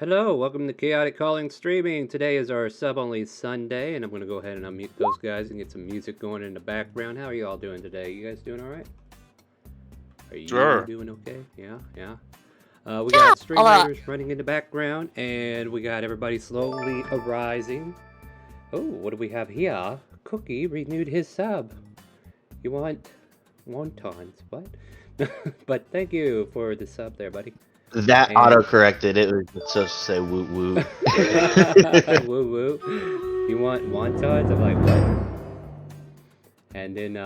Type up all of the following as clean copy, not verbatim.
Hello, welcome to Chaotic Calling Streaming. Today is our sub-only Sunday, and I'm going to go ahead and unmute those guys and get some music going in the background. How are you all doing today? You guys doing all right? Are you Sure. doing okay? Yeah. We got StreamRaiders running in the background, and we got everybody slowly arising. Oh, what do we have here? Cookie renewed his sub. You want wontons? What? But thank you for the sub there, buddy. That And- auto-corrected. It was just supposed to say woot woot. Woo woo. You want wontons? I'm like, what? And then,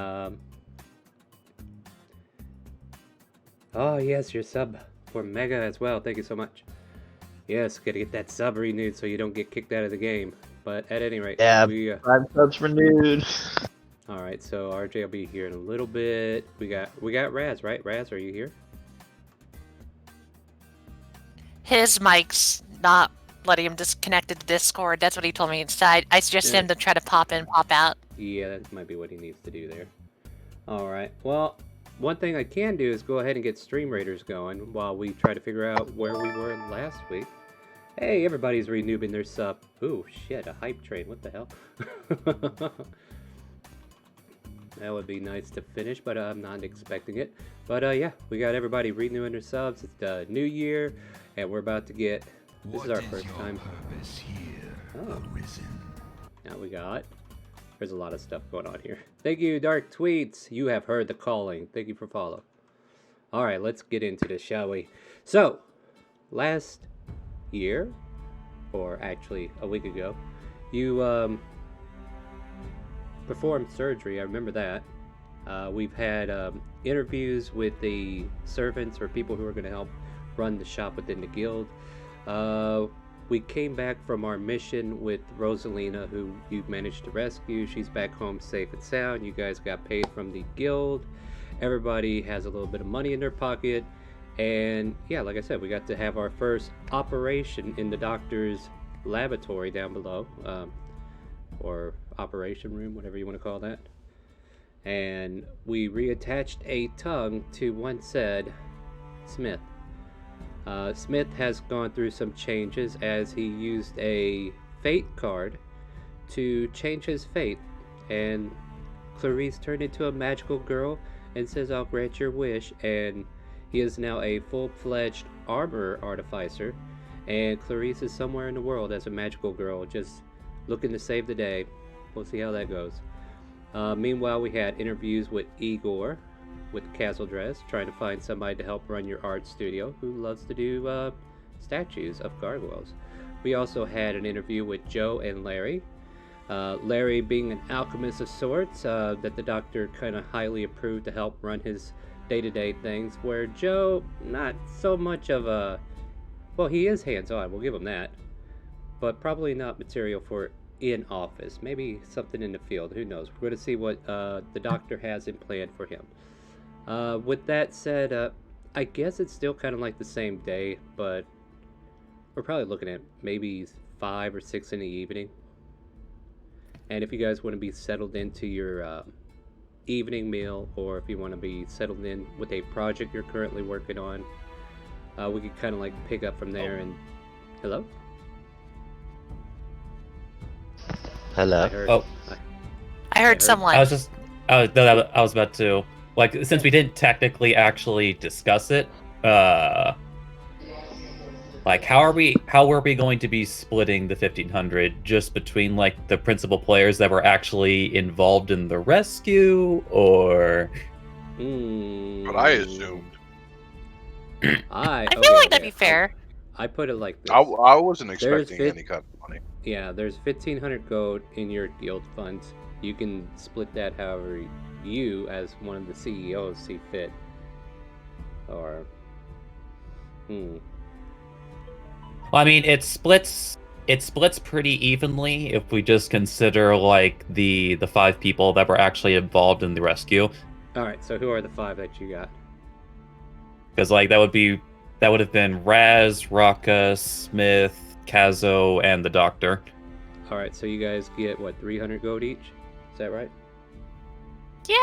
oh yes, your sub for Mega as well. Thank you so much. Yes, gotta get that sub renewed so you don't get kicked out of the game. But at any rate, Yeah, we, 5 subs renewed. all right. So RJ will be here in a little bit. We got Raz, right? Raz, are you here? His mic's not letting him disconnect to Discord. That's what he told me inside. I suggested him to try to pop in, pop out. Yeah, that might be what he needs to do there. All right. Well, one thing I can do is go ahead and get StreamRaiders going while we try to figure out where we were last week. Hey, everybody's renewing their sub. Ooh, shit, a hype train. What the hell? That would be nice to finish, but I'm not expecting it. But yeah, we got everybody renewing their subs. It's the new year, and we're about to get... This is our first time. Oh. Now we got... There's a lot of stuff going on here. Thank you, Dark Tweets. You have heard the calling. Thank you for follow. All right, let's get into this, shall we? So, last year, or actually a week ago, you performed surgery. I remember that. We've had interviews with the servants or people who are going to help run the shop within the guild. We came back from our mission with Rosalina, who you managed to rescue. She's back home safe and sound. You guys got paid from the guild. Everybody has a little bit of money in their pocket. And yeah, like I said, we got to have our first operation in the doctor's laboratory down below. Or operation room, whatever you want to call that. And we reattached a tongue to one said Smith. Smith has gone through some changes as he used a fate card to change his fate, and Clarice turned into a magical girl and says, "I'll grant your wish," and he is now a full-fledged armor artificer, and Clarice is somewhere in the world as a magical girl just looking to save the day. We'll see how that goes. Meanwhile, we had interviews with Igor with Castle Dress, trying to find somebody to help run your art studio who loves to do statues of gargoyles. We also had an interview with Joe and Larry. Larry being an alchemist of sorts that the doctor kind of highly approved to help run his day-to-day things, where Joe, not so much of a... Well, he is hands-on, we'll give him that, but probably not material for in office. Maybe something in the field, who knows. We're going to see what the doctor has in plan for him. With that said, I guess it's still kind of like the same day, but we're probably looking at maybe 5 or 6 in the evening. And if you guys want to be settled into your evening meal, or if you want to be settled in with a project you're currently working on, we could kind of like pick up from there. And hello? Hello. I heard someone. I was about to, like, since we didn't technically actually discuss it, like, how are we going to be splitting the 1500 just between, like, the principal players that were actually involved in the rescue, or? What I assumed. I feel like that'd be fair. I put it like this. I wasn't expecting any kind of money. Yeah, there's 1,500 gold in your guild funds. You can split that however you, as one of the CEOs, see fit. Or, Well, I mean, it splits pretty evenly if we just consider, like, the 5 people that were actually involved in the rescue. All right, so who are the 5 that you got? Because, like, that would have been Raz, Raka, Smith, Kazo, and the doctor. All right, so you guys get what, 300 gold each? Is that right? Yeah,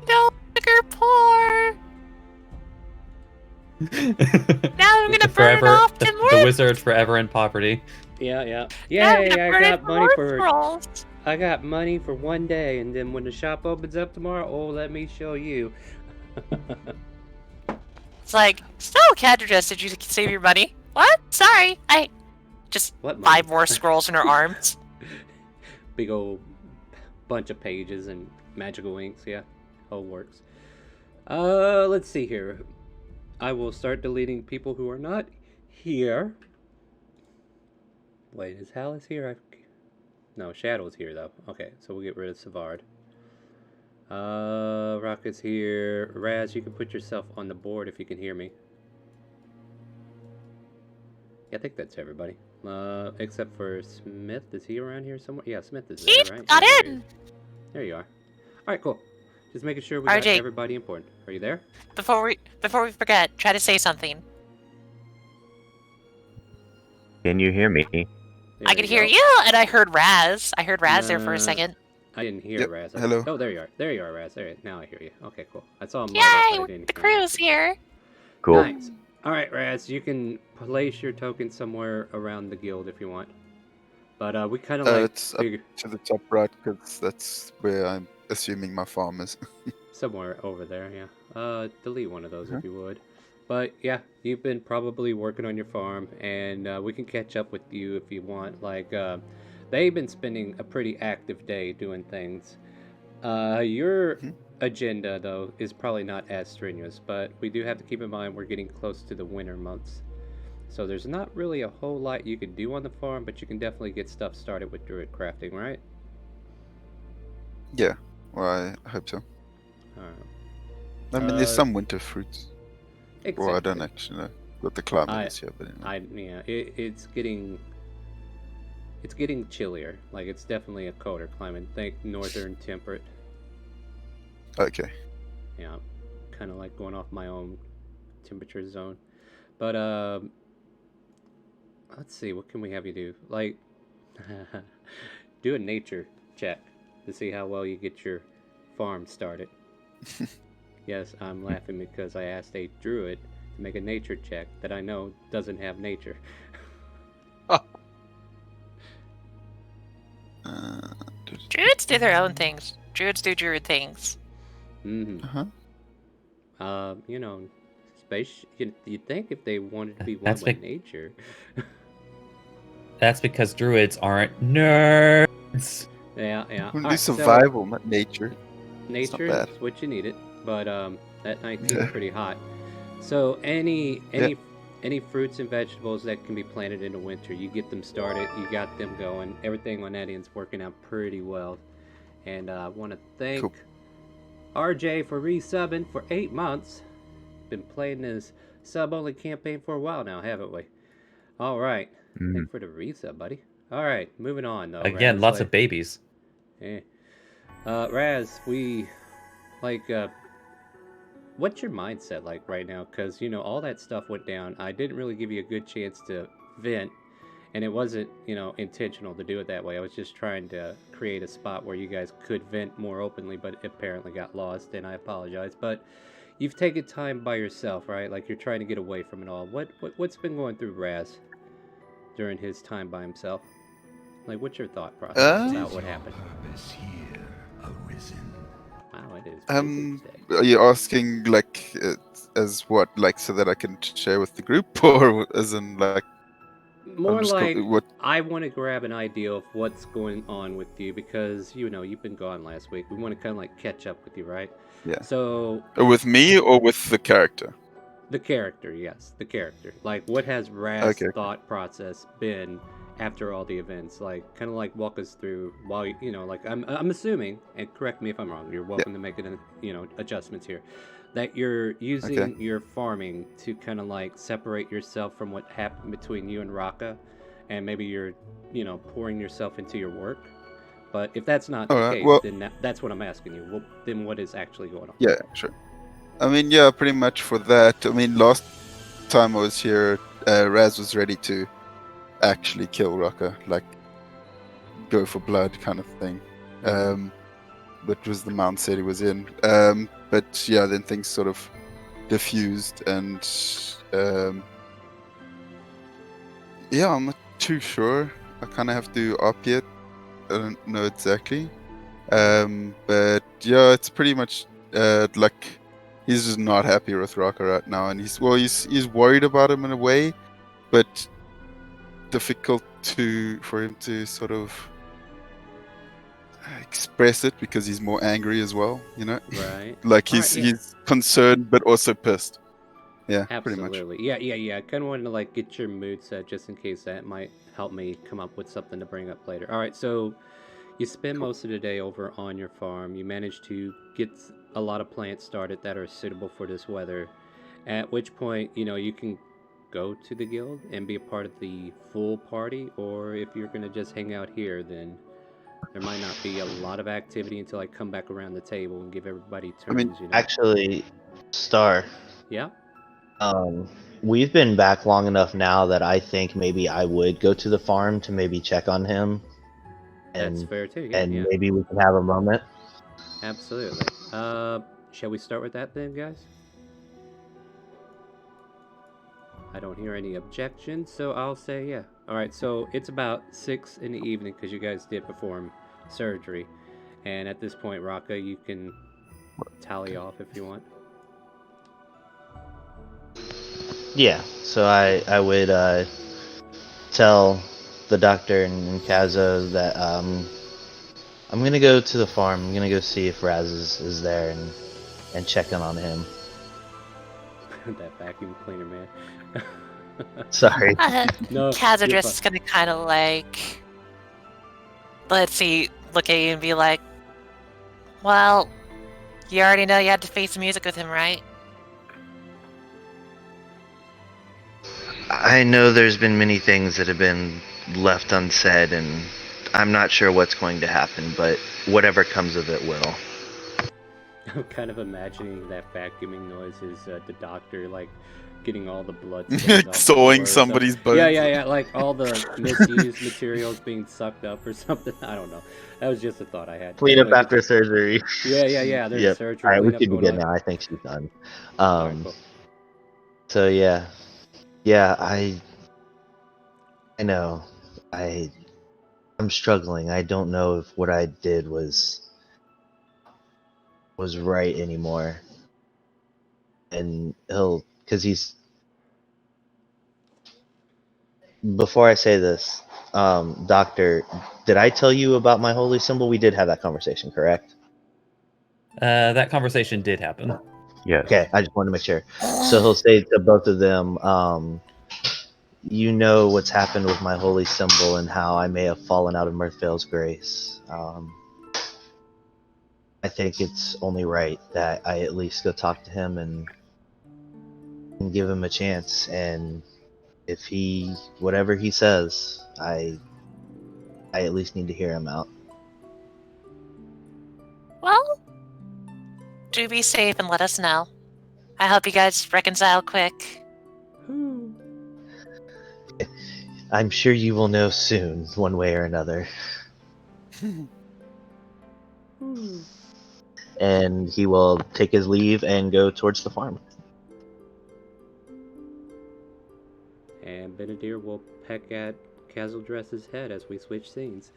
no, sugar poor. Now I'm gonna burn it forever, off the, to the more. wizard forever in poverty. Yeah. Now I'm Yay! gonna I burn it got for money more for. scrolls. I got money for one day, and then when the shop opens up tomorrow, oh, let me show you. It's like, so Cadridus, did you save your money? What? Sorry, I just What money? 5 more scrolls in her arms. Big old bunch of pages and magical inks. Yeah, whole works. Let's see here. I will start deleting people who are not here. Wait, is Hallis here? No, Shadow's here though. Okay, so we'll get rid of Savard. Rocket's here. Raz, you can put yourself on the board if you can hear me. Yeah, I think that's everybody. Except for Smith. Is he around here somewhere? Yeah, Smith is there, right? Got Yeah, in! there you are. Alright, cool. Just making sure we got RJ. everybody important. Are you there? Before we forget, try to say something. Can you hear me? There I could you hear go. you, and I heard Raz. I heard Raz there for a Nah. second. I didn't hear Yep, Raz. hello. Oh, there you are. There you are, Raz. There. Now I hear you. Okay, cool. I saw him. Yay! I didn't The hear him. crew's here. Cool. Nice. All right, Raz. You can place your token somewhere around the guild if you want. But we kind of like It's up figure to the top right, because that's where I'm assuming my farm is. somewhere over there. Yeah. Delete one of those if you would. But yeah, you've been probably working on your farm, and we can catch up with you if you want. Like, they've been spending a pretty active day doing things. Your agenda, though, is probably not as strenuous, but we do have to keep in mind we're getting close to the winter months. So there's not really a whole lot you can do on the farm, but you can definitely get stuff started with druid crafting, right? Yeah, well, I hope so. Alright. I mean, there's Uh, some winter fruits. Exactly. Well, I don't actually know what the climate is here, but anyway. It's getting chillier. Like, it's definitely a colder climate. Think northern temperate. Okay. Yeah, kind of like going off my own temperature zone. But let's see, what can we have you do? Like, do a nature check to see how well you get your farm started. Yes, I'm laughing because I asked a druid to make a nature check that I know doesn't have nature. Druids do their own things. Druids do druid things. Mm-hmm. You know, space. You'd think if they wanted to be one That's with big- nature. That's because druids aren't nerds. Yeah. Well, Alright, so survival, not nature. nature bad. is what you needed, but that 19 is pretty hot. So any fruits and vegetables that can be planted in the winter, you get them started, you got them going. Everything on that end's working out pretty well. And I want to thank Cool. RJ for resubbing for 8 months. Been playing this sub-only campaign for a while now, haven't we? All right. Thanks for the resub, buddy. All right, moving on though. Again, Raz, lots like- of babies. Yeah. Raz, we like what's your mindset like right now? Because you know all that stuff went down. I didn't really give you a good chance to vent, and it wasn't intentional to do it that way. I was just trying to create a spot where you guys could vent more openly, but it apparently got lost, and I apologize. But you've taken time by yourself, right? Like you're trying to get away from it all. What's been going through Raz during his time by himself? Like, what's your thought process about what happened? Wow, it is. Patriots Day. Are you asking like as what, like so that I can share with the group, or as in like? More just like what? I want to grab an idea of what's going on with you because you've been gone last week. We want to kind of like catch up with you, right? Yeah. So With me or with the character? the character, yes, the character. Like, what has Raz's Okay. thought process been after all the events? Like, kind of like walk us through while like I'm assuming, and correct me if I'm wrong. You're welcome to make it, adjustments here. That you're using your farming to kind of like separate yourself from what happened between you and Raka, and maybe you're pouring yourself into your work. But if that's not the Alright, case, well- then that's what I'm asking you. Well, then what is actually going on? Yeah, sure. I mean, yeah, pretty much for that. I mean, last time I was here, Raz was ready to actually kill Raka, like go for blood kind of thing. Which was the mindset he was in. But yeah, then things sort of diffused, and yeah, I'm not too sure. I kind of have to up it. I don't know exactly. But yeah, it's pretty much like he's just not happy with Rocker right now, and he's worried about him in a way, but difficult for him to sort of express it because he's more angry as well. Right. Like Alright, yeah. he's concerned but also pissed. Yeah, Absolutely. pretty much. Yeah. I kind of wanted to like get your mood set just in case that might help me come up with something to bring up later. All right, so you spend most of the day over on your farm. You manage to get a lot of plants started that are suitable for this weather. At which point, you can go to the guild and be a part of the full party, or if you're going to just hang out here, then there might not be a lot of activity until I come back around the table and give everybody I mean, turns, Actually, Star, Yeah? we've been back long enough now that I think maybe I would go to the farm to maybe check on him. That's And fair too. Yeah, and yeah. maybe we can have a moment. Absolutely. Shall we start with that then, guys? I don't hear any objections, so I'll say yeah. Alright, so it's about 6 in the evening because you guys did perform surgery. And at this point, Raka, you can tally off if you want. Yeah, so I would tell the doctor and Kazo that I'm gonna go to the farm. I'm gonna go see if Raz is there and check in on him. That vacuum cleaner, man. Sorry. No, Kaz are you're just gonna kind of like, let's see, look at you and be like, well, you already know you had to face music with him, right? I know there's been many things that have been left unsaid, and I'm not sure what's going to happen, but whatever comes of it will. I'm kind of imagining that vacuuming noise is the doctor, like, getting all the blood Sewing somebody's bones. Yeah, like all the misused materials being sucked up or something. I don't know. That was just a thought I had. Clean up after surgery. Yeah. There's Yep. surgery. All right, we cleanup should be going good on. now. I think she's done. All right, cool. So yeah, I know. I'm struggling. I don't know if what I did was right anymore. And before I say this, doctor, did I tell you about my holy symbol? We did have that conversation, correct? That conversation did happen. Yes. Okay, I just wanted to make sure. So he'll say to both of them, you know what's happened with my holy symbol and how I may have fallen out of Mirthvale's grace. I think it's only right that I at least go talk to him and give him a chance. And if whatever he says, I at least need to hear him out. Well, do be safe and let us know. I hope you guys reconcile quick. I'm sure you will know soon, one way or another. And he will take his leave and go towards the farm. And Benadir will peck at Kazildress's head as we switch scenes.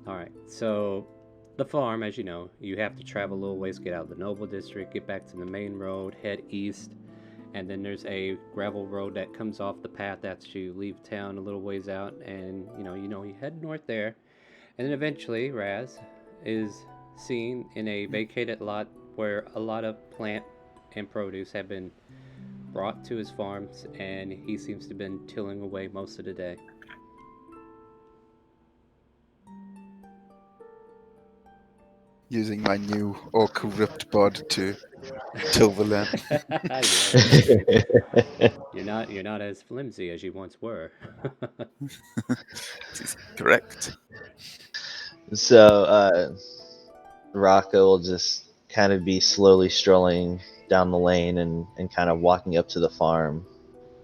Alright, so the farm, as you know, you have to travel a little ways, get out of the Noble District, get back to the main road, head east, and then there's a gravel road that comes off the path that's you leave town a little ways out, and you head north there, and then eventually Raz is seen in a vacated lot where a lot of plant and produce have been brought to his farms, and he seems to have been tilling away most of the day. Using my new orc-ripped bod to till the land. You're not as flimsy as you once were. Correct. So, Rocco will just kind of be slowly strolling down the lane and kind of walking up to the farm,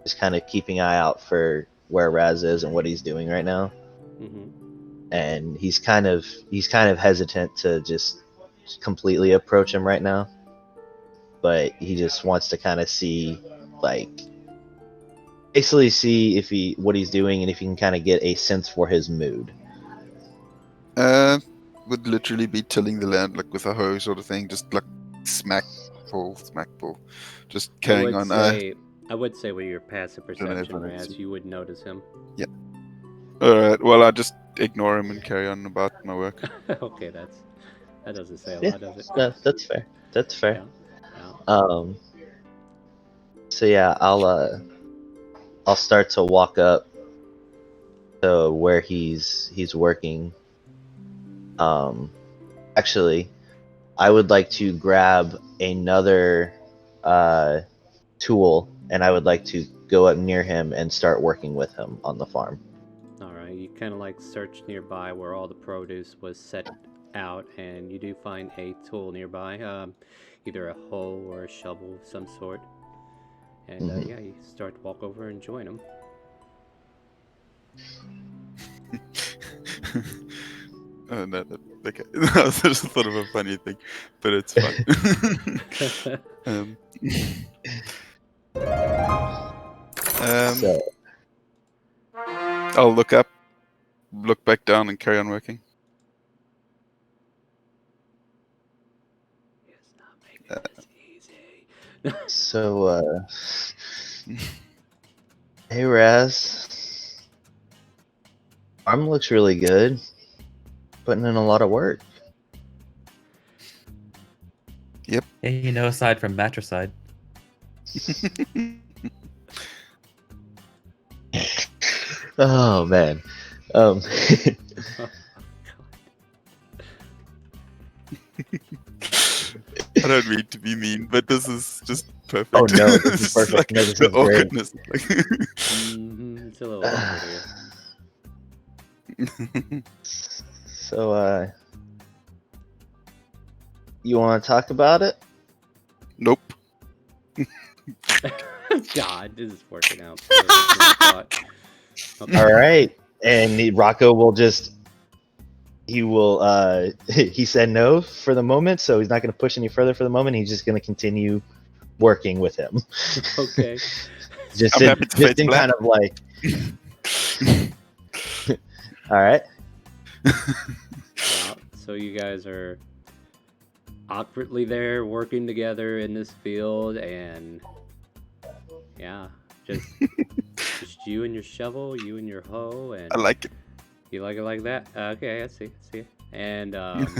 just kind of keeping an eye out for where Raz is and what he's doing right now. Mm-hmm. And he's kind of hesitant to just completely approach him right now, but he just wants to kind of see, like, basically see if what he's doing and if he can kind of get a sense for his mood. Would literally be tilling the land like with a hoe sort of thing, just like smack pull, just carrying on. I would say with your passive Don't know if perception, I notice Raz, you would notice him. Yeah. Alright, well, I just ignore him and carry on about my work. Okay, that doesn't say a Yeah, lot, does it? no, that's fair. That's fair. Yeah. So yeah, I'll start to walk up to where he's working. Actually, I would like to grab another tool, and I would like to go up near him and start working with him on the farm. Alright, you kind of like search nearby where all the produce was set out, and you do find a tool nearby, either a hoe or a shovel of some sort. And yeah, you start to walk over and join him. Oh, no, okay. I just thought of a funny thing, but it's fun. So, I'll look up, look back down, and carry on working. It's not making this easy. so hey Raz, farm looks really good. Putting in a lot of work. Yep. Yeah, you know, aside from matricide. Oh man. I don't mean to be mean, but this is just perfect. Oh no, this is perfect. Like No, this the is great. awkwardness. It's a little awkward here. So, you want to talk about it? Nope. God, this is working out. better than I thought. Okay. All right, and Rocco will just. He will. He said no for the moment, so he's not going to push any further for the moment. He's just going to continue working with him. Okay. Just I'm happy to fade to in black. kind of like. All right. Wow. So you guys are awkwardly there working together in this field, and yeah, just you and your shovel, you and your hoe, and I like it. you like it like that. Okay, I see. And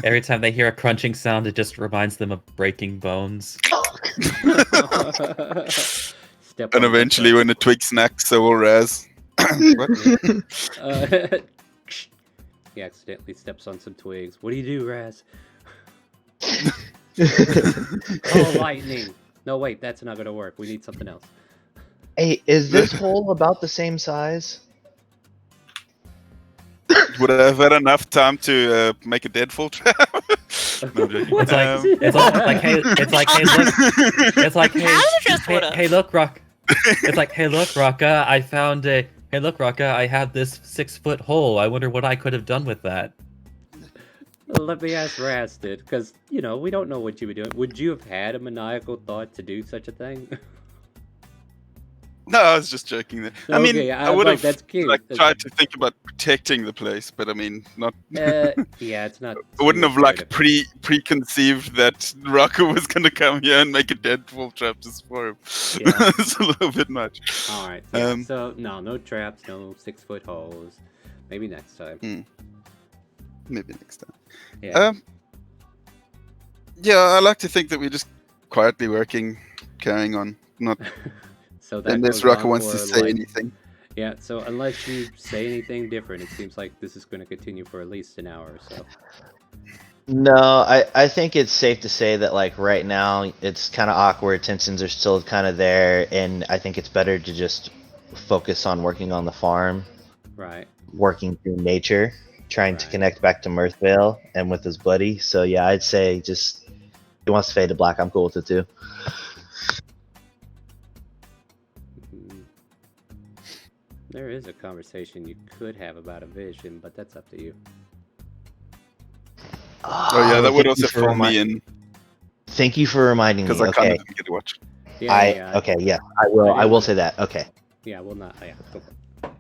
Every time they hear a crunching sound, it just reminds them of breaking bones. step And on eventually, when a twig snacks, so will Raz. What? He accidentally steps on some twigs. What do you do, Raz? Oh, lightning! No, wait, that's not gonna work. We need something else. Hey, is this hole about the same size? Would I have had enough time to make a deadfall trap? No, I'm joking. It's like hey, look, Rock. It's like, hey, look, Rocka, I found a. Hey, look, Rocka, I have this 6-foot hole. I wonder what I could have done with that. Let me ask Raz, dude, because, you know, we don't know what you were doing. Would you have had a maniacal thought to do such a thing? No, I was just joking there. I mean, Okay, I would have that's cute. tried to think about protecting the place, but I mean, not. Yeah, it's not. I wouldn't have right like preconceived that Rocco was gonna come here and make a deadfall trap just for him. Yeah. It's a little bit much. All right. Yeah, so no traps, no 6-foot holes. Maybe next time. Maybe next time. Yeah. Yeah, I like to think that we're just quietly working, carrying on, not. So that Unless goes Rocco on wants to for, say like- anything. Yeah. So unless you say anything different, it seems like this is going to continue for at least an hour or so. No, I think it's safe to say that like right now it's kind of awkward. Tensions are still kind of there, and I think it's better to just focus on working on the farm, Right. working through nature, trying to Right. connect back to Mirthvale and with his buddy. So yeah, I'd say just if he wants to fade to black, I'm cool with it too. There is a conversation you could have about a vision, but that's up to you. Oh yeah, that would thank you also for fill me in Thank you for reminding because me. I kind Okay. of didn't get to watch. Yeah, Okay, yeah. I will. I will say that. Okay. Yeah, we'll not. Yeah, go for it. All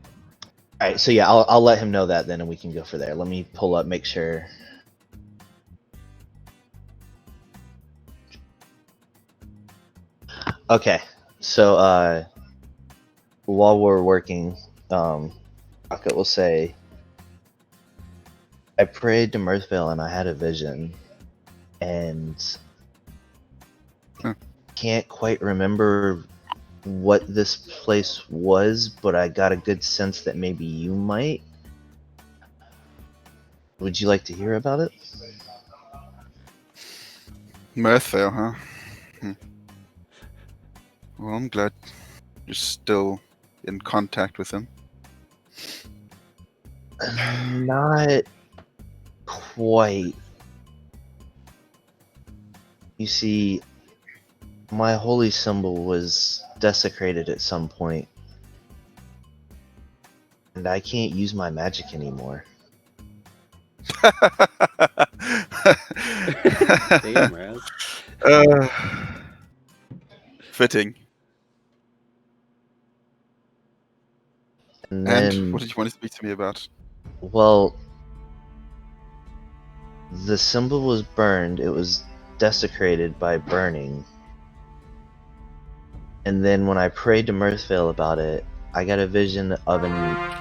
right. So yeah, I'll let him know that then, and we can go for there. Let me pull up, make sure. Okay. So while we're working, Rocket will say, I prayed to Mirthville and I had a vision, and can't quite remember what this place was, but I got a good sense that maybe you might. Would you like to hear about it? Mirthvale, huh? Well, I'm glad you're still in contact with him. Not quite. You see, my holy symbol was desecrated at some point, and I can't use my magic anymore. Damn, Raz. Fitting. And And then, what did you want to speak to me about? well, the symbol was burned. It was desecrated by burning. And then when I prayed to Mirthvale about it, I got a vision of an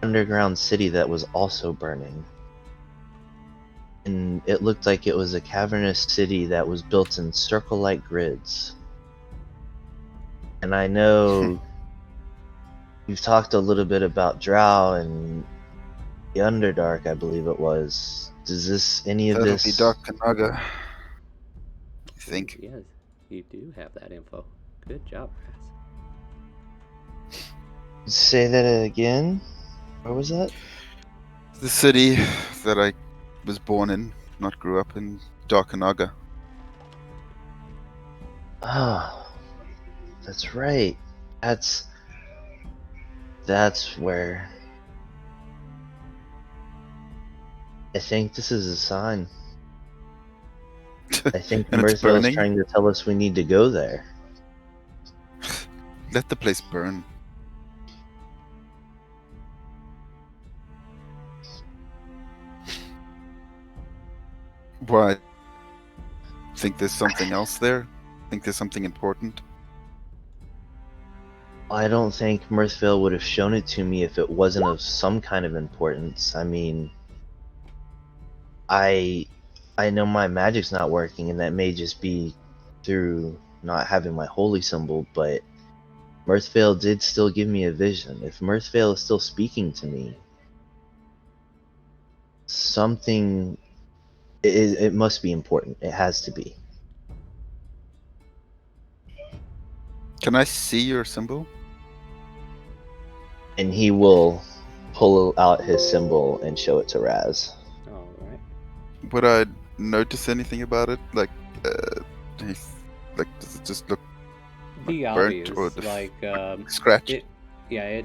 underground city that was also burning. And it looked like it was a cavernous city that was built in circle-like grids. And I know you've talked a little bit about Drow and the Underdark, I believe it was. Does this, any of That'll this... be Dark Kanaga, I think. Yes, you do have that info. Good job, Raz. Say that again? Where was that? The city that I was born in, not grew up in, Darkanaga. Oh, that's right. That's where... I think this is a sign. I think And it's Mirthville is burning? trying to tell us we need to go there. Let the place burn. Why? Think there's something else there? Think there's something important? I don't think Mirthville would have shown it to me if it wasn't of some kind of importance. I mean, I know my magic's not working, and that may just be through not having my holy symbol, but Mirthvale did still give me a vision. If Mirthvale is still speaking to me, something... It must be important. It has to be. Can I see your symbol? And he will pull out his symbol and show it to Raz. All right. Would I notice anything about it? Like, does it just look The burnt obvious, or like scratched? it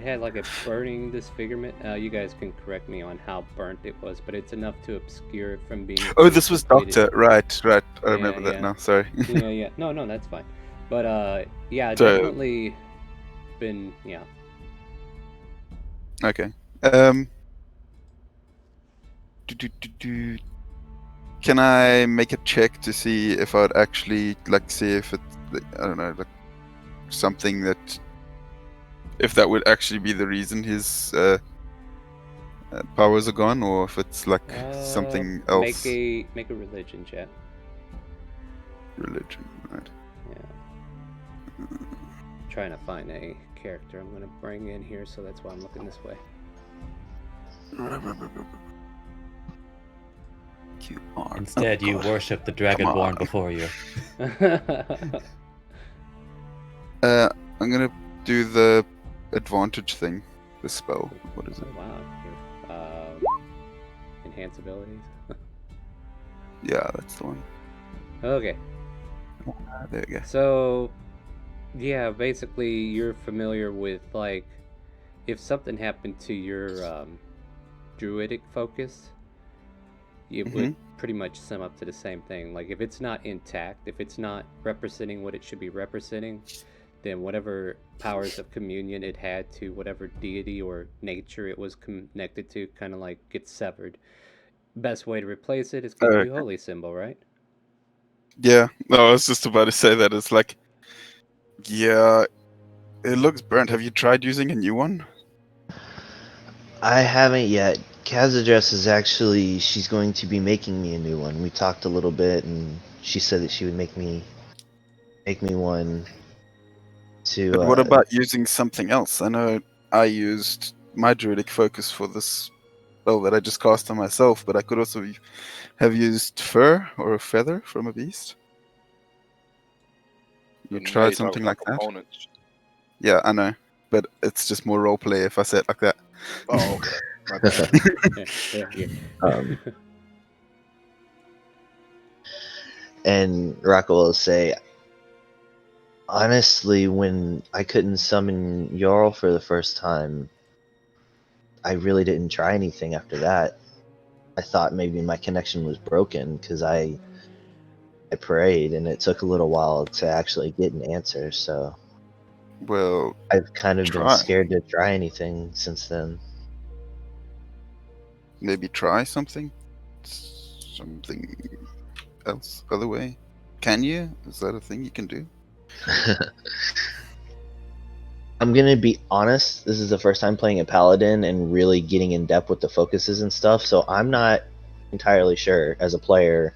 had like a burning disfigurement. You guys can correct me on how burnt it was, but it's enough to obscure it from being. Oh, this was completed. Doctor. Right. I Yeah, remember that yeah. now. Sorry. Yeah. No, that's fine. But yeah, So- definitely been Okay. Can I make a check to see if I'd actually see if it, I don't know, like something that, if that would actually be the reason his powers are gone, or if it's like something else. Make a religion check. Religion, right? Yeah. Trying to find a character I'm gonna bring in here, so that's why I'm looking this way. Instead, you worship the Dragonborn before you. I'm gonna do the advantage thing. The spell. What is it? Oh, wow. Enhance abilities. Yeah, that's the one. Okay. There you go. So, yeah, basically, you're familiar with, like, if something happened to your druidic focus, it would pretty much sum up to the same thing. Like, if it's not intact, if it's not representing what it should be representing, then whatever powers of communion it had to whatever deity or nature it was connected to kind of like gets severed. Best way to replace it is get a new holy symbol, right? Yeah, no, I was just about to say that. It's like, yeah, it looks burnt. Have you tried using a new one? I haven't yet. Kazadress is actually, she's going to be making me a new one. We talked a little bit, and she said that she would make me one to. But what about using something else? I know I used my druidic focus for this spell that I just cast on myself, but I could also have used fur or a feather from a beast. You tried something like that? Opponents. Yeah, I know, but it's just more roleplay if I say it like that. Oh, okay. My bad. And Rocco will say, honestly, when I couldn't summon Jarl for the first time, I really didn't try anything after that. I thought maybe my connection was broken because I prayed and it took a little while to actually get an answer, so well, I've kind of been scared to try anything since then. Maybe try something else, other way. Can you? Is that a thing you can do? I'm gonna be honest, this is the first time playing a paladin and really getting in depth with the focuses and stuff, so I'm not entirely sure as a player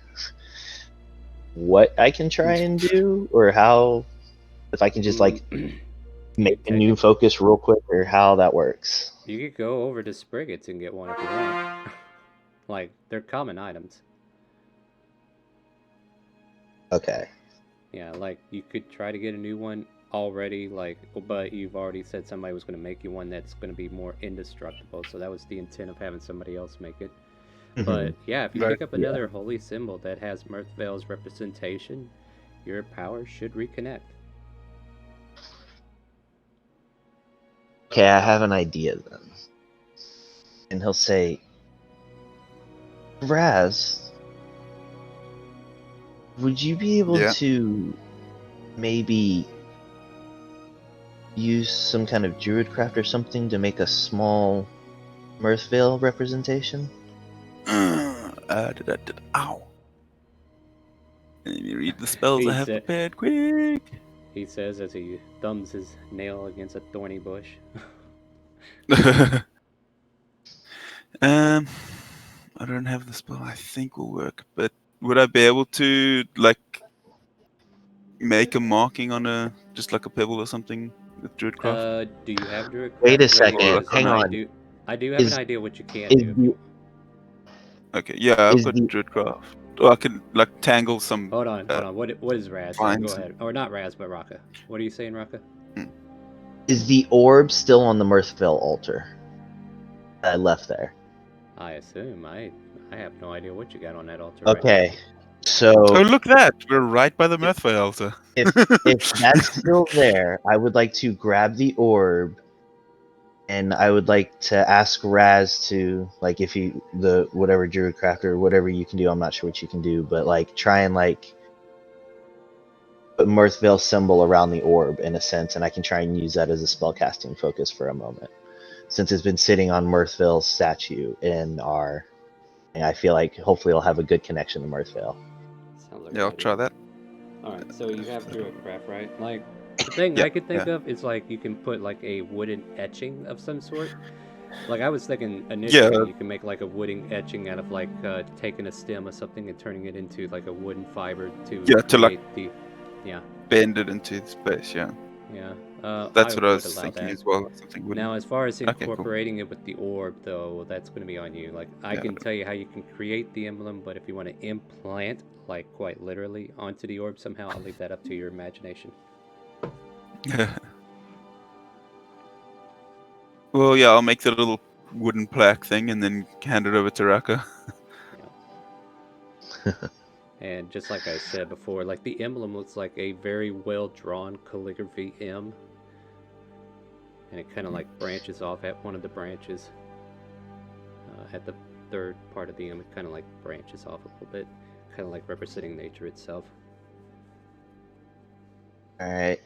what I can try and do, or how, if I can just like make a new focus real quick, or how that works. You could go over to Spriggets and get one if you want. Like, they're common items. Okay. Yeah, like, you could try to get a new one already, like, but you've already said somebody was going to make you one that's going to be more indestructible, so that was the intent of having somebody else make it. But yeah, if you pick up another holy symbol that has Mirthvale's representation, your power should reconnect. Okay, I have an idea then. And he'll say, Raz, would you be able to maybe use some kind of druidcraft or something to make a small Mirthvale representation? Ow. Let me read the spells I have prepared, quick! He says as he thumbs his nail against a thorny bush. I don't have the spell I think will work, but would I be able to, like, make a marking on just like a pebble or something with druidcraft? Do you have druidcraft? Wait a second, hang on. I do have an idea what you can do. Okay, yeah, I've got druidcraft. Or I can, like, tangle some... Hold on. What is Raz? Go ahead. Or not Raz, but Raka. What are you saying, Raka? Is the orb still on the Mirthvale altar that I left there? I assume. I have no idea what you got on that altar. Okay, right so... Oh, look at that! We're right by the Mirthvale altar. If that's still there, I would like to grab the orb, and I would like to ask Raz to, like, if you, whatever druidcraft or whatever you can do, I'm not sure what you can do, but, like, try and, like, put Mirthvale symbol around the orb, in a sense, and I can try and use that as a spellcasting focus for a moment. Since it's been sitting on Mirthvale's statue in our... And I feel like, hopefully, I'll have a good connection to Mirthvale. Yeah, I'll try that. Alright, so you have druidcraft, right? Like, the thing I could think of is, like, you can put, like, a wooden etching of some sort. Like, I was thinking initially you can make, like, a wooden etching out of, like, taking a stem or something and turning it into, like, a wooden fiber to like, yeah. Bend it into space, yeah. Yeah. That's what I was thinking as well. Something wooden. Now, as far as incorporating it with the orb, though, that's going to be on you. Like, I can tell you how you can create the emblem, but if you want to implant, like, quite literally, onto the orb somehow, I'll leave that up to your imagination. Well, yeah, I'll make the little wooden plaque thing and then hand it over to Raka. And just like I said before, like, the emblem looks like a very well-drawn calligraphy M. And it kind of, like, branches off at one of the branches at the third part of the M. It kind of like branches off a little bit, kind of like representing nature itself. All right.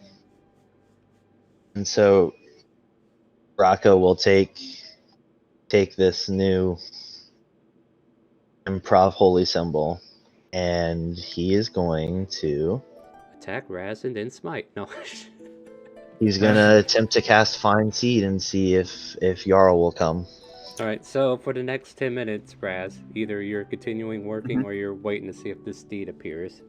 And so Rocco will take this new improv holy symbol, and he is going to attack Raz and then smite. No. He's gonna attempt to cast Find Seed and see if Jarl will come. All right. So for the next 10 minutes, Raz, either you're continuing working or you're waiting to see if this steed appears.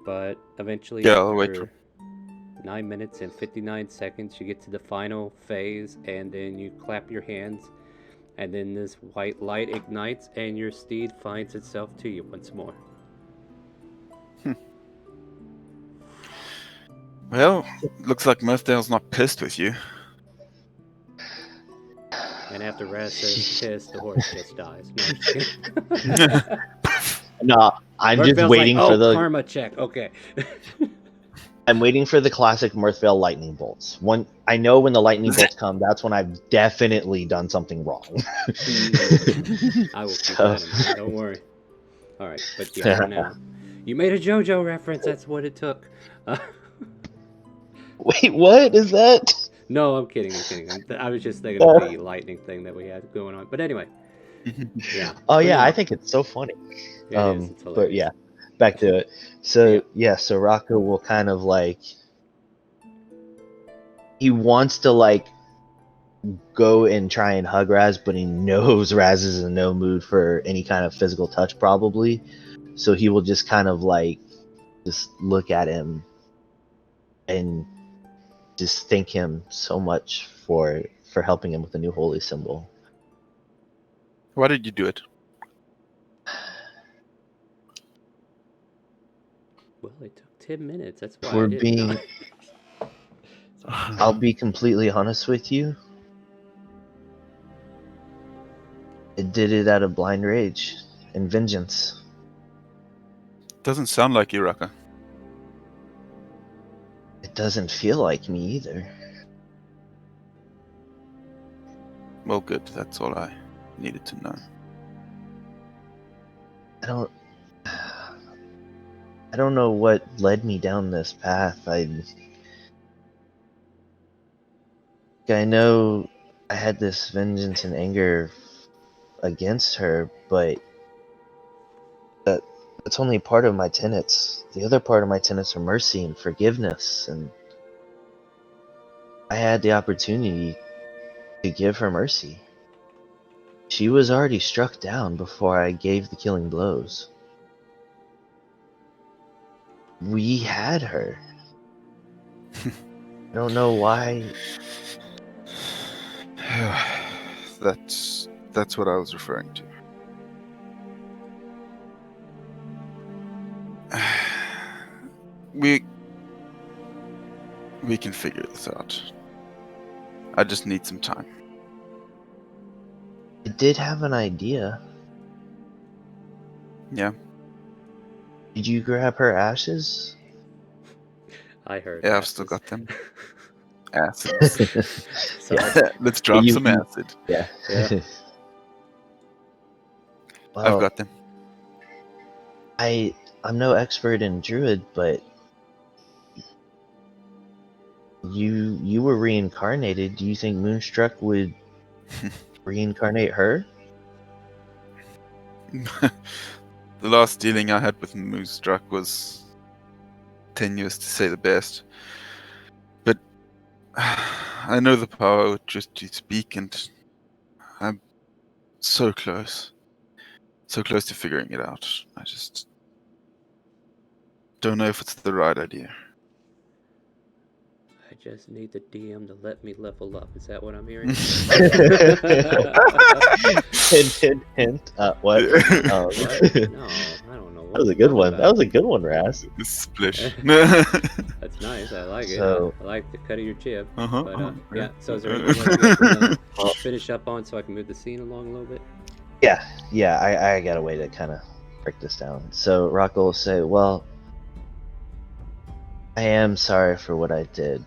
But eventually, I'll wait after for 9 minutes and 59 seconds, you get to the final phase, and then you clap your hands, and then this white light ignites, and your steed finds itself to you once more. Well, looks like Mirthdale's not pissed with you. And after Raz says piss, the horse just dies. No, I'm just kidding. No, I'm just waiting for the karma check. Okay. I'm waiting for the classic Mirthvale lightning bolts. I know when the lightning bolts come, that's when I've definitely done something wrong. I will keep that in mind. Don't worry. All right, but yeah, for now, you made a JoJo reference. That's what it took. Wait, what is that? No, I'm kidding. I was just thinking of the lightning thing that we had going on. But anyway, yeah. Oh yeah, I think it's so funny. It is. It's but yeah, back to it. So so Rocco will kind of like, he wants to like go and try and hug Raz, but he knows Raz is in no mood for any kind of physical touch probably. So he will just kind of like just look at him and just thank him so much for helping him with the new holy symbol. Why did you do it? Well, it took 10 minutes. That's why. For I didn't being, know. I'll be completely honest with you. It did it out of blind rage and vengeance. Doesn't sound like you, Rocco. It doesn't feel like me either. Well, good. That's all I needed to know. I don't know what led me down this path. I know I had this vengeance and anger against her, but that's only part of my tenets. The other part of my tenets are mercy and forgiveness, and I had the opportunity to give her mercy. She was already struck down before I gave the killing blows. We had her. I don't know why. That's what I was referring to. We can figure this out. I just need some time. I did have an idea. Yeah. Did you grab her ashes? I heard. Yeah, I've still got them. Acid. Sorry. Let's drop some acid. Yeah. Well, I've got them. I'm no expert in druid, but you were reincarnated. Do you think Moonstruck would reincarnate her? The last dealing I had with Moonstruck was tenuous to say the best. But I know the power just to speak, and I'm so close. So close to figuring it out. I just don't know if it's the right idea. I just need the DM to let me level up. Is that what I'm hearing? Hint. What? What? No, I don't know. That was a good one. That was a good one, Raz. Splish. That's nice. I like it. So- I like the cut of your jib. Uh-huh, But yeah. So is there anything else you want to finish up on so I can move the scene along a little bit? Yeah. I got a way to kind of break this down. So Rocco will say, "Well, I am sorry for what I did,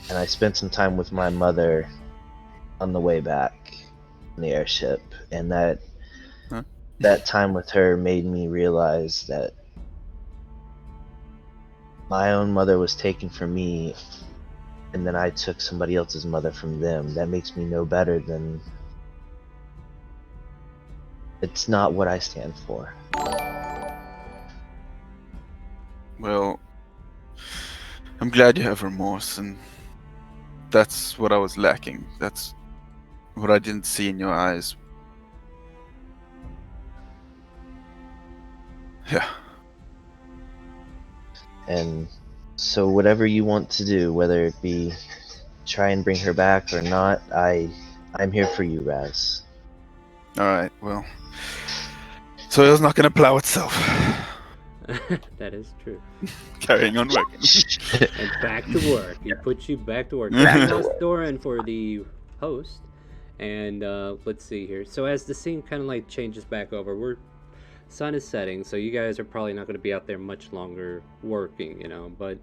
and I spent some time with my mother on the way back. in the airship, and that Huh? that time with her made me realize that my own mother was taken from me, and then I took somebody else's mother from them. That makes me no better than. It's not what I stand for. Well, I'm glad you have remorse, and that's what I was lacking. That's what I didn't see in your eyes. Yeah. And so whatever you want to do, whether it be try and bring her back or not, I'm here for you, Raz. Alright, well. Soil's not gonna plow itself. That is true. Carrying on working. And back to work. He puts you back to work. Back We to lost Doran for the host. And let's see here. So as the scene kind of like changes back over, sun is setting, so you guys are probably not going to be out there much longer working, you know. But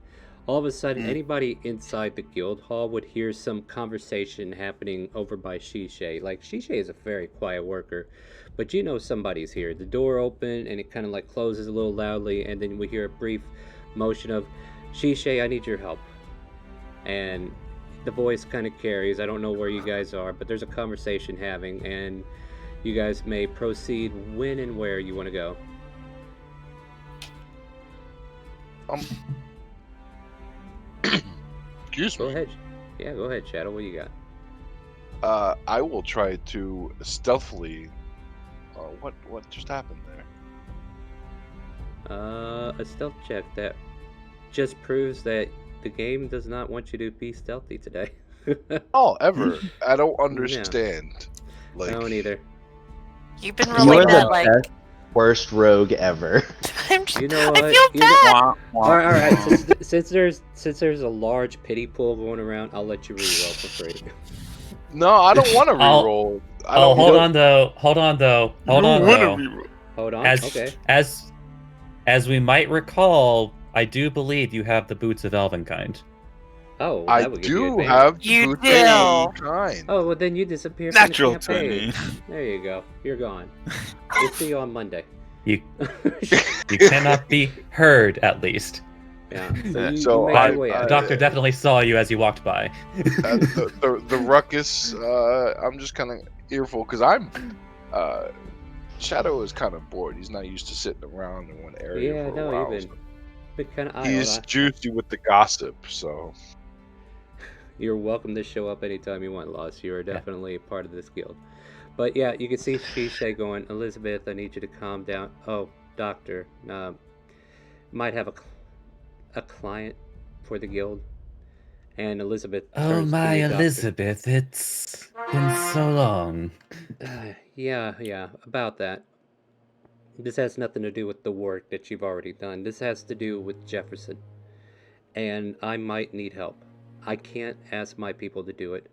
all of a sudden, anybody inside the guild hall would hear some conversation happening over by Shishay. Like, Shishay is a very quiet worker, but you know somebody's here. The door opened, and it kind of like closes a little loudly, and then we hear a brief motion of, Shishay, I need your help. And the voice kind of carries. I don't know where you guys are, but there's a conversation having, and you guys may proceed when and where you want to go. Excuse me. Go ahead. Yeah, go ahead, Shadow. What do you got? I will try to stealthily. What just happened there? A stealth check that just proves that the game does not want you to be stealthy today. Oh, ever? I don't understand. I don't either. You've been You're rolling the that like. best, worst rogue ever. You know what? I feel bad. All right. Since there's a large pity pool going around, I'll let you reroll for free. No, I don't want to reroll. Hold on though. Hold on. Okay. As we might recall, I do believe you have the boots of Elvenkind. Oh, I that would give you do advantage. have You boots do. of kind. Oh, well then you disappear Natural from the campaign. 20. There you go. You're gone. We'll see you on Monday. You cannot be heard, at least. Yeah. So you So make your way The out. doctor definitely saw you as you walked by. The ruckus. I'm just kind of earful because I'm. Shadow is kind of bored. He's not used to sitting around in one area Yeah, for a no, while. you've been kind of He's juicy with the gossip, so. You're welcome to show up anytime you want, Lost. You are definitely a part of this guild. But yeah, you can see Shishay going, Elizabeth, I need you to calm down. Oh, doctor, might have a client for the guild. And Elizabeth Oh turns to my you, doctor. Elizabeth, it's been so long. Yeah, about that. This has nothing to do with the work that you've already done. This has to do with Jefferson. And I might need help. I can't ask my people to do it.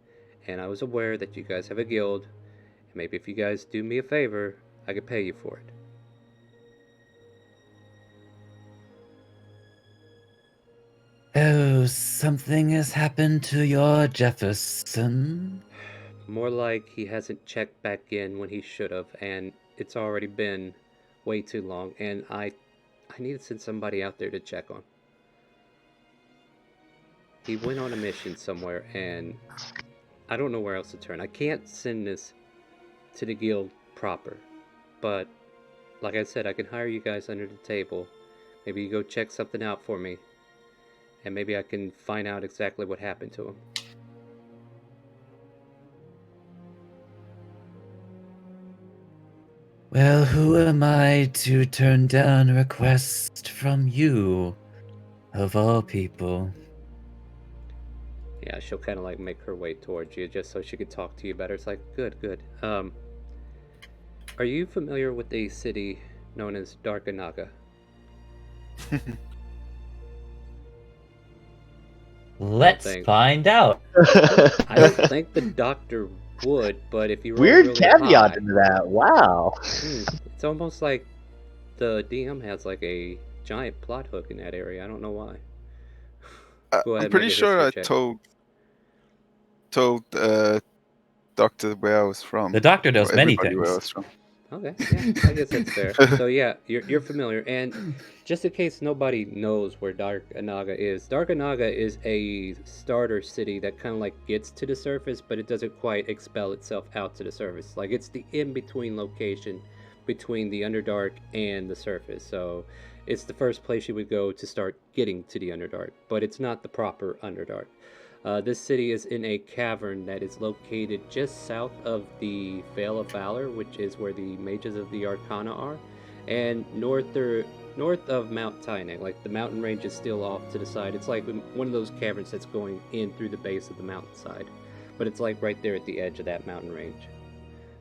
And I was aware that you guys have a guild. And maybe if you guys do me a favor, I could pay you for it. Oh, something has happened to your Jefferson. More like he hasn't checked back in when he should have, and it's already been way too long, and I need to send somebody out there to check on. He went on a mission somewhere, and I don't know where else to turn. I can't send this to the guild proper, but like I said, I can hire you guys under the table. Maybe you go check something out for me, and maybe I can find out exactly what happened to him. Well, who am I to turn down a request from you, of all people? Yeah, she'll kind of like make her way towards you just so she could talk to you better. It's like, good. Are you familiar with a city known as Darkanaga? Let's find out. I don't think the doctor would, but if you roll Weird really caveat high, into that. Wow. it's almost like the DM has like a giant plot hook in that area. I don't know why. Go ahead, I'm pretty make a sure I history check. told doctor where I was from. The doctor does or many everybody where I things. was from. Okay, yeah, I guess that's fair. So yeah, you're familiar, and just in case nobody knows where Dark Anaga is a starter city that kind of like gets to the surface, but it doesn't quite expel itself out to the surface. Like it's the in-between location between the Underdark and the surface. So it's the first place you would go to start getting to the Underdark, but it's not the proper Underdark. This city is in a cavern that is located just south of the Vale of Valor, which is where the Mages of the Arcana are, and north of Mount Tyne. Like the mountain range is still off to the side. It's like one of those caverns that's going in through the base of the mountainside, but it's like right there at the edge of that mountain range.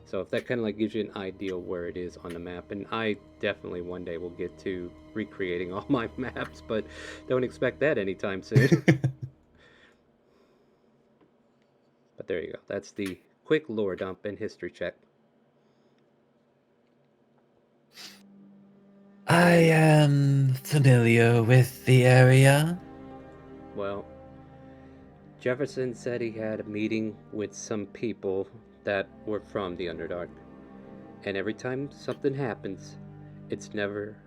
So if that kind of like gives you an idea of where it is on the map, and I definitely one day will get to recreating all my maps, but don't expect that anytime soon. But there you go. That's the quick lore dump and history check. I am familiar with the area. Well, Jefferson said he had a meeting with some people that were from the Underdark. And every time something happens, it's never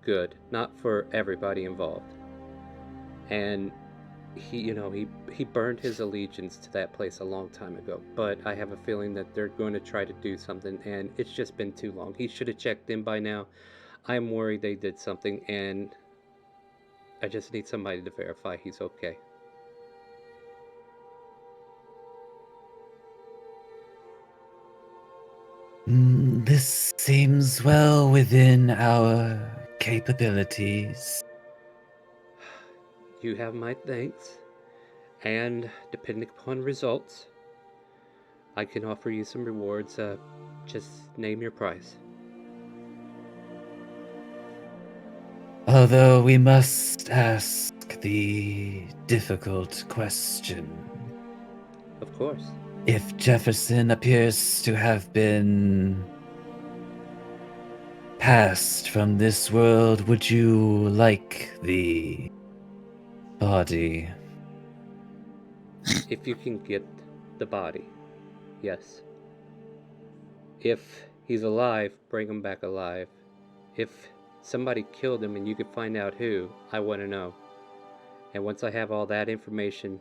good. Not for everybody involved. And he burned his allegiance to that place a long time ago, but I have a feeling that they're going to try to do something, and it's just been too long. He should have checked in by now. I'm worried they did something, and I just need somebody to verify he's okay. This seems well within our capabilities. You have my thanks, and depending upon results, I can offer you some rewards. Just name your price. Although we must ask the difficult question. Of course. If Jefferson appears to have been passed from this world, would you like the body? If you can get the body, yes. If he's alive, bring him back alive. If somebody killed him and you can find out who, I want to know. And once I have all that information,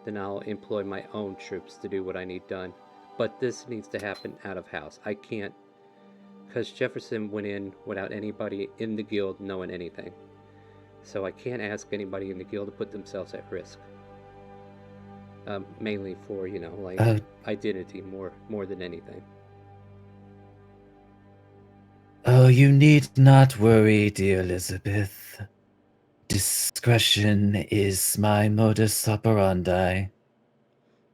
then I'll employ my own troops to do what I need done. But this needs to happen out of house. I can't, because Jefferson went in without anybody in the guild knowing anything. So I can't ask anybody in the guild to put themselves at risk. Mainly for, identity more than anything. Oh, you need not worry, dear Elizabeth. Discretion is my modus operandi.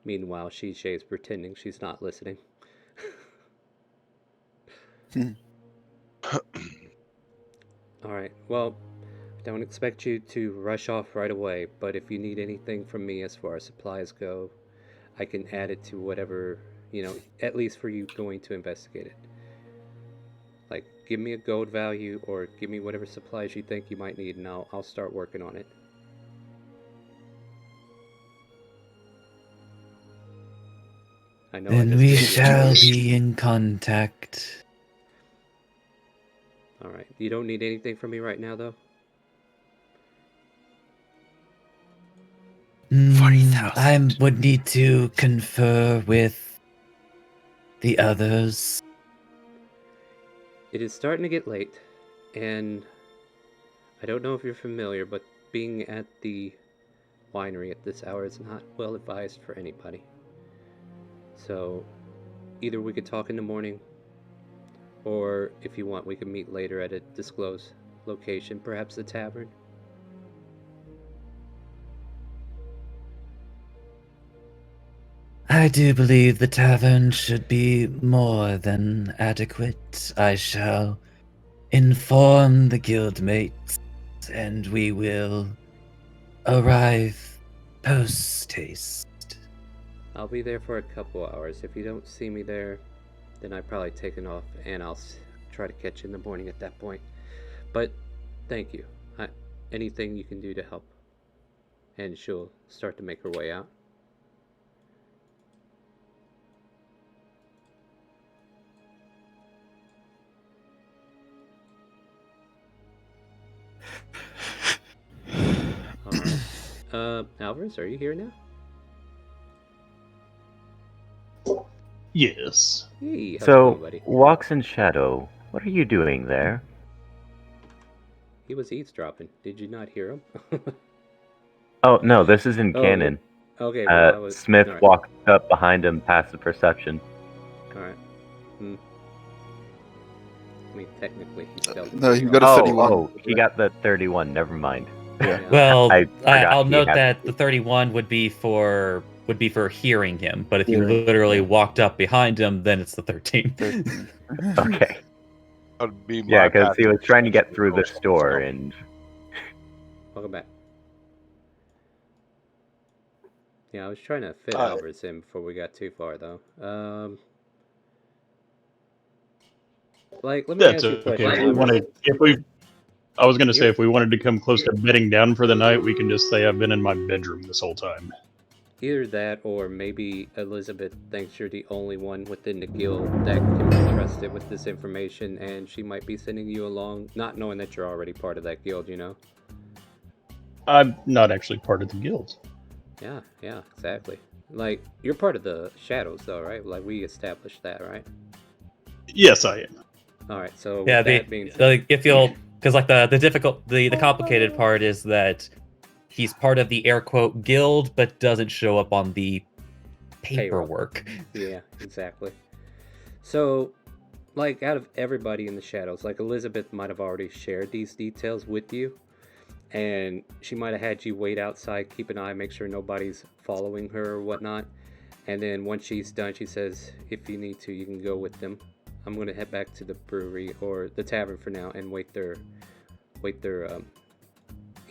Meanwhile, Shisei's pretending she's not listening. Alright, well, I don't expect you to rush off right away, but if you need anything from me as far as supplies go, I can add it to whatever, at least for you going to investigate it. Like, give me a gold value or give me whatever supplies you think you might need, and I'll start working on it. I know. Then we shall be in contact. Alright, you don't need anything from me right now, though? 40,000. I would need to confer with the others. It is starting to get late, and I don't know if you're familiar, but being at the winery at this hour is not well advised for anybody. So, either we could talk in the morning, or if you want, we can meet later at a disclosed location, perhaps the tavern. I do believe the tavern should be more than adequate. I shall inform the guildmates, and we will arrive post-haste. I'll be there for a couple hours. If you don't see me there, then I've probably taken off, and I'll try to catch you in the morning at that point. But thank you. Anything you can do to help. And she'll start to make her way out. Alvarez, are you here now? Yes. Hey, how's it So, going, buddy? Walks in Shadow, what are you doing there? He was eavesdropping. Did you not hear him? Oh, no, this is in canon. Okay, well, I was... Smith all right. walked up behind him past the perception. Alright. I mean, technically, he stealthed. No, he got a 31. Oh, he got the 31, never mind. Yeah. Well, I forgot I'll he note had that the- the 31 would be for hearing him, but if you Hearing, literally yeah. walked up behind him, then it's the 13. 13. Okay. That'd be Yeah, my because he was passive trying to get perception through the also, store, so. and Welcome back. Yeah, I was trying to fit Alright. Alvarez in before we got too far, though. Like, let me That's ask you a okay. question. If we wanted, I was gonna say, You're- if we wanted to come close to bedding down for the night, we can just say I've been in my bedroom this whole time. Either that, or maybe Elizabeth thinks you're the only one within the guild that can be trusted with this information, and she might be sending you along, not knowing that you're already part of that guild, you know? I'm not actually part of the guild. Yeah, exactly. Like, you're part of the shadows, though, right? Like, we established that, right? Yes, I am. Alright, so Yeah, with that being said... like if you'll, because like the complicated part is that he's part of the air quote guild, but doesn't show up on the paperwork. Yeah, exactly. So, like, out of everybody in the shadows, like, Elizabeth might have already shared these details with you, and she might have had you wait outside, keep an eye, make sure nobody's following her or whatnot, and then once she's done, she says, if you need to, you can go with them. I'm going to head back to the brewery, or the tavern for now, and wait their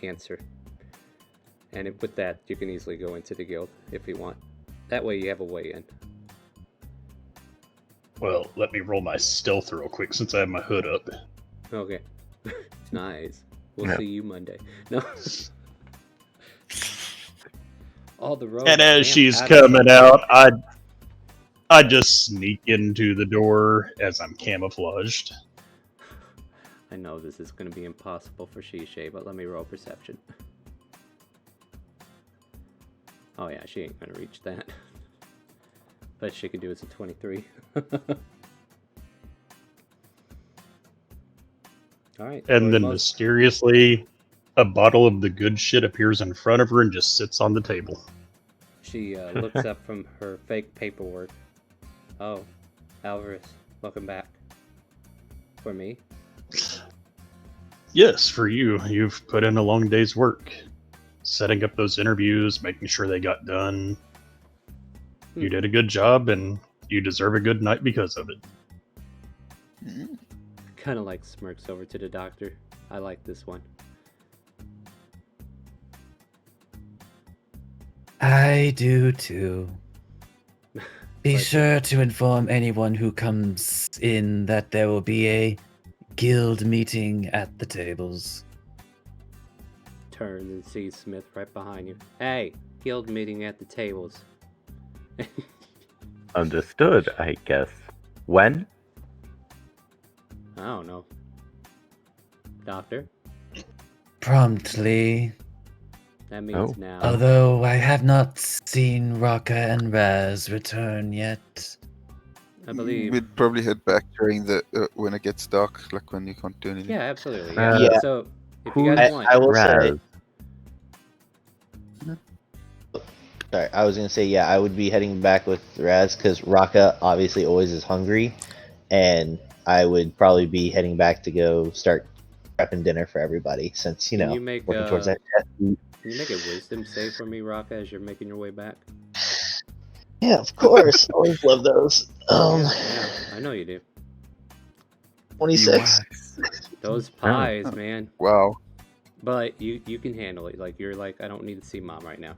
answer. And with that, you can easily go into the guild if you want. That way you have a way in. Well, let me roll my stealth real quick since I have my hood up. Okay. Nice. We'll Yeah. see you Monday. No. All the roads. And as man, she's out of- coming out, I just sneak into the door as I'm camouflaged. I know this is going to be impossible for Shishay, but let me roll perception. Oh yeah, she ain't going to reach that. Best she could do is a 23. Alright. And then mysteriously, a bottle of the good shit appears in front of her and just sits on the table. She looks up from her fake paperwork. Oh, Alvarez, welcome back. For me? Yes, for you. You've put in a long day's work. Setting up those interviews, making sure they got done. You did a good job, and you deserve a good night because of it. Kind of like smirks over to the doctor. I like this one. I do too. Be Like- sure to inform anyone who comes in that there will be a guild meeting at the tables. Turns and sees Smith right behind you. Hey, guild meeting at the tables. understood, I guess. When? I don't know. Doctor? Promptly. That means Oh. now. Although I have not seen Raka and Raz return yet. I believe. We'd probably head back during the when it gets dark, like when you can't do anything. Yeah, absolutely. Uh, Yeah. Yeah. So, if who- you guys want. I will say. Raz. Sorry, I was gonna say yeah. I would be heading back with Raz because Raka obviously always is hungry, and I would probably be heading back to go start prepping dinner for everybody since Can you make working towards that. Can you make a wisdom save for me, Raka, as you're making your way back? Yeah, of course. Always love those. Yeah, I know you do. 26. Those pies, man. Wow. But you can handle it. Like, you're like, I don't need to see mom right now.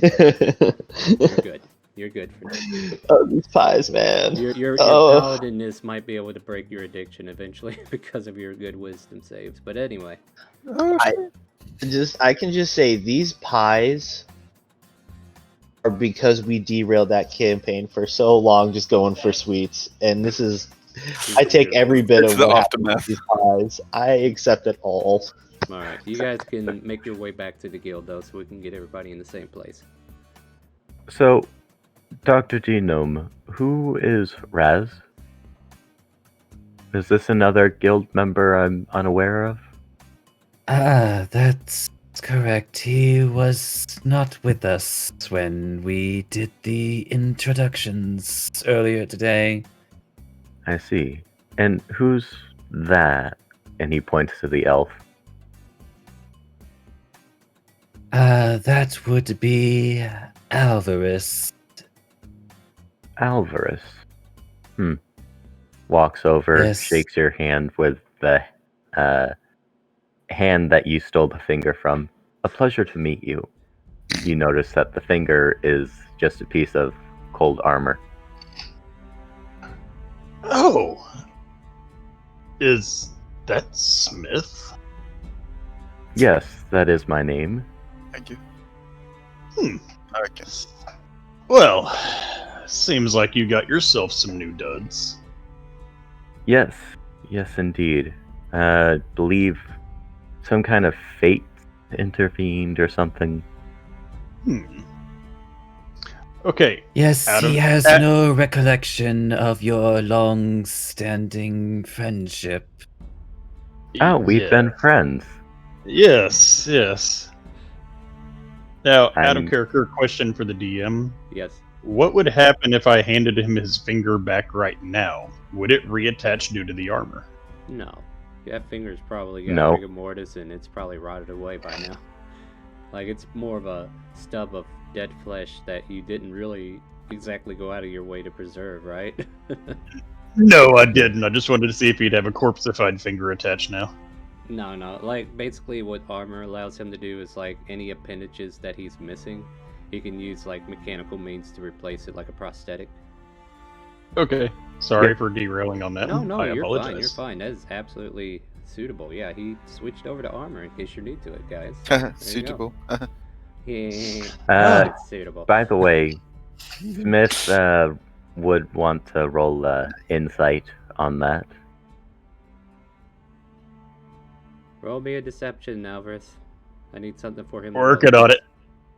You're good. You're good for now. Oh, these pies, man. Your Oh. paladin-ness might be able to break your addiction eventually because of your good wisdom saves. But anyway. Oh, I can just say these pies are because we derailed that campaign for so long just going for sweets, and this is I take every bit It's of the what happens aftermath. with these pies. I accept it all. All right, you guys can make your way back to the guild though, so we can get everybody in the same place. So, Dr. Genome, who is Raz? Is this another guild member I'm unaware of? That's correct. He was not with us when we did the introductions earlier today. I see. And who's that? And he points to the elf. That would be Alvarez. Alvarez. Walks over, Yes. shakes your hand with the hand that you stole the finger from. A pleasure to meet you. You notice that the finger is just a piece of cold armor. Oh, is that Smith? Yes, that is my name. Thank you. Okay. Well, seems like you got yourself some new duds. Yes, indeed. Believe some kind of fate intervened or something. Okay. Yes, he has no recollection of your long-standing friendship. Oh, we've been friends. Yes. Now, out of character, question for the DM. Yes. What would happen if I handed him his finger back right now? Would it reattach due to the armor? No. That finger's probably got No. rigor mortis and it's probably rotted away by now. Like, it's more of a stub of dead flesh that you didn't really exactly go out of your way to preserve, right? No, I didn't. I just wanted to see if he'd have a corpseified finger attached now. No. Like, basically what armor allows him to do is, like, any appendages that he's missing, he can use, like, mechanical means to replace it, like a prosthetic. Okay. Sorry for derailing on that. No, I you're apologize. fine. You're fine. That is absolutely suitable. Yeah, he switched over to armor in case you're new to it, guys. Suitable. Yeah, it's suitable. By the way, Smith would want to roll insight on that. Roll me a deception, Alvarez. I need something for him. Working on it.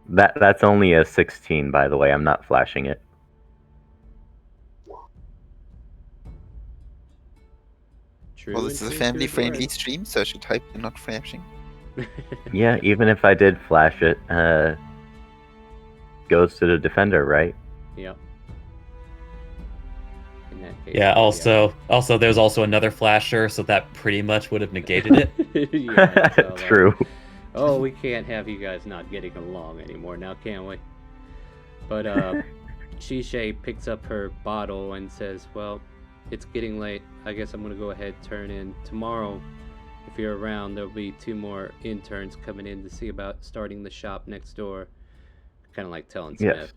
That's only a 16, by the way. I'm not flashing it. Well, this is a family-friendly stream, so I should hope you're not flashing. Yeah, even if I did flash it, goes to the defender, right? Yep. In that case, Yeah, also, there's also another flasher, so that pretty much would have negated it. Yeah, so, like, True. oh, we can't have you guys not getting along anymore now, can we? But, Shishay picks up her bottle and says, well, it's getting late. I guess I'm going to go ahead and turn in. Tomorrow, if you're around, there'll be 2 more interns coming in to see about starting the shop next door. Kind of like telling Smith. Yes.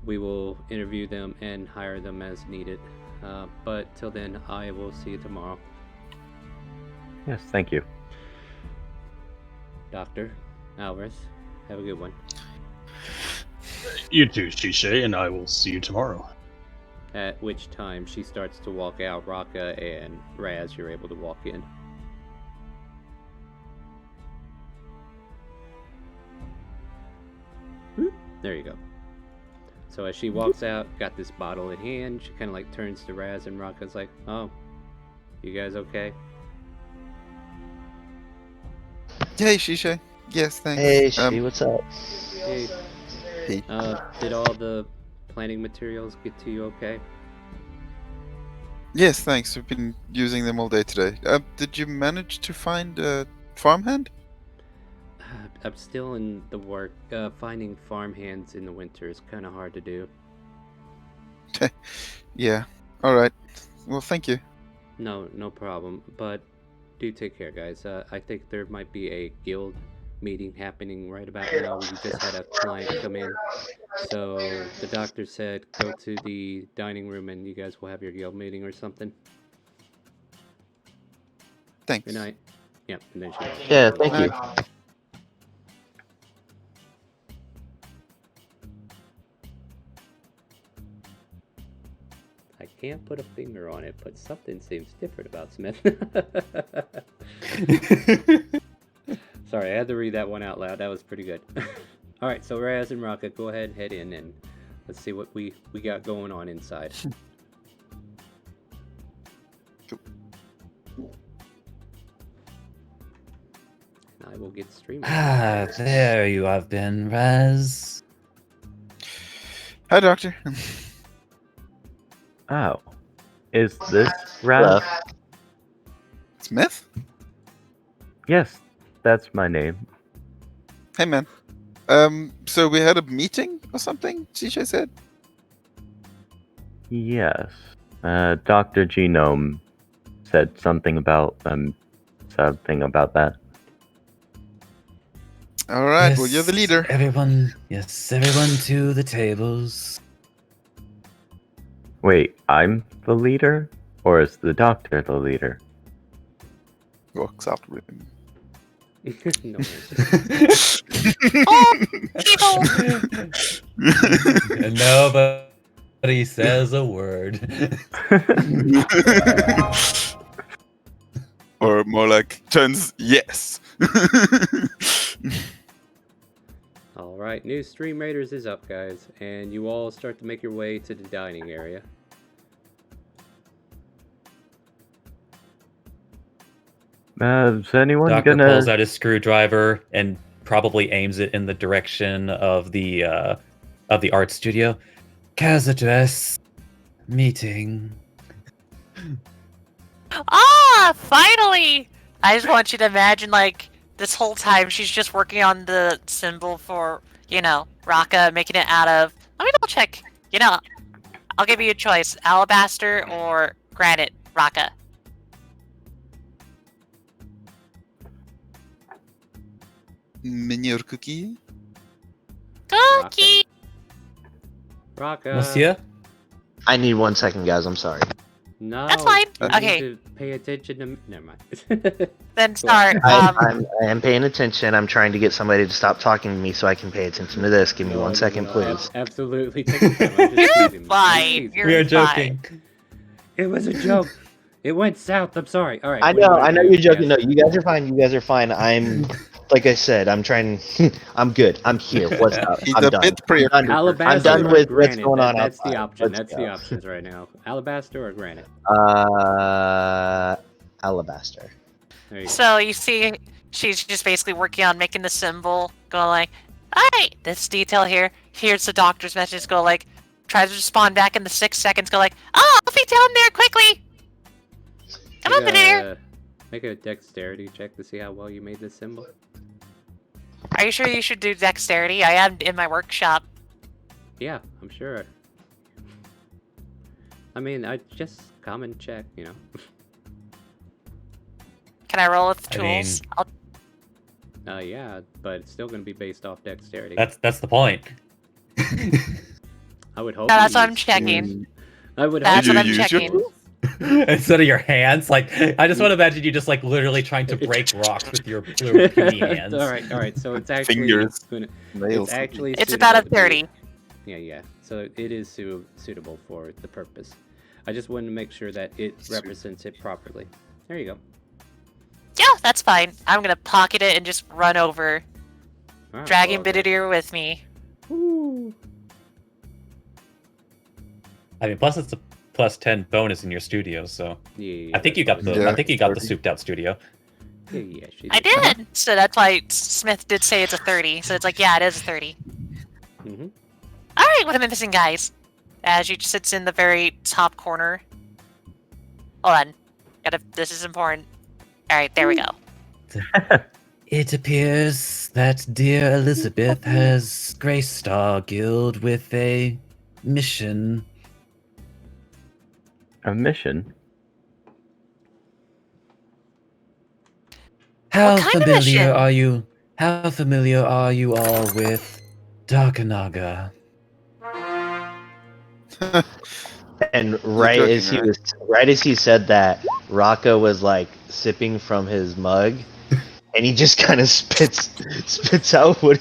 We will interview them and hire them as needed. But till then, I will see you tomorrow. Yes, thank you. Dr. Alvarez, have a good one. You too, Shishay, and I will see you tomorrow. At which time she starts to walk out. Raka and Raz, you're able to walk in. There you go. So as she walks out, got this bottle in hand, she kind of like turns to Raz, and Raka's like, oh, you guys okay? Hey, Shisha. Yes, thanks. Hey, Shi, what's up? Hey. Hey. Did all the planning materials get to you okay? Yes, thanks. We've been using them all day today. Did you manage to find a farmhand? I'm still in the work. Finding farmhands in the winter is kind of hard to do. Yeah. All right. Well, thank you. No problem. But do take care, guys. I think there might be a guild meeting happening right about now. We just had a client come in. So the doctor said go to the dining room and you guys will have your guild meeting or something. Thanks. Good night. Yep. And then she walks Yeah, out. thank you. I can't put a finger on it, but something seems different about Smith. Sorry, I had to read that one out loud. That was pretty good. All right, so Raz and Rocket, go ahead and head in, and let's see what we got going on inside. I will get streaming. There you have been, Raz. Hi, Doctor. Oh. Is this Raz? Smith? Yes, that's my name. Hey, man. So we had a meeting or something, CJ said? Yes. Dr. Genome said something about that. All right, well, you're the leader. Everyone to the tables. Wait, I'm the leader? Or is the doctor the leader? Walks out with him. No, And nobody says a word. Or more like, turns yes. All right, new StreamRaiders is up, guys, and you all start to make your way to the dining area. Is anyone Doctor gonna... pulls out his screwdriver and probably aims it in the direction of the art studio. Kaz address meeting. Finally! I just want you to imagine, like, this whole time she's just working on the symbol for, Raka, making it out of... Let me double check. I'll give you a choice. Alabaster or granite, Raka. Minior cookie? Cookie! Raka. Monsieur? I need 1 second, guys. I'm sorry. No. That's fine. You Okay. need to pay attention to... Never mind. Then start. I am paying attention. I'm trying to get somebody to stop talking to me so I can pay attention to this. Give me 1 second, please. Absolutely. Take your time. I'm just You're teasing. I'm fine. teasing. You're We are fine. joking. It was a joke. It went south. I'm sorry. All right. I what do you know wanna do? you're joking. Yes. No, you guys are fine. You guys are fine. I'm, like I said, I'm trying. I'm good. I'm here. What's up? He's I'm a done. bit preoccupied. Alabaster I'm done or with what's granite? going on That's the outside. option. Let's That's go. the options right now. Alabaster or granite? Alabaster. There you go. So you see, she's just basically working on making the symbol, going like, alright, this detail here. Here's the doctor's message, go like, tries to respond back in the 6 seconds, go like, oh, I'll be down there quickly! Come on, Banana! Make a dexterity check to see how well you made this symbol. Are you sure you should do dexterity? I am in my workshop. Yeah, I'm sure. I mean, I just common check, Can I roll with I mean- tools? Yeah, but it's still going to be based off dexterity. That's the point. I would hope. No, that's you what I'm use- checking. I would That's hope what you I'm use your checking. Instead of your hands, like I just want to imagine you just like literally trying to break rocks with your little puny hands. all right. So it's actually Fingers. gonna, Nails. it's actually It's suitable about a to be- 30. Yeah. So it is suitable for the purpose. I just wanted to make sure that it represents it properly. There you go. Yeah, that's fine. I'm gonna pocket it and just run over, All right, dragging well, Bididir with me. I mean, plus it's a plus 10 bonus in your studio, so Yeah, I think you got the Yeah, I think you got the 30. souped out studio. Yeah, she I did! So that's why Smith did say it's a 30. So it's like, yeah, it is a 30. Mm-hmm. Alright, what am I missing, guys? As she sits in the very top corner. Hold on. This is important. Alright, there we go. It appears that dear Elizabeth has graced our guild with a mission. A mission? How What kind of familiar mission? are you? How familiar are you all with Darkanaga? And right joking, as right? he said that, Rocco was like sipping from his mug, and he just kind of spits out what.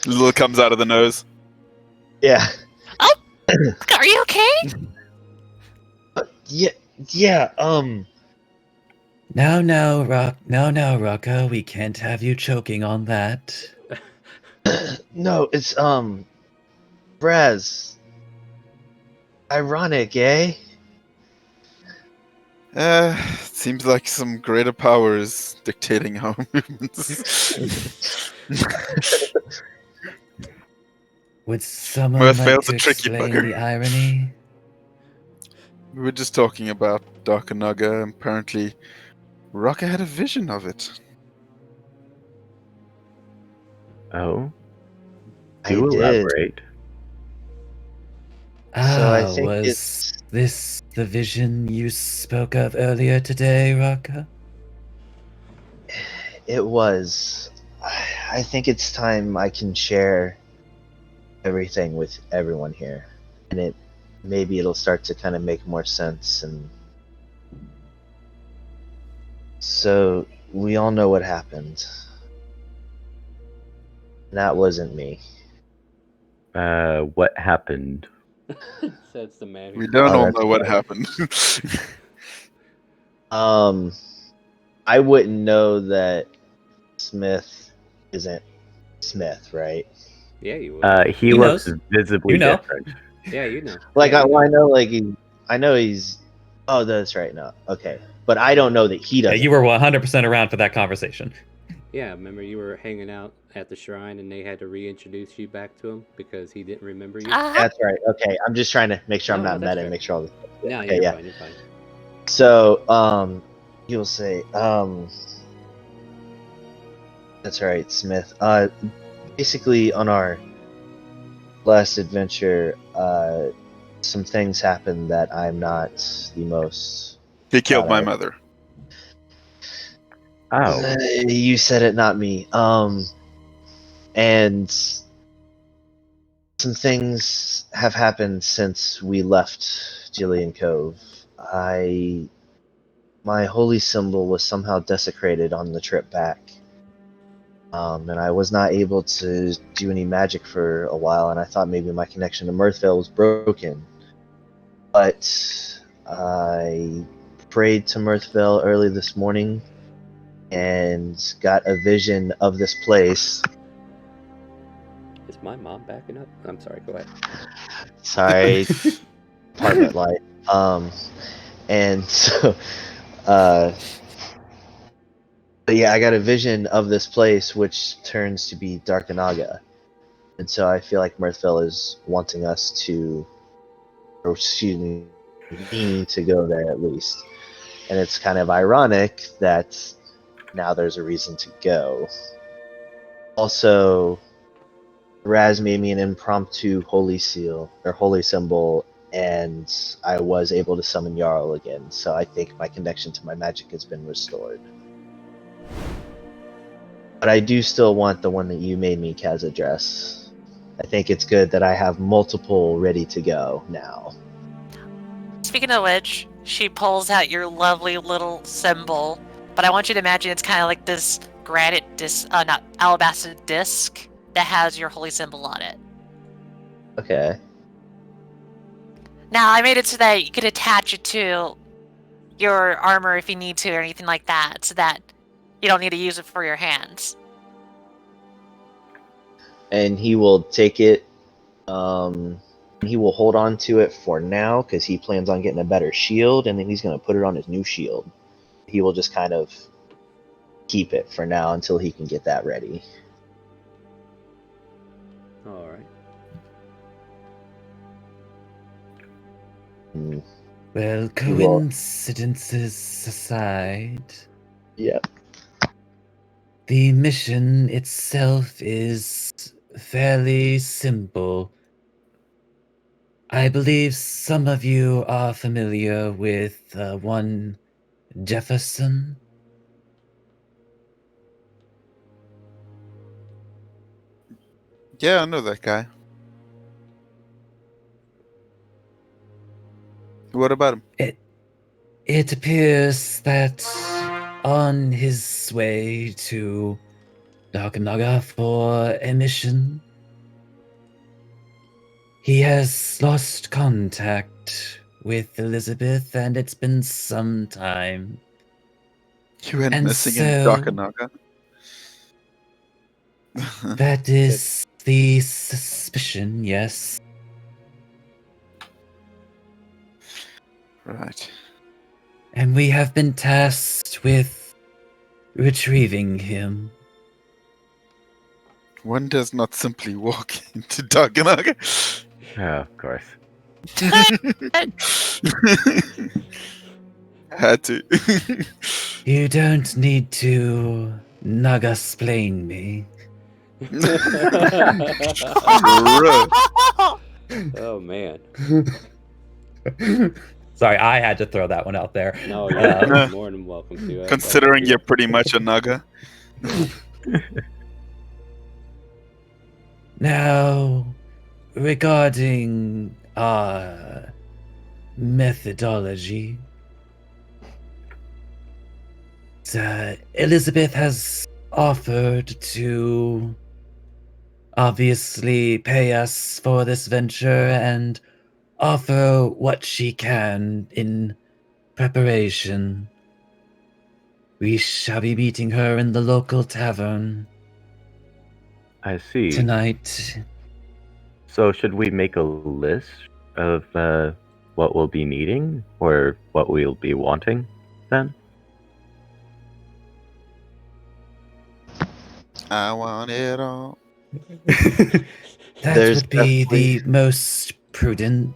Little comes out of the nose. Yeah. Are you okay? Yeah. No, Rocco, we can't have you choking on that. No, it's Braz. Ironic, eh? Seems like some greater power is dictating our movements. Would someone like Mirthvale's to a tricky explain bugger. the irony? We were just talking about Darkanaga, and apparently Rocka had a vision of it. Oh, I do did. elaborate. So I Ah, think was it's this the vision you spoke of earlier today, Rocco? it was. I think it's time I can share everything with everyone here, and maybe it'll start to kind of make more sense. And so we all know what happened. That wasn't me. What happened? Says the man We who don't all that's know what right. happened. I wouldn't know that Smith isn't Smith, right? Yeah, you would. He He looks knows. visibly You know. different. Yeah, you know. Like Yeah, you I know, like I know he's. Oh, that's right. No, okay, but I don't know that he Yeah, doesn't. you were 100% around for that conversation. Yeah, remember you were hanging out at the shrine and they had to reintroduce you back to him because he didn't remember you? That's right. Okay, I'm just trying to make sure I'm No, not that's meta and fair. make sure all this. No, Okay, you're yeah. fine, you're fine. So, you'll say, that's right, Smith. Basically, on our last adventure, some things happened that I'm not the most. He killed proud my of. mother. Oh, You said it, not me. And some things have happened since we left Jillian Cove. My holy symbol was somehow desecrated on the trip back. And I was not able to do any magic for a while, and I thought maybe my connection to Mirthvale was broken. But I prayed to Mirthvale early this morning and got a vision of this place. Is my mom backing up? I'm sorry, go ahead. Sorry, apartment life. And so, but yeah, I got a vision of this place, which turns to be Darkanaga. And so I feel like Mirthville is wanting us to, or excuse me to go there at least. And it's kind of ironic that now there's a reason to go. Also, Raz made me an impromptu holy seal, or holy symbol, and I was able to summon Jarl again. So I think my connection to my magic has been restored. But I do still want the one that you made me, Kaz, address. I think it's good that I have multiple ready to go now. Speaking of which, she pulls out your lovely little symbol, but I want you to imagine it's kind of like this granite disc, not alabaster disc that has your holy symbol on it. Okay. Now, I made it so that you could attach it to your armor if you need to or anything like that, so that you don't need to use it for your hands. And he will take it, he will hold on to it for now because he plans on getting a better shield, and then he's going to put it on his new shield. He will just kind of keep it for now until he can get that ready. Alright. Well, coincidences aside, Yeah. the mission itself is fairly simple. I believe some of you are familiar with one Jefferson. Yeah, I know that guy. What about him? It appears that on his way to Darkanaga for a mission, he has lost contact with Elizabeth, and it's been some time. You went And missing in so- Dakanaga. That is the suspicion, yes. Right. And we have been tasked with retrieving him. One does not simply walk into Dakanaga. Oh, of course. Had to. You don't need to naga-splain me. Oh man. Sorry, I had to throw that one out there. No, you're more than welcome to. Considering you're pretty much a Naga. Now, regarding our methodology, Elizabeth has offered to obviously pay us for this venture and offer what she can in preparation. We shall be meeting her in the local tavern I see. tonight. So should we make a list of what we'll be needing or what we'll be wanting then? I want it all. That There's would be definitely- the most prudent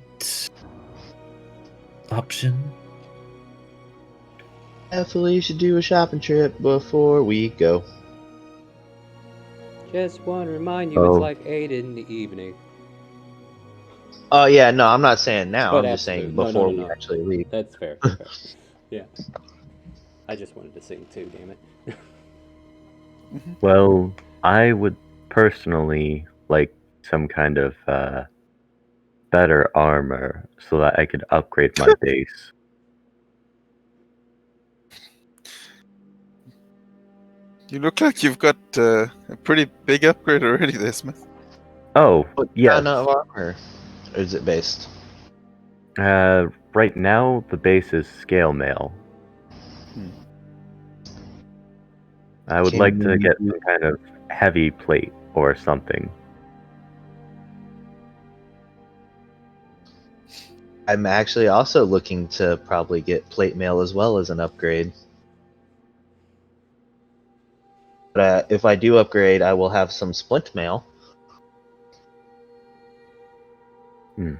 option. Definitely should do a shopping trip before we go. Just want to remind you, Oh. it's like 8 in the evening. Oh yeah, no, I'm not saying now. But I'm just saying absolutely. No, before no, we no. actually leave. That's fair. Fair. Yeah. I just wanted to sing too, damn it. Well, I would personally like some kind of better armor so that I could upgrade my base. You look like you've got a pretty big upgrade already there, Smith. Oh, What yes. kind of armor is it based? Right now, the base is scale mail. I would like to get some kind of heavy plate or something. I'm actually also looking to probably get plate mail as well as an upgrade. But if I do upgrade, I will have some splint mail. I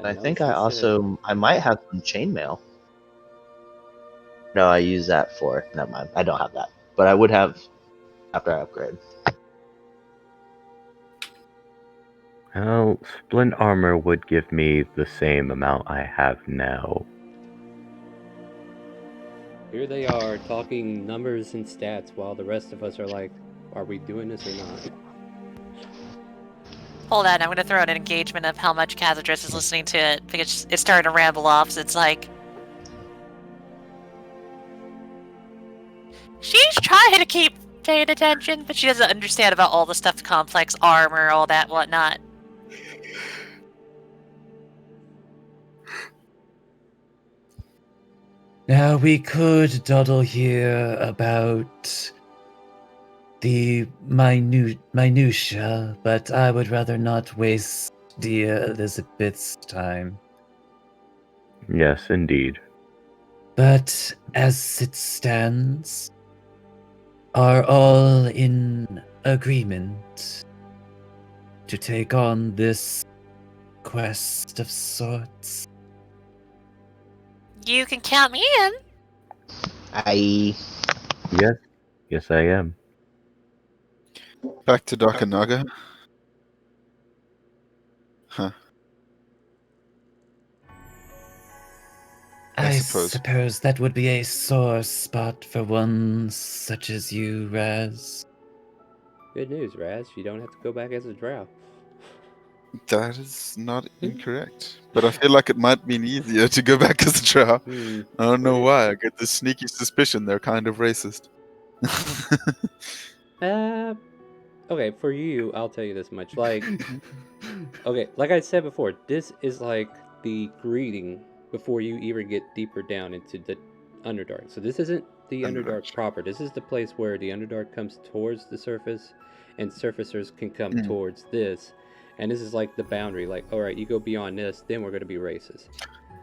know think she I also I might have some chainmail. No, I use that for. Never mind. I don't have that, but I would have after I upgrade. Well, splint armor would give me the same amount I have now. Here they are talking numbers and stats while the rest of us are like, are we doing this or not? Hold on, I'm gonna throw out an engagement of how much Cazadris is listening to it because it's starting to ramble off. So it's like she's trying to keep paying attention, but she doesn't understand about all the stuff, complex armor, all that whatnot. Now, we could dawdle here about the minutia, but I would rather not waste dear Elizabeth's time. Yes, indeed. But as it stands, are all in agreement to take on this quest of sorts? You can count me in. Yes, I am. Back to Dakanaga. Huh. I suppose. That would be a sore spot for one such as you, Raz. Good news, Raz. You don't have to go back as a drow. That is not incorrect. But I feel like it might be easier to go back as a drow. I don't know why. I get this sneaky suspicion they're kind of racist. Okay, for you, I'll tell you this much. Like, okay, like I said before, this is like the greeting before you even get deeper down into the Underdark. So this isn't the Underdark proper. This is the place where the Underdark comes towards the surface, and surfacers can come towards this. And this is like the boundary. Like, all right, you go beyond this, then we're going to be racist.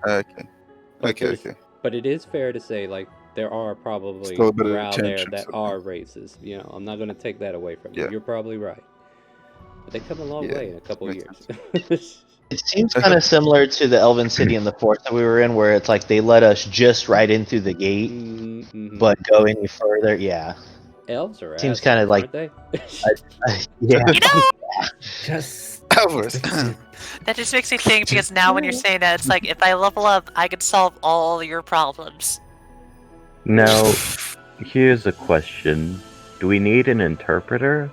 Okay. But it is fair to say, like, there are probably Still a bit of drow there tension, that sort of are racist. You know, I'm not going to take that away from you. Yeah. You're probably right. But they come a long way in a couple years. It seems kind of similar to the Elven City in the fort that we were in, where it's like they let us just right in through the gate, but go any further, yeah. Elves are seems assholes, kind of like, aren't they? yeah. You know, Just that just makes me think, because now when you're saying that, it's like, if I level up, I could solve all your problems. Now, here's a question. Do we need an interpreter?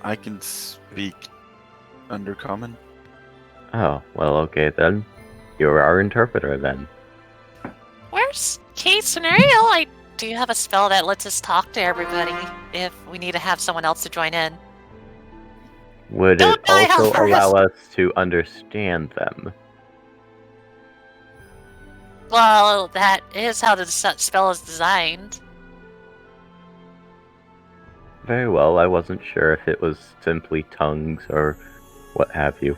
I can speak Undercommon. Oh, well, okay then. You're our interpreter then. Worst case scenario, I do have a spell that lets us talk to everybody if we need to have someone else to join in. Would Don't it die, also Alvarez! allow us to understand them? Well, that is how the spell is designed. Very well, I wasn't sure if it was simply tongues or what have you.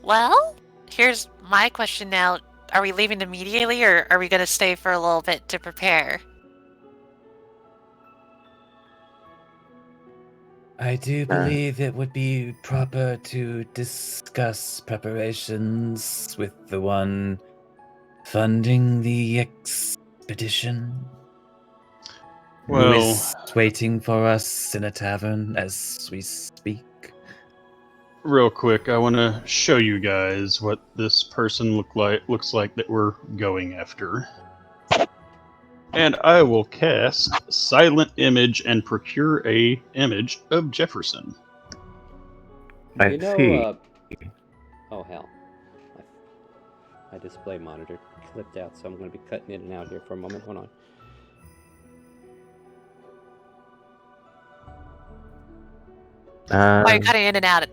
Well, here's my question now. Are we leaving immediately, or are we going to stay for a little bit to prepare? I do believe it would be proper to discuss preparations with the one funding the expedition. Who Well, is waiting for us in a tavern as we speak. real quick, I want to show you guys what this person looks like that we're going after. And I will cast Silent Image and procure a image of Jefferson. I see. Oh hell. My display monitor clipped out, so I'm going to be cutting in and out here for a moment. Hold on. While you're cutting in and out,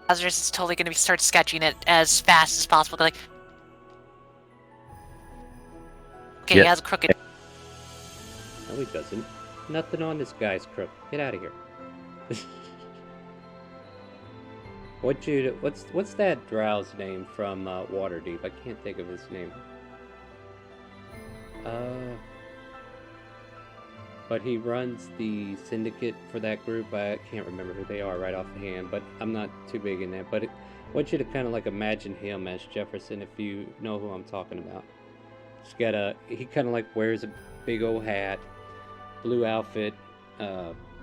Lazarus is totally going to start sketching it as fast as possible. Like, okay, he has a crooked. No, he doesn't. Nothing on this guy's crook. Get out of here. What's that drow's name from Waterdeep? I can't think of his name. But he runs the syndicate for that group. I can't remember who they are right off the hand, but I'm not too big in that. But I want you to kind of like imagine him as Jefferson, if you know who I'm talking about. He kind of like wears a big old hat, blue outfit,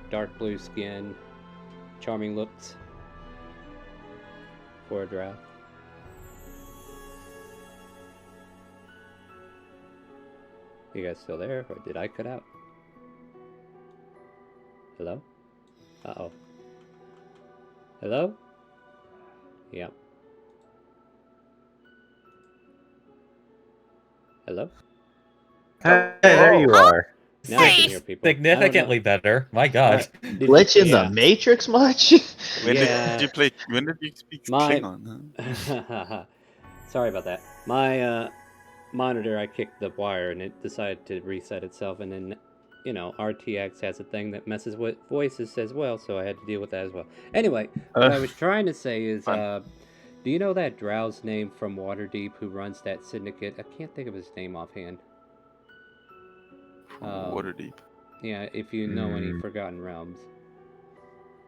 dark blue skin, charming looks for a drow. You guys still there, or did I cut out? Hello? Uh-oh. Hello? Yep. Hello? Hey, there you are. Now I can hear people. Significantly better. My God. Glitch in the Matrix much? When did you speak Klingon? Huh? Sorry about that. My monitor, I kicked the wire and it decided to reset itself, and then RTX has a thing that messes with voices as well, so I had to deal with that as well. Anyway, what I was trying to say is, do you know that drow's name from Waterdeep who runs that syndicate? I can't think of his name offhand. Waterdeep. Yeah, if you know any Forgotten Realms.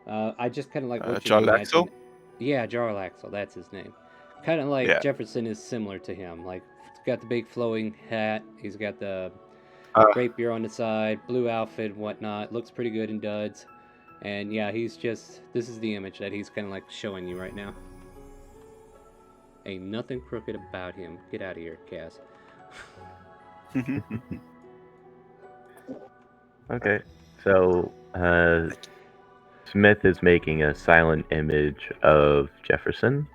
I just kind of like what you Jarlaxle? Yeah, Jarlaxle, that's his name. Kind of like Jefferson is similar to him. Like, he's got the big flowing hat, he's got the rapier on the side, blue outfit and whatnot. Looks pretty good in duds. And yeah, this is the image that he's kind of like showing you right now. Ain't nothing crooked about him. Get out of here, Cass. Okay, so Smith is making a silent image of Jefferson.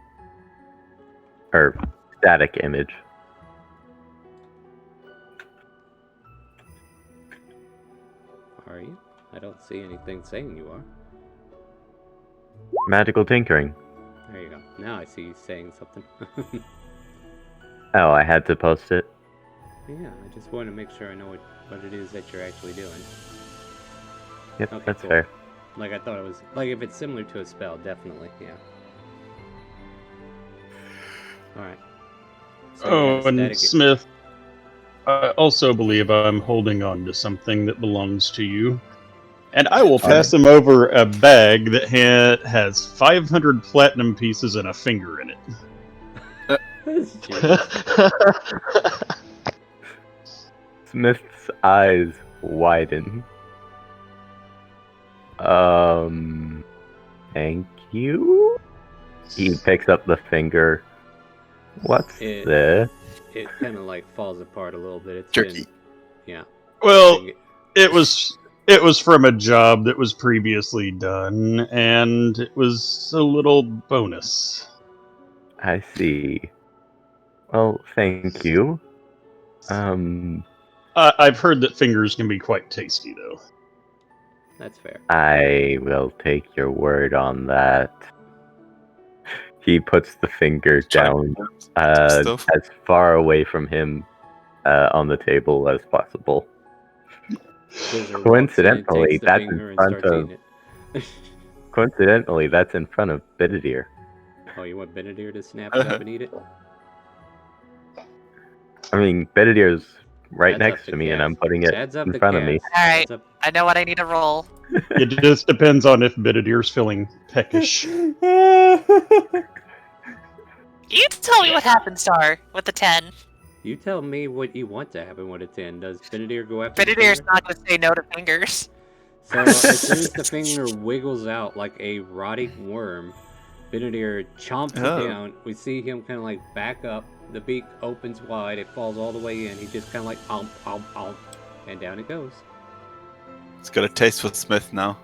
Or static image. I don't see anything saying you are. Magical tinkering. There you go. Now I see you saying something. Oh, I had to post it. Yeah, I just want to make sure I know what it is that you're actually doing. Yep, Okay, that's cool. fair. Like I thought it was. Like if it's similar to a spell, definitely, yeah. Alright. Oh, and Smith, I also believe I'm holding on to something that belongs to you. And I will pass him over a bag that has 500 platinum pieces and a finger in it. Smith's eyes widen. Thank you? He picks up the finger. What's this? It kind of like falls apart a little bit. It's Jerky. Yeah. Well, it was from a job that was previously done, and it was a little bonus. I see. Well, thank you. I've heard that fingers can be quite tasty, though. That's fair. I will take your word on that. He puts the finger down as far away from him on the table as possible. Coincidentally, that's in front of. Coincidentally, that's in front of Benedier. Oh, you want Benedier to snap it up and eat it? I mean, Benedier's right next to me, and I'm putting it in front of me. Alright, I know what I need to roll. It just depends on if Benedier's feeling peckish. You tell me what happened, Star, with the 10. You tell me what you want to happen with a 10. Does Benedier go after Benedier's not going to say no to fingers. So as soon as the finger wiggles out like a rotting worm, Benedier chomps it down. We see him kind of like back up. The beak opens wide. It falls all the way in. He just kind of like and down it goes. It's got a taste for Smith now.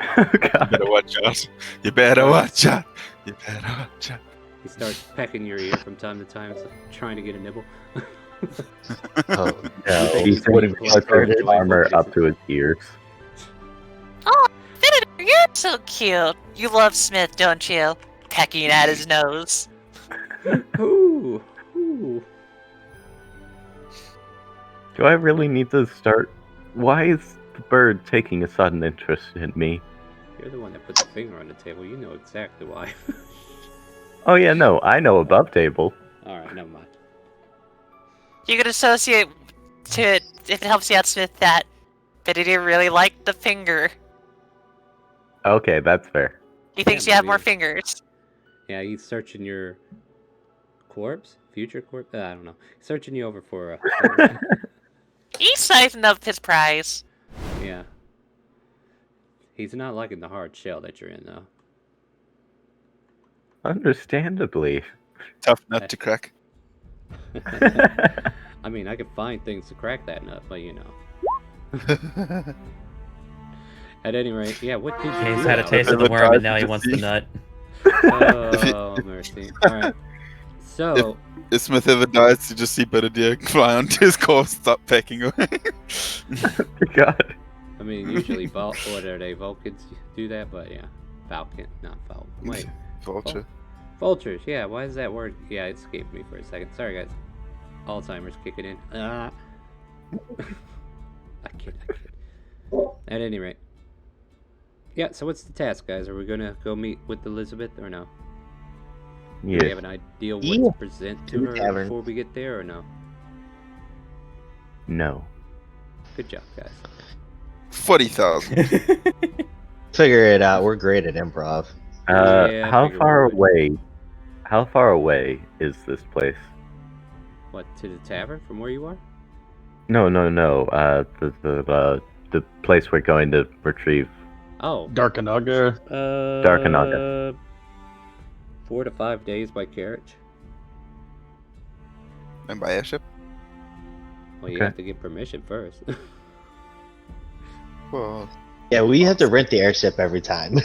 Oh, God. You better watch out. You better watch out. You better watch out. He starts pecking your ear from time to time, so trying to get a nibble. Oh, no. He's putting his armor up to his ears. Oh, Benedier, you're so cute. You love Smith, don't you? Pecking at his nose. Ooh, ooh. Do I really need to start? Why is the bird taking a sudden interest in me? You're the one that put the finger on the table. You know exactly why. Oh yeah, no, I know above table. Alright, never mind. You could associate to it, if it helps you out, Smith, that Benedier really liked the finger. Okay, that's fair. He thinks you have more fingers. Yeah, he's searching your corpse? Future corpse? I don't know. Searching you over for He's sizing up his prize. Yeah. He's not liking the hard shell that you're in, though. Understandably. Tough nut to crack. I mean, I could find things to crack that nut, but you know. At any rate, yeah, what did you do? He's had a taste of the worm and now he wants the nut. Oh, mercy. Alright. So... If Smith ever dies, you just see Benedier fly onto his corpse, stop pecking away. God. I mean, usually, what are they, Vulcans do that, but yeah. Falcon, not Falcon. Wait. Vulture. Vultures, yeah, why is that word? Yeah, it escaped me for a second. Sorry, guys. Alzheimer's kicking in. I kid. At any rate. Yeah, so what's the task, guys? Are we gonna go meet with Elizabeth or no? Yeah. Do we have an idea what to present to her before we get there or no? No. Good job, guys. 40,000. Figure it out. We're great at improv. Yeah, how far away? How far away is this place? What, to the tavern from where you are? No. The place we're going to retrieve. Oh. Darkanaga. Darkanaga. 4 to 5 days by carriage. And by airship? Well, you have to get permission first. Well, yeah, we have to rent the airship every time.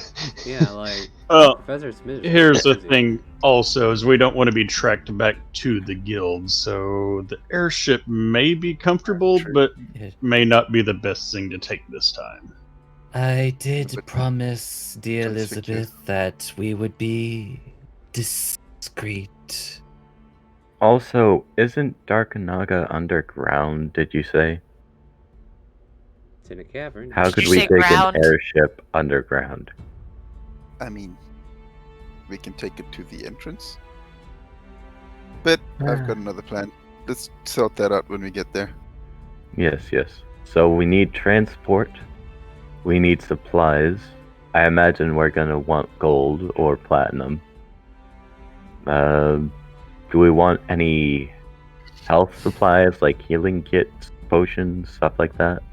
Yeah, like Professor Smith. Here's the thing also is we don't want to be tracked back to the guild, so the airship may be comfortable, but may not be the best thing to take this time. I did But promise dear transfixed. Elizabeth that we would be discreet. Also, isn't Darkanaga underground, did you say? It's in a cavern. How Did could you we say take ground? an airship underground? I mean, we can take it to the entrance. But I've got another plan. Let's sort that out when we get there. Yes, yes. So we need transport. We need supplies. I imagine we're gonna want gold or platinum. Do we want any health supplies like healing kits, potions, stuff like that?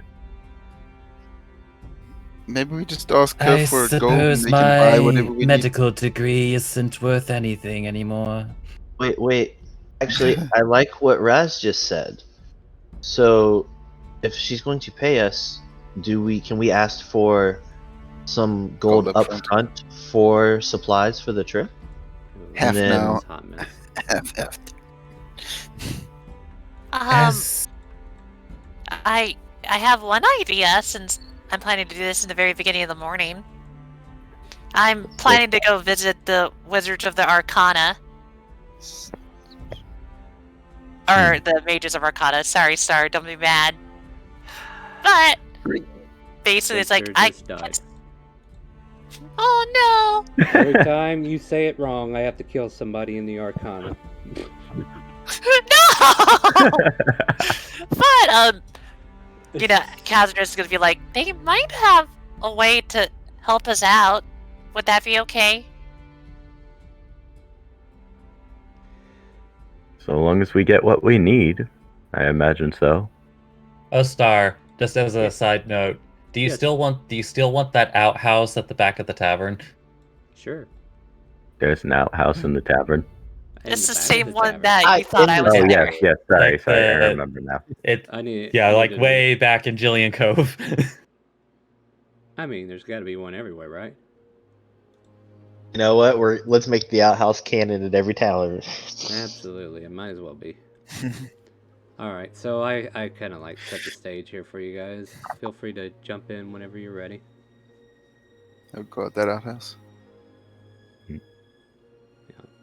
Maybe we just ask her I for gold and suppose we can buy whatever my we need. medical degree isn't worth anything anymore. Wait. Actually, I like what Raz just said. So, if she's going to pay us, can we ask for some gold Gold up upfront. front for supplies for the trip? Half then- now. It's hot mess. Half. As I have one idea since I'm planning to do this in the very beginning of the morning. I'm planning to go visit the Wizards of the Arcana. Or the Mages of Arcana. Sorry, Star, don't be mad. But basically it's like Spencer just died. can't... Oh no! Every time you say it wrong, I have to kill somebody in the Arcana. No! But Kazner is gonna be like, they might have a way to help us out. Would that be okay? So long as we get what we need, I imagine so. Oh, Star, just as a Yeah. side note, do you Yes. still want that outhouse at the back of the tavern? Sure. There's an outhouse in the tavern. In It's the back of same the one tavern. that you thought I was Oh in there. yes, sorry, Like I the- remember now. I need. Like to- way back in Jillian Cove. I mean, there's got to be one everywhere, right? You know what? Let's make the outhouse canon in every town. Absolutely, it might as well be. All right, so I kind of like set the stage here for you guys. Feel free to jump in whenever you're ready. Oh god, that outhouse. Yeah.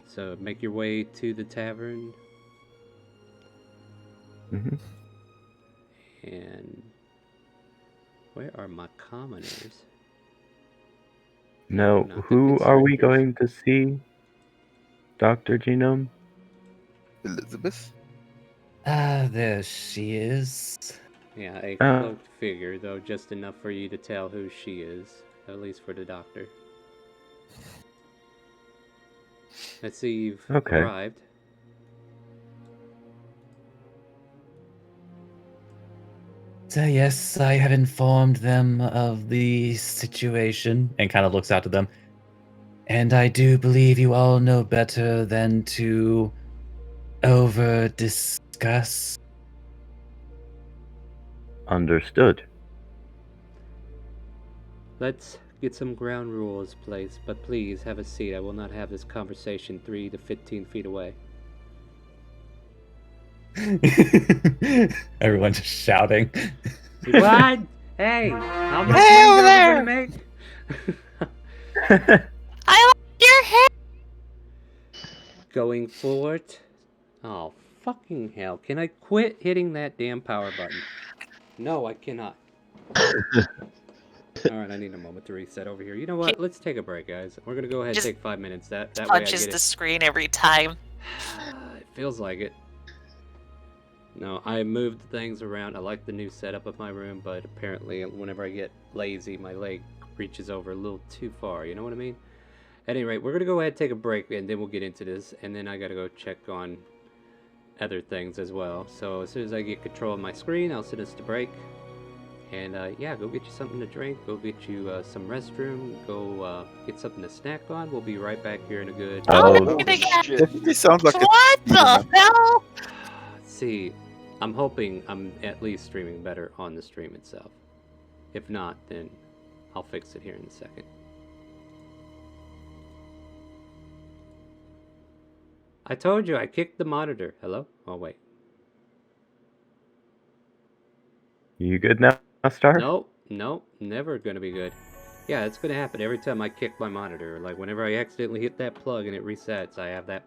So make your way to the tavern, Mhm. and where are my commoners? Now, Not the who are we Pittsburghers. going to see? Dr. Genome? Elizabeth? there she is. Yeah, a Oh. cloaked figure, though just enough for you to tell who she is, at least for the doctor. I see you've Okay. arrived. So yes, I have informed them of the situation. And kind of looks out to them. And I do believe you all know better than to over-discuss. Understood. Let's get some ground rules placed, but please have a seat. I will not have this conversation 3 to 15 feet away. Everyone just shouting. What? Hey, how much Hey, money over are there! we gonna make? I like your hair! Going forward. Oh, fucking hell. Can I quit hitting that damn power button? No, I cannot. Alright, I need a moment to reset over here. You know what? Let's take a break, guys. We're gonna go ahead and Just take 5 minutes. That way I Punches get the it. screen every time. It feels like it. No, I moved things around. I like the new setup of my room, but apparently whenever I get lazy, my leg reaches over a little too far. You know what I mean? At any rate, we're going to go ahead and take a break, and then we'll get into this. And then I got to go check on other things as well. So as soon as I get control of my screen, I'll send us to break. And yeah, go get you something to drink. Go get you some restroom. Go get something to snack on. We'll be right back here in a good... Oh, Holy shit. definitely sounds like What the hell? See, I'm hoping I'm at least streaming better on the stream itself. If not, then I'll fix it here in a second. I told you I kicked the monitor. Hello? Oh, wait. You good now, Star? Nope. Nope, never gonna be good. Yeah, it's gonna happen every time I kick my monitor. Like whenever I accidentally hit that plug and it resets, I have that.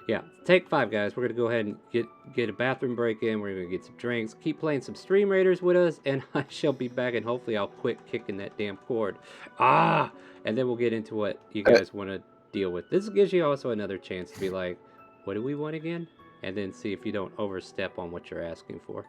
Yeah, take 5, guys. We're gonna go ahead and get a bathroom break in. We're gonna get some drinks. Keep playing some StreamRaiders with us, and I shall be back. And hopefully, I'll quit kicking that damn cord. And then we'll get into what you guys want to deal with. This gives you also another chance to be like, what do we want again? And then see if you don't overstep on what you're asking for.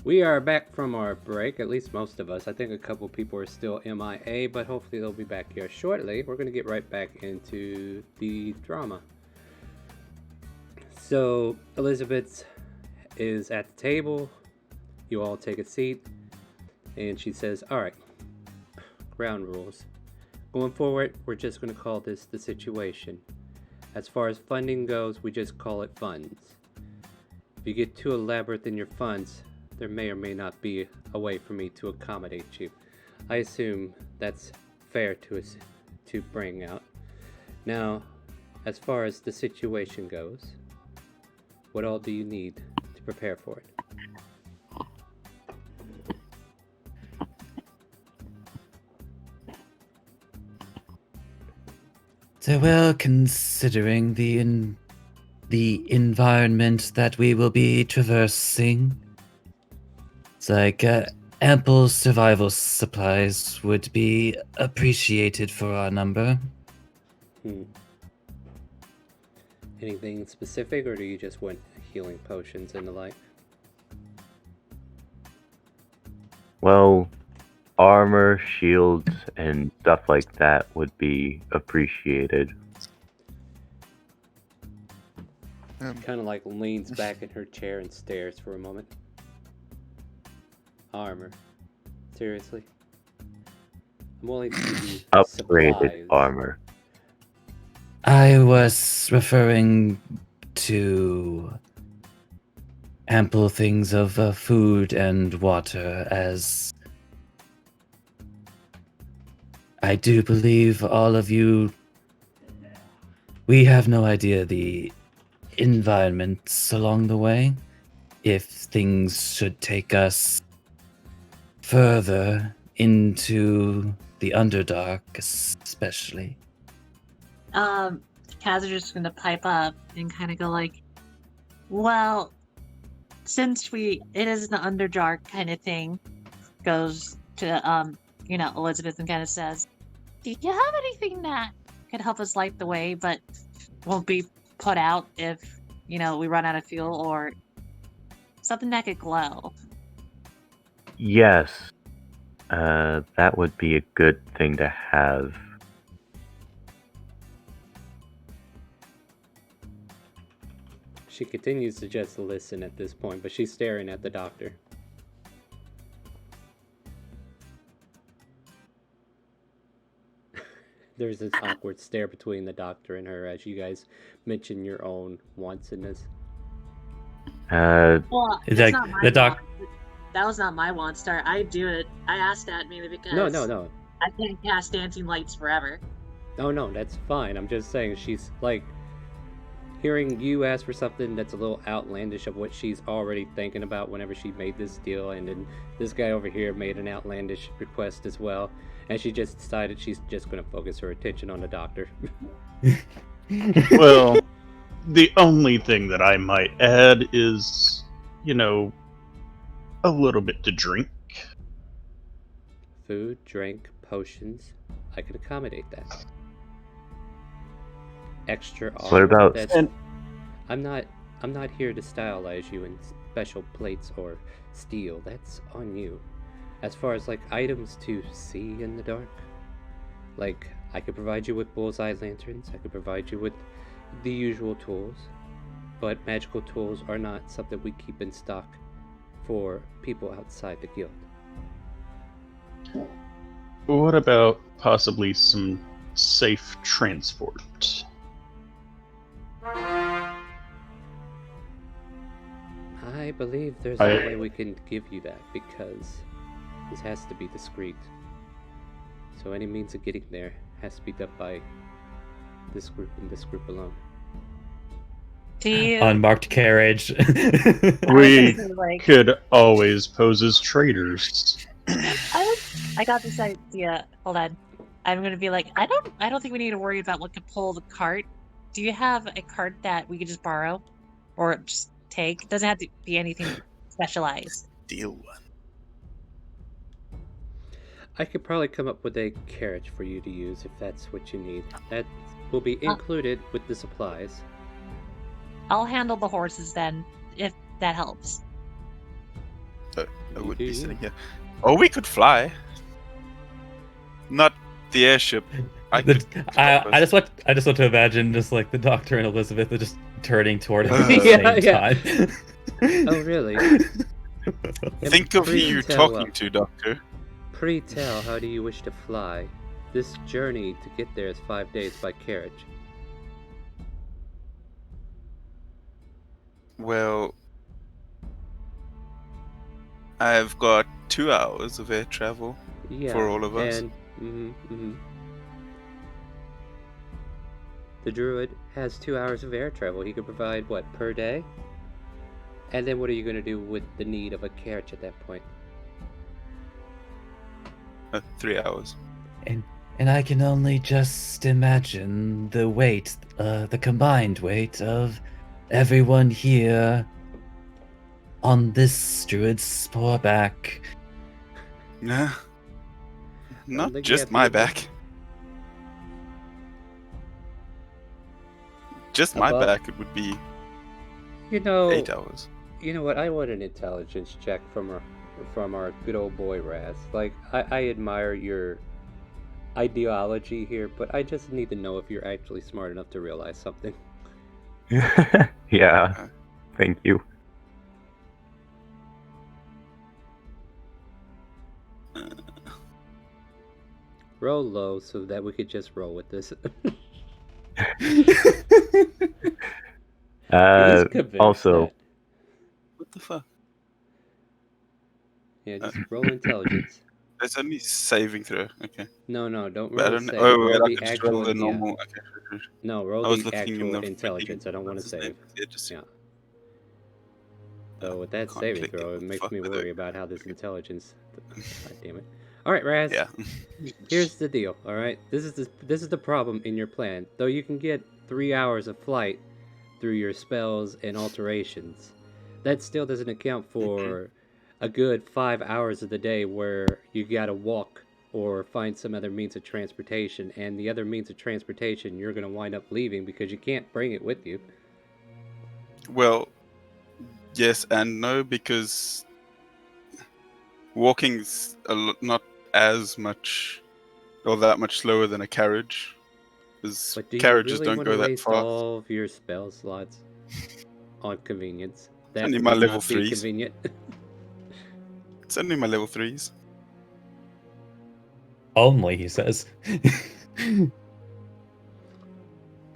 We are back from our break, at least most of us. I think a couple people are still MIA, but hopefully they'll be back here shortly. We're going to get right back into the drama. So, Elizabeth is at the table. You all take a seat. And she says, alright, ground rules. Going forward, we're just going to call this the situation. As far as funding goes, we just call it funds. If you get too elaborate in your funds, there may or may not be a way for me to accommodate you. I assume that's fair to us to bring out. Now, as far as the situation goes, what all do you need to prepare for it? So, well, considering the environment that we will be traversing, it's like ample survival supplies would be appreciated for our number. Anything specific, or do you just want healing potions and the like? Well, armor, shields, and stuff like that would be appreciated. Kind of like leans back in her chair and stares for a moment. Armor. Seriously? I'm willing to give you Upgraded supplies. armor. I was referring to ample things of food and water, as I do believe all of you, we have no idea the environments along the way. If things should take us further into the Underdark, especially. Kaz are just gonna pipe up and kind of go like, well, since it is an Underdark kind of thing, goes to, Elizabeth and kind of says, do you have anything that could help us light the way, but won't be put out if, we run out of fuel, or something that could glow? Yes. That would be a good thing to have. She continues to just listen at this point, but she's staring at the doctor. There's this awkward stare between the doctor and her as you guys mention your own wants in this. Well, Is that's that not my the doc- want. That was not my want star. I do it. I asked that mainly because No. I can't cast dancing lights forever. Oh no, that's fine. I'm just saying she's like hearing you ask for something that's a little outlandish of what she's already thinking about whenever she made this deal, and then this guy over here made an outlandish request as well, and she just decided she's just going to focus her attention on the doctor. Well, the only thing that I might add is, a little bit to drink. Food, drink, potions, I could accommodate that. Extra armor. What about? I'm not here to stylize you in special plates or steel. That's on you. As far as like items to see in the dark, like I could provide you with bullseye lanterns. I could provide you with the usual tools, but magical tools are not something we keep in stock for people outside the guild. What about possibly some safe transport? I believe there's a way we can give you that, because this has to be discreet. So any means of getting there has to be done by this group and this group alone. Do you? Unmarked carriage. We could always pose as traitors. I got this idea. Hold on. I'm gonna be like, I don't think we need to worry about what could pull the cart. Do you have a cart that we could just borrow, or just take? It doesn't have to be anything specialized. Deal one. I could probably come up with a carriage for you to use if that's what you need. That will be included with the supplies. I'll handle the horses then, if that helps. I You would do be you. sitting here. Or we could fly. Not the airship. I just want to imagine just like the Doctor and Elizabeth are just turning toward him at the Yeah, same yeah. time. Oh, really? Think of who you're talking to, Doctor. Pray tell, how do you wish to fly? This journey to get there is 5 days by carriage. Well, I've got 2 hours of air travel for all of us. And the druid has 2 hours of air travel. He could provide what, per day? And then what are you going to do with the need of a carriage at that point? 3 hours. And I can only just imagine the weight, the combined weight of everyone here on this druid's poor back. Nah. Not think you just have my to get back. Just my Above- back, it would be You know, 8 hours. You know what? I want an intelligence check from our good old boy Raz. Like, I admire your ideology here, but I just need to know if you're actually smart enough to realize something. Yeah. Thank you. Roll low so that we could just roll with this. He's convinced Also, that. What the fuck? Yeah, just roll intelligence. There's only saving throw. Okay. No, don't But I roll a don't know. save. Oh, Roll wait, I the can just roll actual. the normal. Okay. No, roll I was the looking in actual the intelligence. I don't want to what's his name? save. Yeah, just Yeah. So with that can't saving click it. throw, it What the makes fuck me with worry it? about how this intelligence. God damn it! All right, Raz. Yeah. Here's the deal. All right, this is the problem in your plan. Though you can get 3 hours of flight through your spells and alterations, that still doesn't account for a good 5 hours of the day where you gotta walk or find some other means of transportation, and the other means of transportation you're gonna wind up leaving because you can't bring it with you. Well, yes and no, because walking's not as much or that much slower than a carriage. Because But do you carriages really don't want go to that waste fast. all of your spell slots on convenience? That only would my not level be 3s. convenient. It's only my level 3s. Only, he says.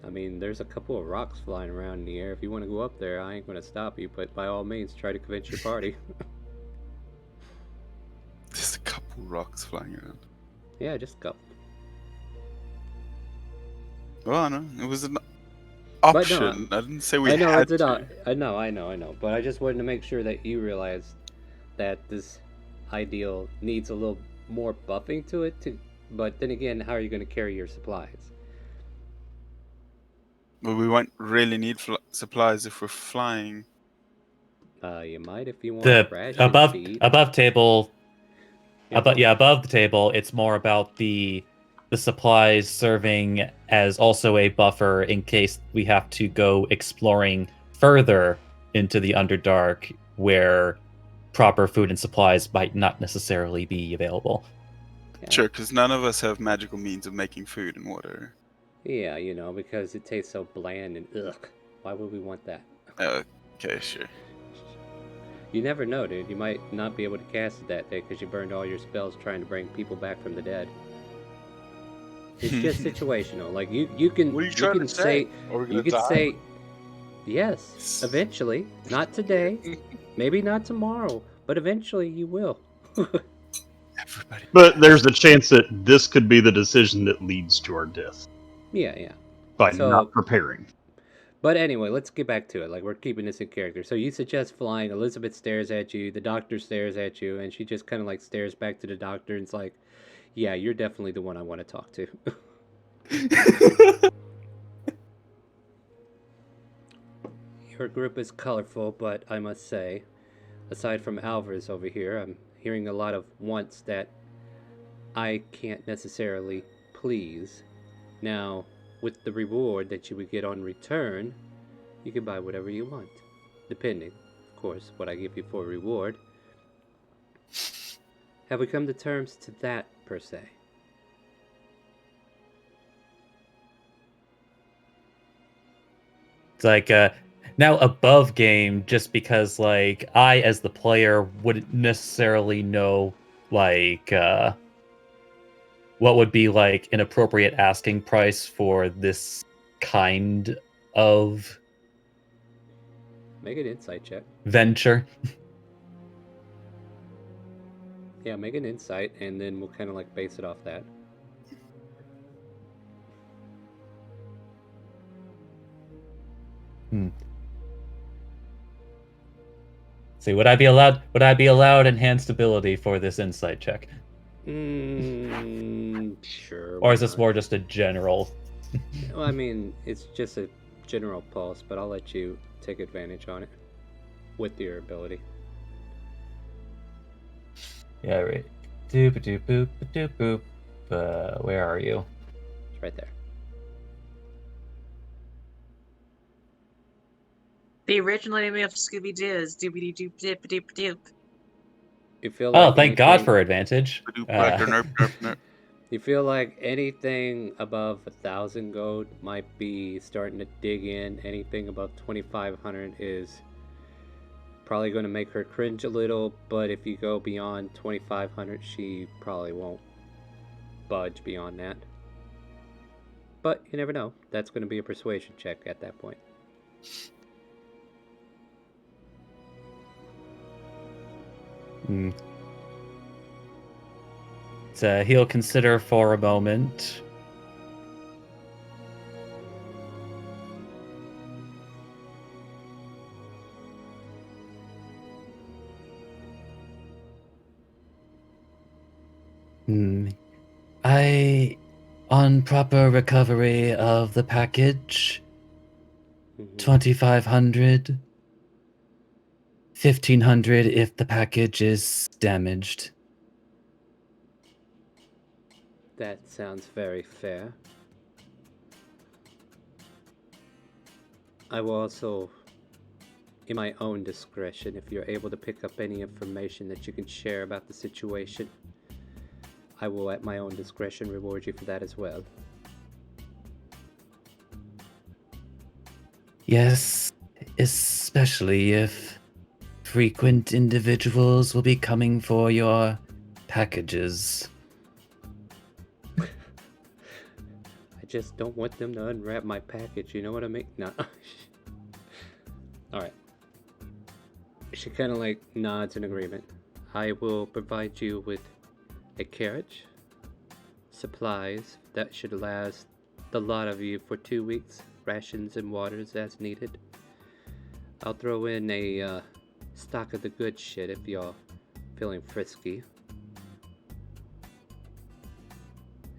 I mean, there's a couple of rocks flying around in the air. If you want to go up there, I ain't going to stop you, but by all means, try to convince your party. There's a couple rocks flying around. Yeah, just go. Well, I know. It was an But option. no, I didn't say we I know had it's an to. I know. But I just wanted to make sure that you realize that this ideal needs a little more buffing to it. But then again, how are you going to carry your supplies? Well, we won't really need supplies if we're flying. You might if you want The ration above feed. table. Yeah, Above the table, it's more about the supplies serving as also a buffer in case we have to go exploring further into the Underdark where proper food and supplies might not necessarily be available. Yeah. Sure, because none of us have magical means of making food and water. Yeah, because it tastes so bland and ugh. Why would we want that? Okay, sure. You never know, dude. You might not be able to cast it that day because you burned all your spells trying to bring people back from the dead. It's just situational. Like you can. What are you trying to say? Are we You gonna could die? say, yes, eventually. Not today, maybe not tomorrow, but eventually you will. Everybody. But there's a chance that this could be the decision that leads to our death Yeah. by So- not preparing. But anyway, let's get back to it. Like, we're keeping this in character. So you suggest flying. Elizabeth stares at you. The doctor stares at you. And she just kind of, like, stares back to the doctor. And it's like, yeah, you're definitely the one I want to talk to. Your group is colorful, but I must say, aside from Alvarez over here, I'm hearing a lot of wants that I can't necessarily please. Now, with the reward that you would get on return, you can buy whatever you want, depending, of course, what I give you for a reward. Have we come to terms to that, per se? It's like now above game, just because like I as the player wouldn't necessarily know like what would be like an appropriate asking price for this kind of Make an insight check. venture. Yeah, make an insight, and then we'll kind of like base it off that. See, would I be allowed enhanced ability for this insight check? Sure. Or is this more just a general? Well, I mean, it's just a general pulse, but I'll let you take advantage on it with your ability. Yeah, right. Doop doop boop doop boop. Where are you? It's right there. The original name of Scooby Doo is Doobity Doop Dip Doop Doop. You feel Oh, like thank God anything- for advantage. You feel like anything above 1,000 gold might be starting to dig in. Anything above 2,500 is probably going to make her cringe a little, but if you go beyond 2,500, she probably won't budge beyond that. But you never know. That's going to be a persuasion check at that point. So he'll consider for a moment. On proper recovery of the package, 2,500, 1,500 if the package is damaged. That sounds very fair. I will also, in my own discretion, if you're able to pick up any information that you can share about the situation, I will at my own discretion reward you for that as well. Yes, especially if frequent individuals will be coming for your packages. I just don't want them to unwrap my package, you know what I mean? No. Alright. She kind of like nods in agreement. I will provide you with a carriage, supplies that should last the lot of you for 2 weeks, rations and waters as needed. I'll throw in a stock of the good shit if y'all feeling frisky.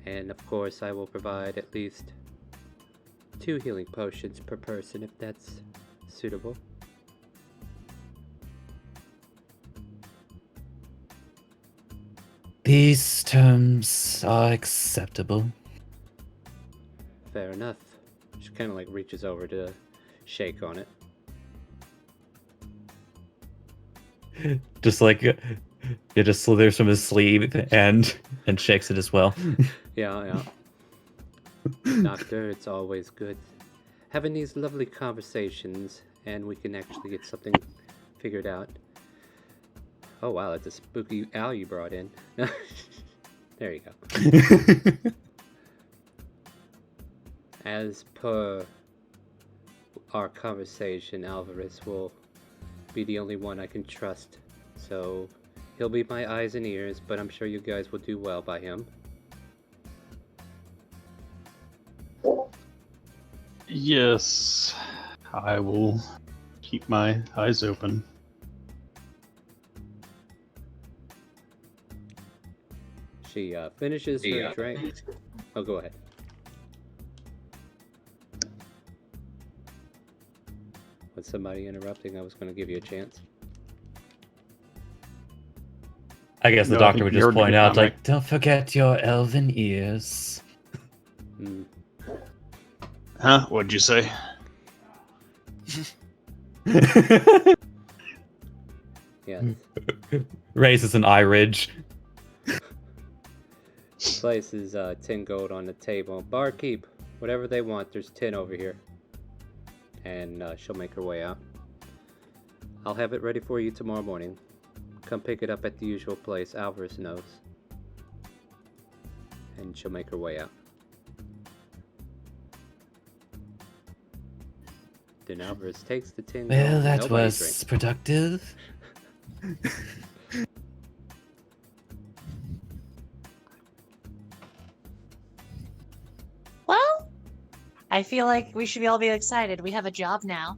And of course I will provide at least 2 healing potions per person if that's suitable. These terms are acceptable. Fair enough. She kind of like reaches over to shake on it. Just like it just slithers from his sleeve and shakes it as well. Yeah. Doctor, it's always good having these lovely conversations, and we can actually get something figured out. Oh wow, that's a spooky owl you brought in. There you go. As per our conversation, Alvarez will be the only one I can trust. So he'll be my eyes and ears, but I'm sure you guys will do well by him. Yes, I will keep my eyes open. She finishes her drink. Oh, go ahead. Was somebody interrupting? I was going to give you a chance. I guess the No, I doctor think would you just already point did out, that, like, Don't forget your elven ears. Huh? What'd you say? Yes. raises an eye ridge. Places 10 gold on the table. Barkeep, whatever they want. There's 10 over here. And she'll make her way out. I'll have it ready for you tomorrow morning. Come pick it up at the usual place. Alvarez knows. And she'll make her way out. Then Alvarez takes the 10 gold. Well, that Nobody was drinks. productive. Well, I feel like we should all be excited. We have a job now.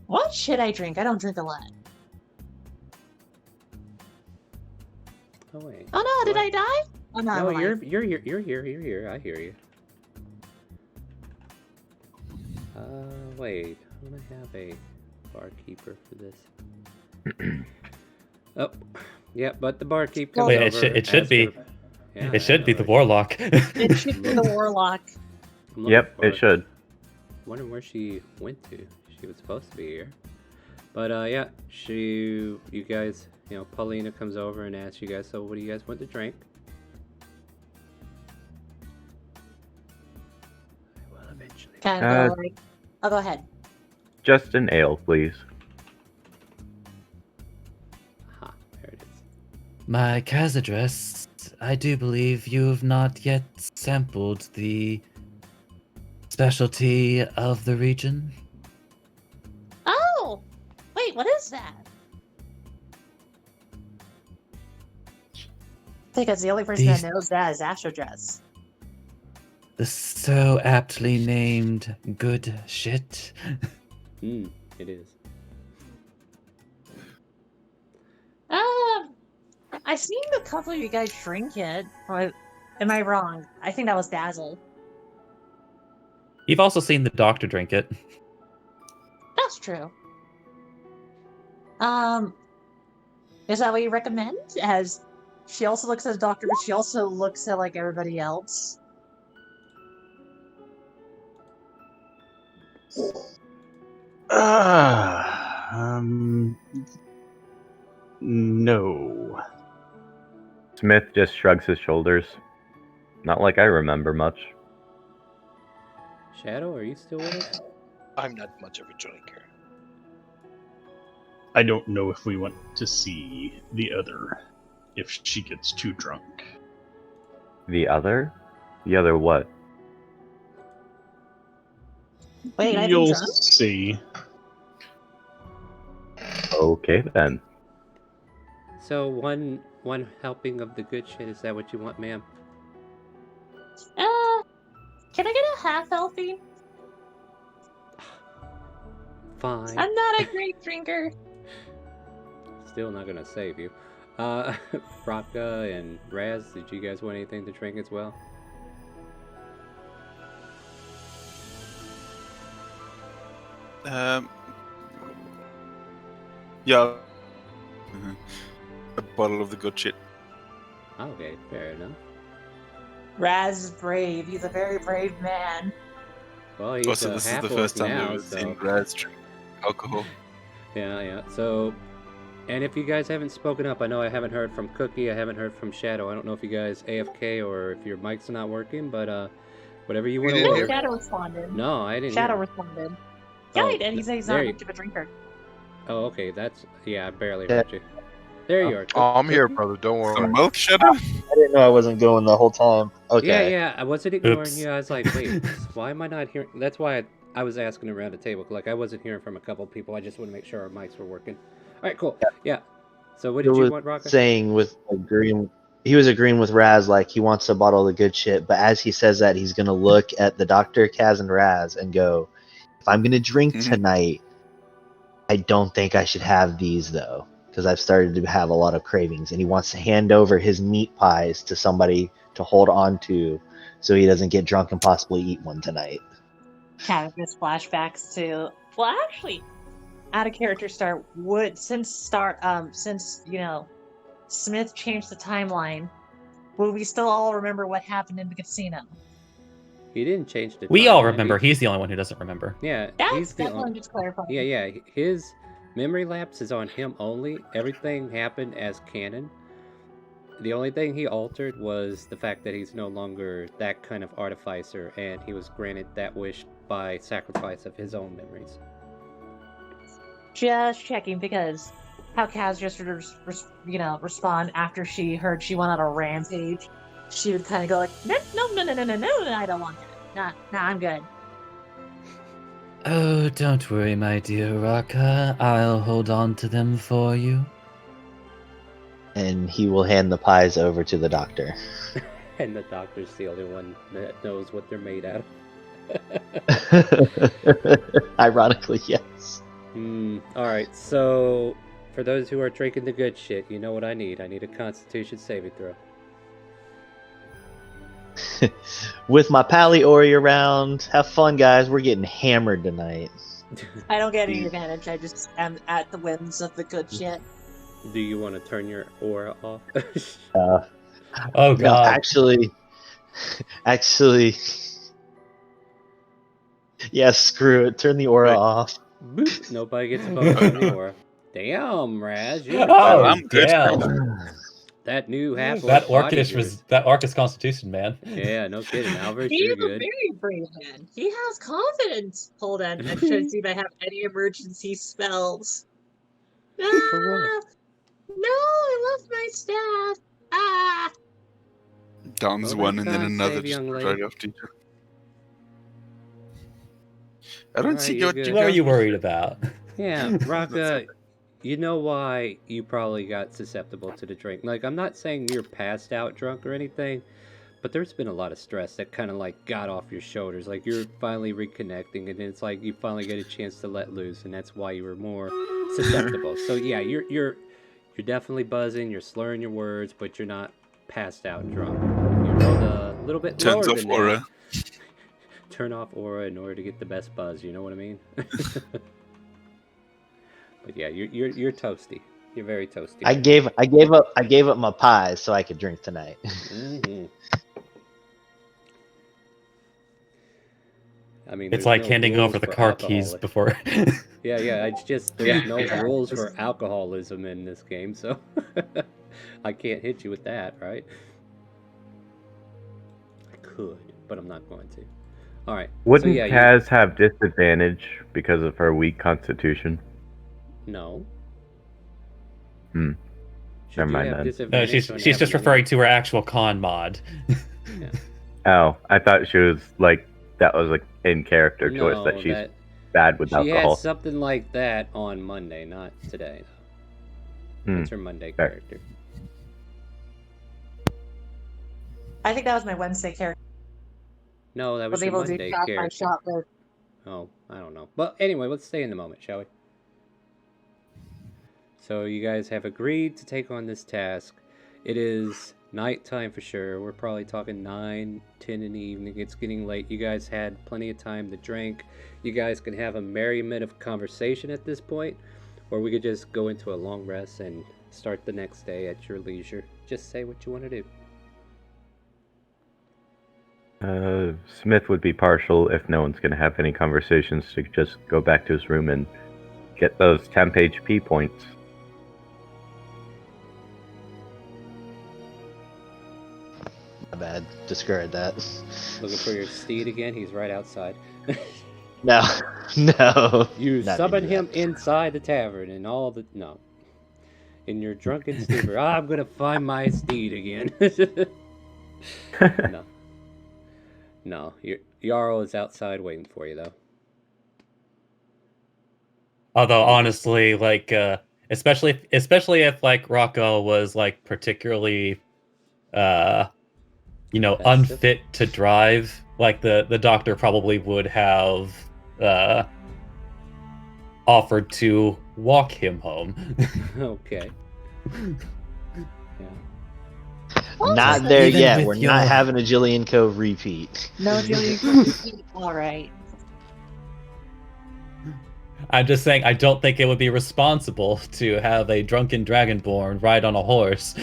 What should I drink? I don't drink a lot. Oh wait. Oh no, did I die? Oh no, No, I'm alive. you're here. I hear you. Wait. I'm gonna have a barkeeper for this. Oh, yeah, but the barkeep comes Wait, over. it should asks be. her- Yeah, It should I be know, the right? warlock. It should be the warlock. I'm looking Yep, for it should. Wondering where she went to. She was supposed to be here. But yeah, you guys, Paulina comes over and asks you guys, so what do you guys want to drink? I will eventually. Kind of like. Oh, go ahead. Just an ale, please. Aha, there it is. My Kazadress, I do believe you have not yet sampled the specialty of the region. Oh! Wait, what is that? Because the only person These- that knows that is Astrodress. The so aptly named good shit. It is. I've seen a couple of you guys drink it. Or am I wrong? I think that was Basil. You've also seen the doctor drink it. That's true. Is that what you recommend? As she also looks at the doctor, but she also looks at like everybody else. No. Smith just shrugs his shoulders. Not like I remember much. Shadow, are you still with us? I'm not much of a drinker. I don't know if we want to see the other if she gets too drunk. The other? The other what? Wait, I've been You'll drunk? see. Okay then. So one helping of the good shit, is that what you want, ma'am? Can I get a half helping? Fine. I'm not a great drinker. Still not gonna save you. Raka and Raz, did you guys want anything to drink as well? Yeah. A bottle of the good shit. Okay, fair enough. Raz is brave. He's a very brave man. Well, he's Also, a this is half the first time now, we've so... seen Raz drink alcohol. Yeah. So, and if you guys haven't spoken up, I know I haven't heard from Cookie, I haven't heard from Shadow. I don't know if you guys AFK or if your mic's not working, but whatever you want to No, order. Shadow responded. No, I didn't Shadow hear. responded. Yeah, Oh, he did. He said he's there not you- much of a drinker. Oh, okay, I barely Yeah. heard you. There you are. Oh, I'm here, brother. Don't worry. Some milk, Shadow? I didn't know I wasn't going the whole time. Okay. Yeah, I wasn't ignoring Oops. you. I was like, wait, why am I not hearing? That's why I was asking around the table. Like, I wasn't hearing from a couple people. I just want to make sure our mics were working. All right, cool. Yeah. So, what He did you was want, Rocka? saying with agreeing. He was agreeing with Raz, like he wants a bottle of the good shit. But as he says that, he's gonna look at the doctor, Kaz, and Raz, and go, "If I'm gonna drink Mhm. tonight, I don't think I should have these though, because I've started to have a lot of cravings." And he wants to hand over his meat pies to somebody to hold on to, so he doesn't get drunk and possibly eat one tonight. Kind of just flashbacks to. Well, actually, out of character start would since Smith changed the timeline. Will we still all remember what happened in the casino? He didn't change the We all timeline. remember. He's the only one who doesn't remember. Yeah, That's he's the what I'm only. just clarifying. Yeah. His Memory lapse is on him only. Everything happened as canon. The only thing he altered was the fact that he's no longer that kind of artificer, and he was granted that wish by sacrifice of his own memories. Just checking, because how Kaz just respond after she heard she went on a rampage. She would kind of go like, no, I don't want that. Nah, I'm good. Oh, don't worry, my dear Raka. I'll hold on to them for you. And he will hand the pies over to the doctor. And the doctor's the only one that knows what they're made out of. Ironically, yes. Alright, so for those who are drinking the good shit, you know what I need. I need a Constitution saving throw. With my Pally Ori around, have fun, guys. We're getting hammered tonight. I don't get any advantage. I just am at the whims of the good shit. Do you want to turn your aura off? Oh god. No, actually, yeah, screw it. Turn the aura off. Boop. Nobody gets a bonus on the aura. Damn, Raz. Oh, I'm good. damn. That new half That Orcish Constitution, man. Yeah, no kidding. Albert, He you're is a good. very brave man. He has confidence. Hold on, I'm trying to see if I have any emergency spells. For what? No, I lost my staff. Ah! Downs Well, one and then God another save just young lady. right after you. I don't Alright, see you're what good. you What are got. you worried about? Yeah, Raka, you know why you probably got susceptible to the drink. Like, I'm not saying you're passed out drunk or anything, but there's been a lot of stress that kind of like got off your shoulders. Like, you're finally reconnecting, and it's like you finally get a chance to let loose, and that's why you were more susceptible. So yeah, you're definitely buzzing, you're slurring your words, but you're not passed out drunk. You rolled a little bit Turns lower off than aura. that. Turn off aura in order to get the best buzz. You know what I mean? But yeah, you're toasty. You're very toasty. I gave up my pies so I could drink tonight. I mean, It's there's like no handing rules over the for car keys alcohol. before. Yeah, it's just there's no rules for alcoholism in this game, so I can't hit you with that, right? I could, but I'm not going to. All right. Wouldn't so, yeah, Kaz have disadvantage because of her weak constitution? No. Never Should you mind have then. No, disadvantage she's on just having referring to her actual con mod. Yeah. Oh, I thought she was like that was like in character choice No, that she's bad with she alcohol. had something like that on Monday, not today. That's her Monday Fair. character. I think that was my Wednesday character. No, that I was was your able to Monday do shot by character. shot with. Oh, I don't know. But anyway, let's stay in the moment, shall we? So you guys have agreed to take on this task. It is nighttime for sure. We're probably talking 9, 10 in the evening. It's getting late. You guys had plenty of time to drink. You guys can have a merriment of conversation at this point, or we could just go into a long rest and start the next day at your leisure. Just say what you want to do. Smith would be partial if no one's going to have any conversations to just go back to his room and get those temp HP points. My bad. Discard that. Looking for your steed again? He's right outside. No. No. You Not summon gonna do him inside the tavern and all the... No. In your drunken stupor. I'm going to find my steed again. No. No. Jarl is outside waiting for you, though. Although honestly, like, especially if like Rocco was like particularly, unfit to drive, like the doctor probably would have offered to walk him home. Okay. Yeah. Not there Even yet. with We're your- not having a Jillian Cove repeat. No, Julie. All right. I'm just saying, I don't think it would be responsible to have a drunken dragonborn ride on a horse.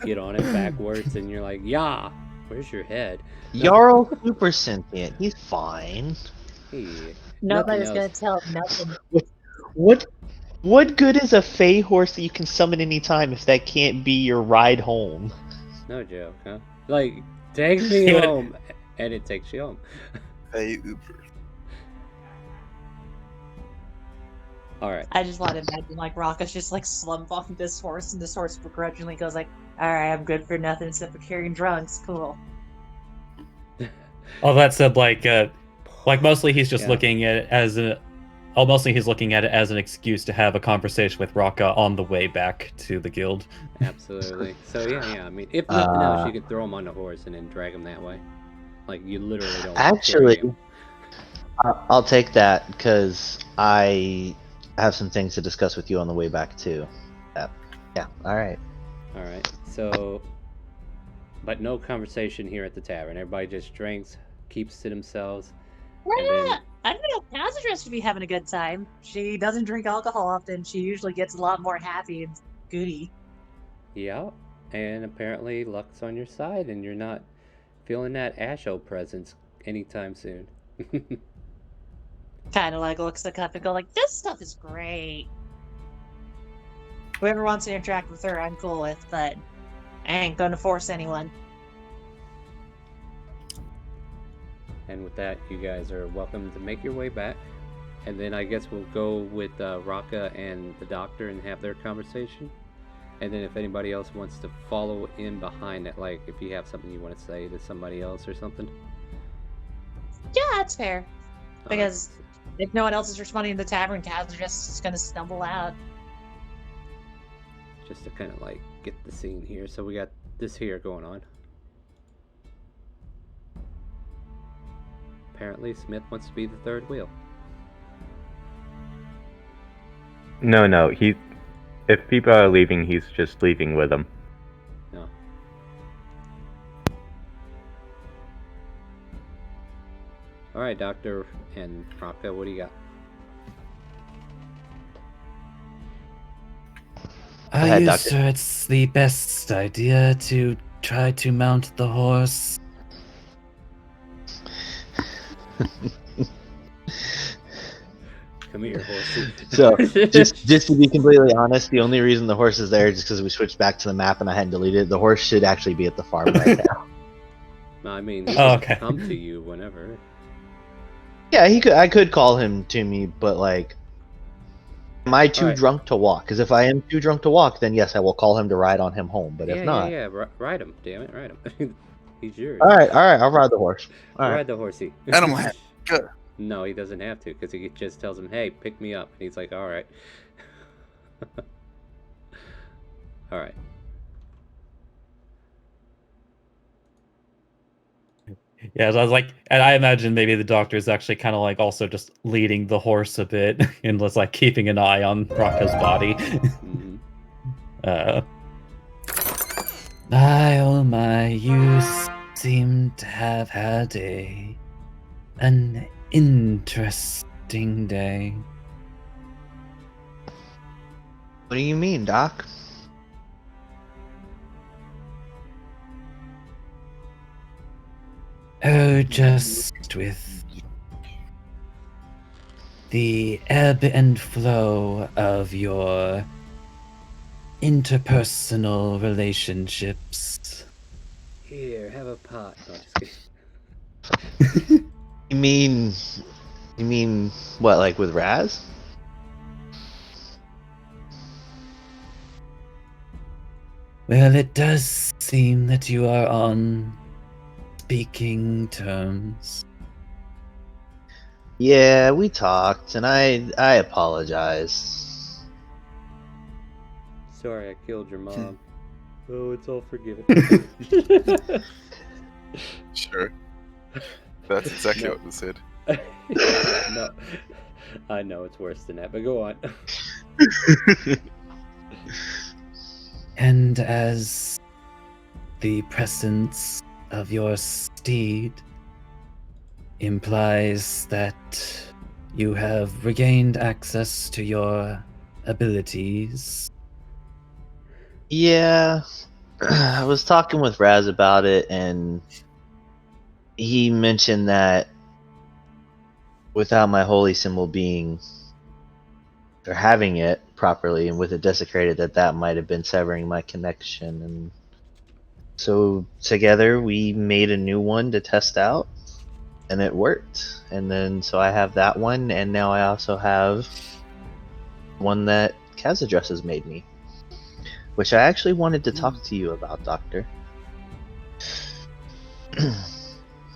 Get on it backwards and you're like, yeah, where's your head? Jarl super sentient. He's fine. Hey, Nobody's nothing gonna else. tell him nothing. What good is a Fey horse that you can summon anytime if that can't be your ride home? No joke, huh? Like, takes me He would- home, and it takes you home. Hey, Uber. All right. I just want to imagine like Rocka's just like slump off this horse, and this horse begrudgingly goes like, "All right, I'm good for nothing except for carrying drunks. Cool." All that said, like mostly he's just Yeah. looking at it as mostly he's looking at it as an excuse to have a conversation with Rocka on the way back to the guild. Absolutely. So yeah. I mean, if nothing else, you could throw him on the horse and then drag him that way. Like you literally don't. Actually, carry him. I'll take that because I have some things to discuss with you on the way back too. Yeah. All right. All right. So, but no conversation here at the tavern. Everybody just drinks, keeps to themselves. And then, I don't know. Nazareth should be having a good time. She doesn't drink alcohol often. She usually gets a lot more happy and goody. yeah. And apparently, luck's on your side, and you're not feeling that Asho presence anytime soon. Kind of like looks at the cup and go like, "This stuff is great." Whoever wants to interact with her, I'm cool with, but I ain't gonna force anyone. And with that, you guys are welcome to make your way back. And then I guess we'll go with Rocka and the doctor and have their conversation. And then if anybody else wants to follow in behind it, like if you have something you want to say to somebody else or something. Yeah, that's fair. All Because if no one else is responding in the tavern, Kaz just gonna stumble out. just to kind of like get the scene here. So we got this here going on. Apparently Smith wants to be the third wheel. No. If people are leaving, he's just leaving with them. No. All right, Doctor and Rocka, what do you got? Are ahead, you Doctor. sure it's the best idea to try to mount the horse? Come here, horsey. So, just to be completely honest, the only reason the horse is there is because we switched back to the map and I hadn't deleted it. The horse should actually be at the farm right now. No, I mean, he Oh, can okay. come to you whenever. Yeah, he could. I could call him to me, but like, am I too Alright. drunk to walk? Because if I am too drunk to walk, then yes, I will call him to ride on him home. But if not, Ride him, damn it, ride him. He's yours. all right, I'll ride the horse. All right. Ride the horsey. Animal hand. Good. No, he doesn't have to, because he just tells him, hey, pick me up. And he's like, alright. Alright. Yeah, so I was like, and I imagine maybe the doctor is actually kind of like also just leading the horse a bit and just like keeping an eye on Rocco's body. Mhm. Oh my, you seem to have had an interesting day. What do you mean, Doc? Oh, just with the ebb and flow of your interpersonal relationships. Here, have a pot. No, just kidding. You mean what? Like with Raz? Well, it does seem that you are on speaking terms. Yeah, we talked, and I apologize. Sorry, I killed your mom. Oh, it's all forgiven. Sure. That's exactly No. what we said. No, I know it's worse than that, but go on. And as the presence of your steed implies that you have regained access to your abilities. Yeah, I was talking with Raz about it, and he mentioned that without my holy symbol being or having it properly, and with it desecrated, that might have been severing my connection. And so together we made a new one to test out, and it worked. And then so I have that one, and now I also have one that Kazadress has made me, which I actually wanted to talk to you about, Doctor.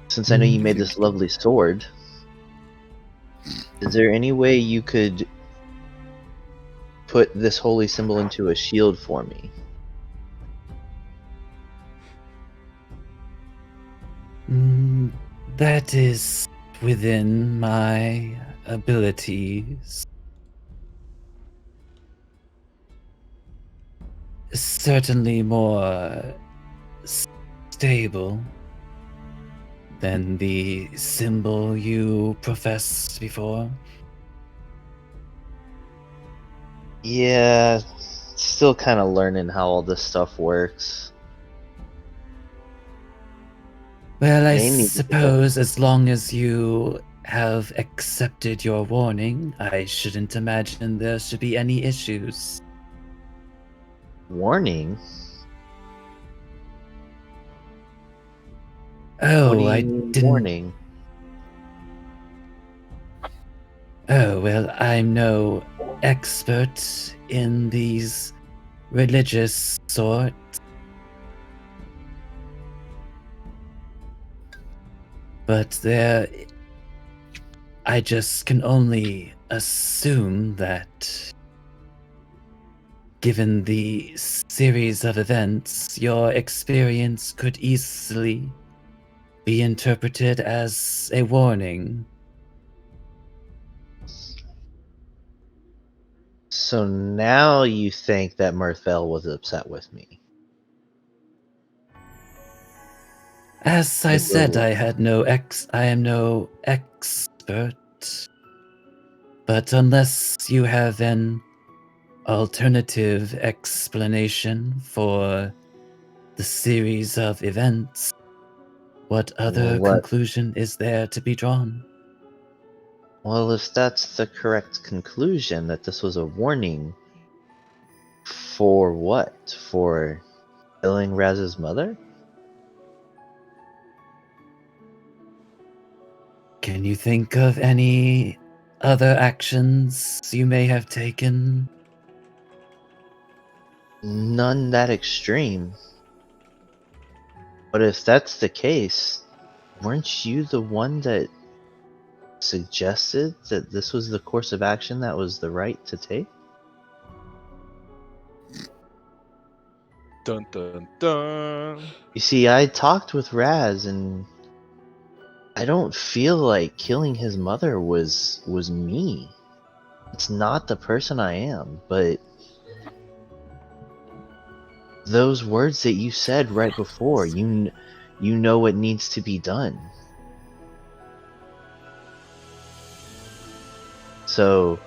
Since I know you made this lovely sword, is there any way you could put this holy symbol into a shield for me? That is within my abilities. Certainly more stable than the symbol you professed before. Yeah, still kind of learning how all this stuff works. Well, I Mainly suppose as long as you have accepted your warning, I shouldn't imagine there should be any issues. Warning? Oh, What do you I mean didn't. warning? Oh, well, I'm no expert in these religious sorts. But I just can only assume that given the series of events, your experience could easily be interpreted as a warning. So now you think that Mirthvale was upset with me? As I said, I am no expert. But unless you have an alternative explanation for the series of events, what other conclusion is there to be drawn? Well, if that's the correct conclusion, that this was a warning, for what? For killing Raz's mother? Can you think of any other actions you may have taken? None that extreme. But if that's the case, weren't you the one that suggested that this was the course of action that was the right to take? Dun dun dun. You see, I talked with Raz, and I don't feel like killing his mother was me. It's not the person I am, but those words that you said right before, you know what needs to be done. So,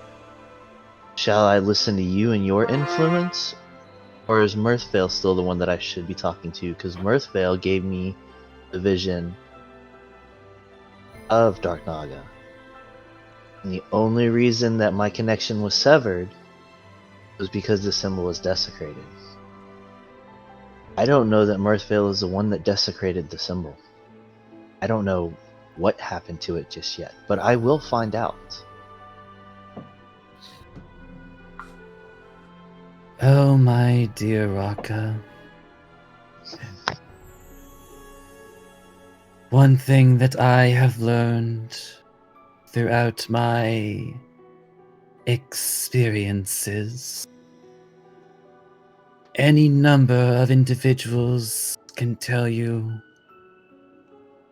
shall I listen to you and your influence? Or is Mirthvale still the one that I should be talking to? Because Mirthvale gave me the vision of Dark Naga. And the only reason that my connection was severed was because the symbol was desecrated. I don't know that Mirthvale is the one that desecrated the symbol. I don't know what happened to it just yet, but I will find out. Oh, my dear Raka. One thing that I have learned throughout my experiences, any number of individuals can tell you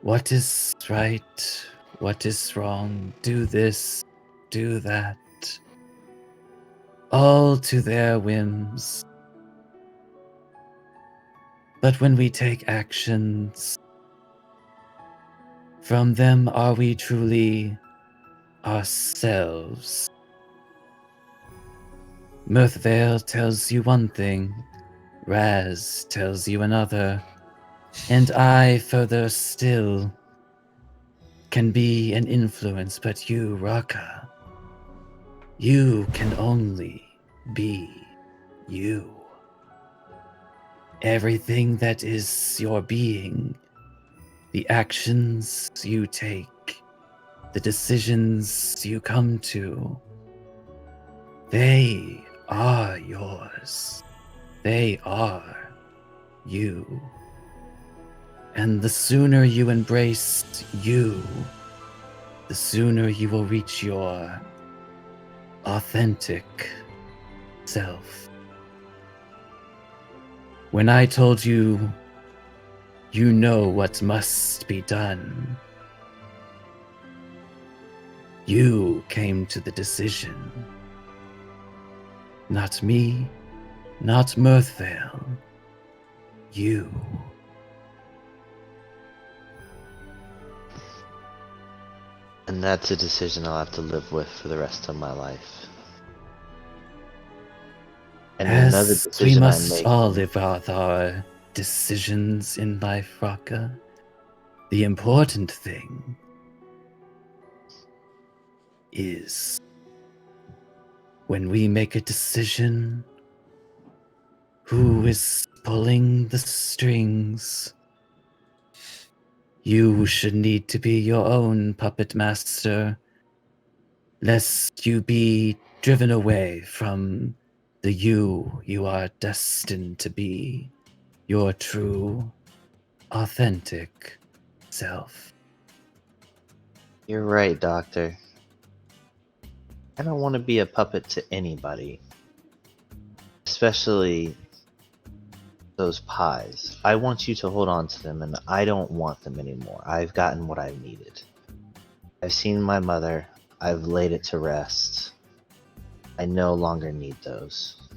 what is right, what is wrong, do this, do that, all to their whims. But when we take actions, from them are we truly ourselves? Mirthvale tells you one thing, Raz tells you another, and I, further still, can be an influence, but you, Raka, You can only be you. Everything that is your being, the actions you take, the decisions you come to, they are yours. They are you. And the sooner you embrace you, the sooner you will reach your authentic self. When I told you, you know what must be done, you came to the decision. Not me, not Mirthvale. You. And that's a decision I'll have to live with for the rest of my life. And another As we decision I must make. all live with our decisions in life, Raka. The important thing is when we make a decision, who is pulling the strings? You should need to be your own puppet master, lest you be driven away from the you are destined to be, your true, authentic self. You're right, Doctor. I don't want to be a puppet to anybody. Especially those pies. I want you to hold on to them, and I don't want them anymore. I've gotten what I've needed. I've seen my mother. I've laid it to rest. I no longer need those.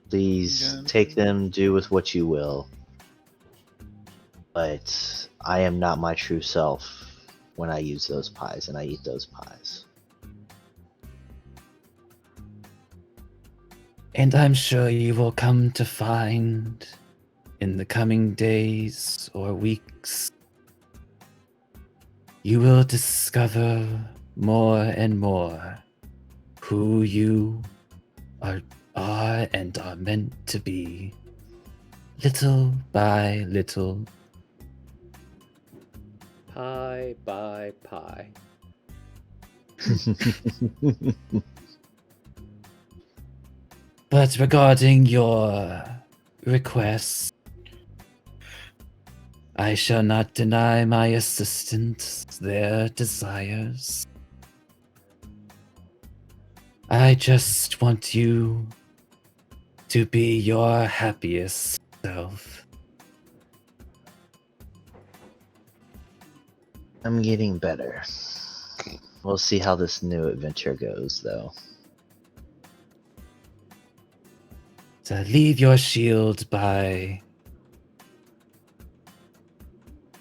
Please take them, do with what you will. But I am not my true self when I use those pies and I eat those pies. And I'm sure you will come to find in the coming days or weeks, you will discover more and more who you are and are meant to be, little by little. Pie by pie. But regarding your request, I shall not deny my assistants their desires. I just want you to be your happiest self. I'm getting better. We'll see how this new adventure goes, though. So leave your shield by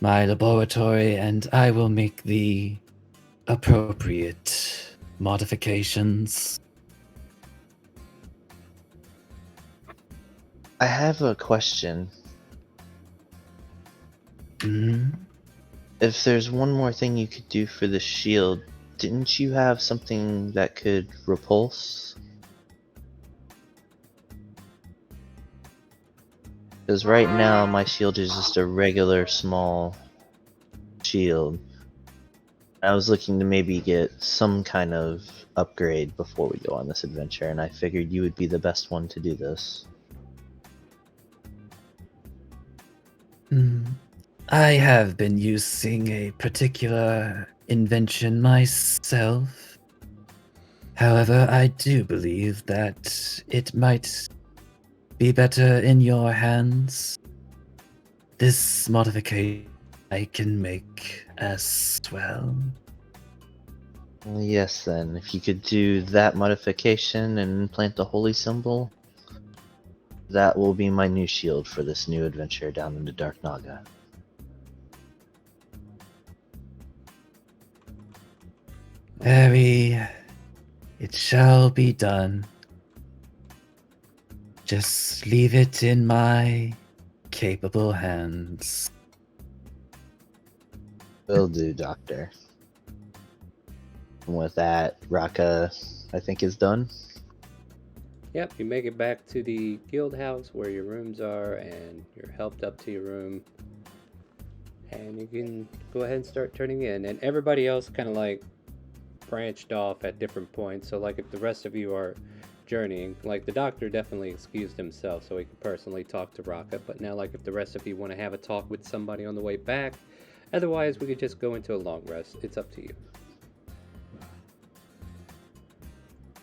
my laboratory and I will make the appropriate modifications. I have a question. If there's one more thing you could do for the shield, didn't you have something that could repulse? Because right now my shield is just a regular small shield. I was looking to maybe get some kind of upgrade before we go on this adventure, and I figured you would be the best one to do this. I have been using a particular invention myself. However, I do believe that it might be better in your hands. This modification I can make as well. Well, yes then, if you could do that modification and implant the holy symbol, that will be my new shield for this new adventure down in the Dark Naga. It shall be done. Just leave it in my capable hands. Will do, Doctor. And with that, Raka, I think is done. Yep, you make it back to the guild house where your rooms are, and you're helped up to your room. And you can go ahead and start turning in. And everybody else kind of like branched off at different points. So like if the rest of you are journeying, like the doctor definitely excused himself so he could personally talk to Raka. But now like if the rest of you want to have a talk with somebody on the way back, otherwise we could just go into a long rest. It's up to you.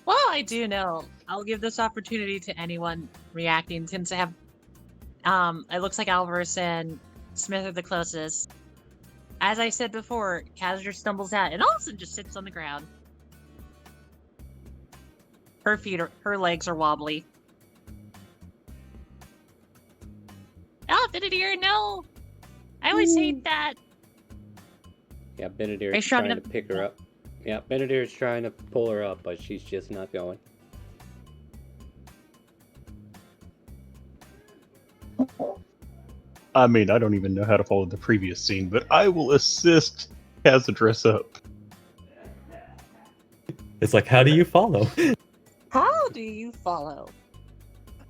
Well, I do know. I'll give this opportunity to anyone reacting since I have it looks like Alvarez and Smith are the closest. As I said before, Kazir stumbles out and also just sits on the ground. Her legs are wobbly. Oh, Benedict, no! I always hate that. Yeah, Benedict is trying to pick her up. Yeah, Benedict is trying to pull her up, but she's just not going. I mean, I don't even know how to follow the previous scene, but I will assist Kaz to dress up. It's like, how do you follow? How do you follow?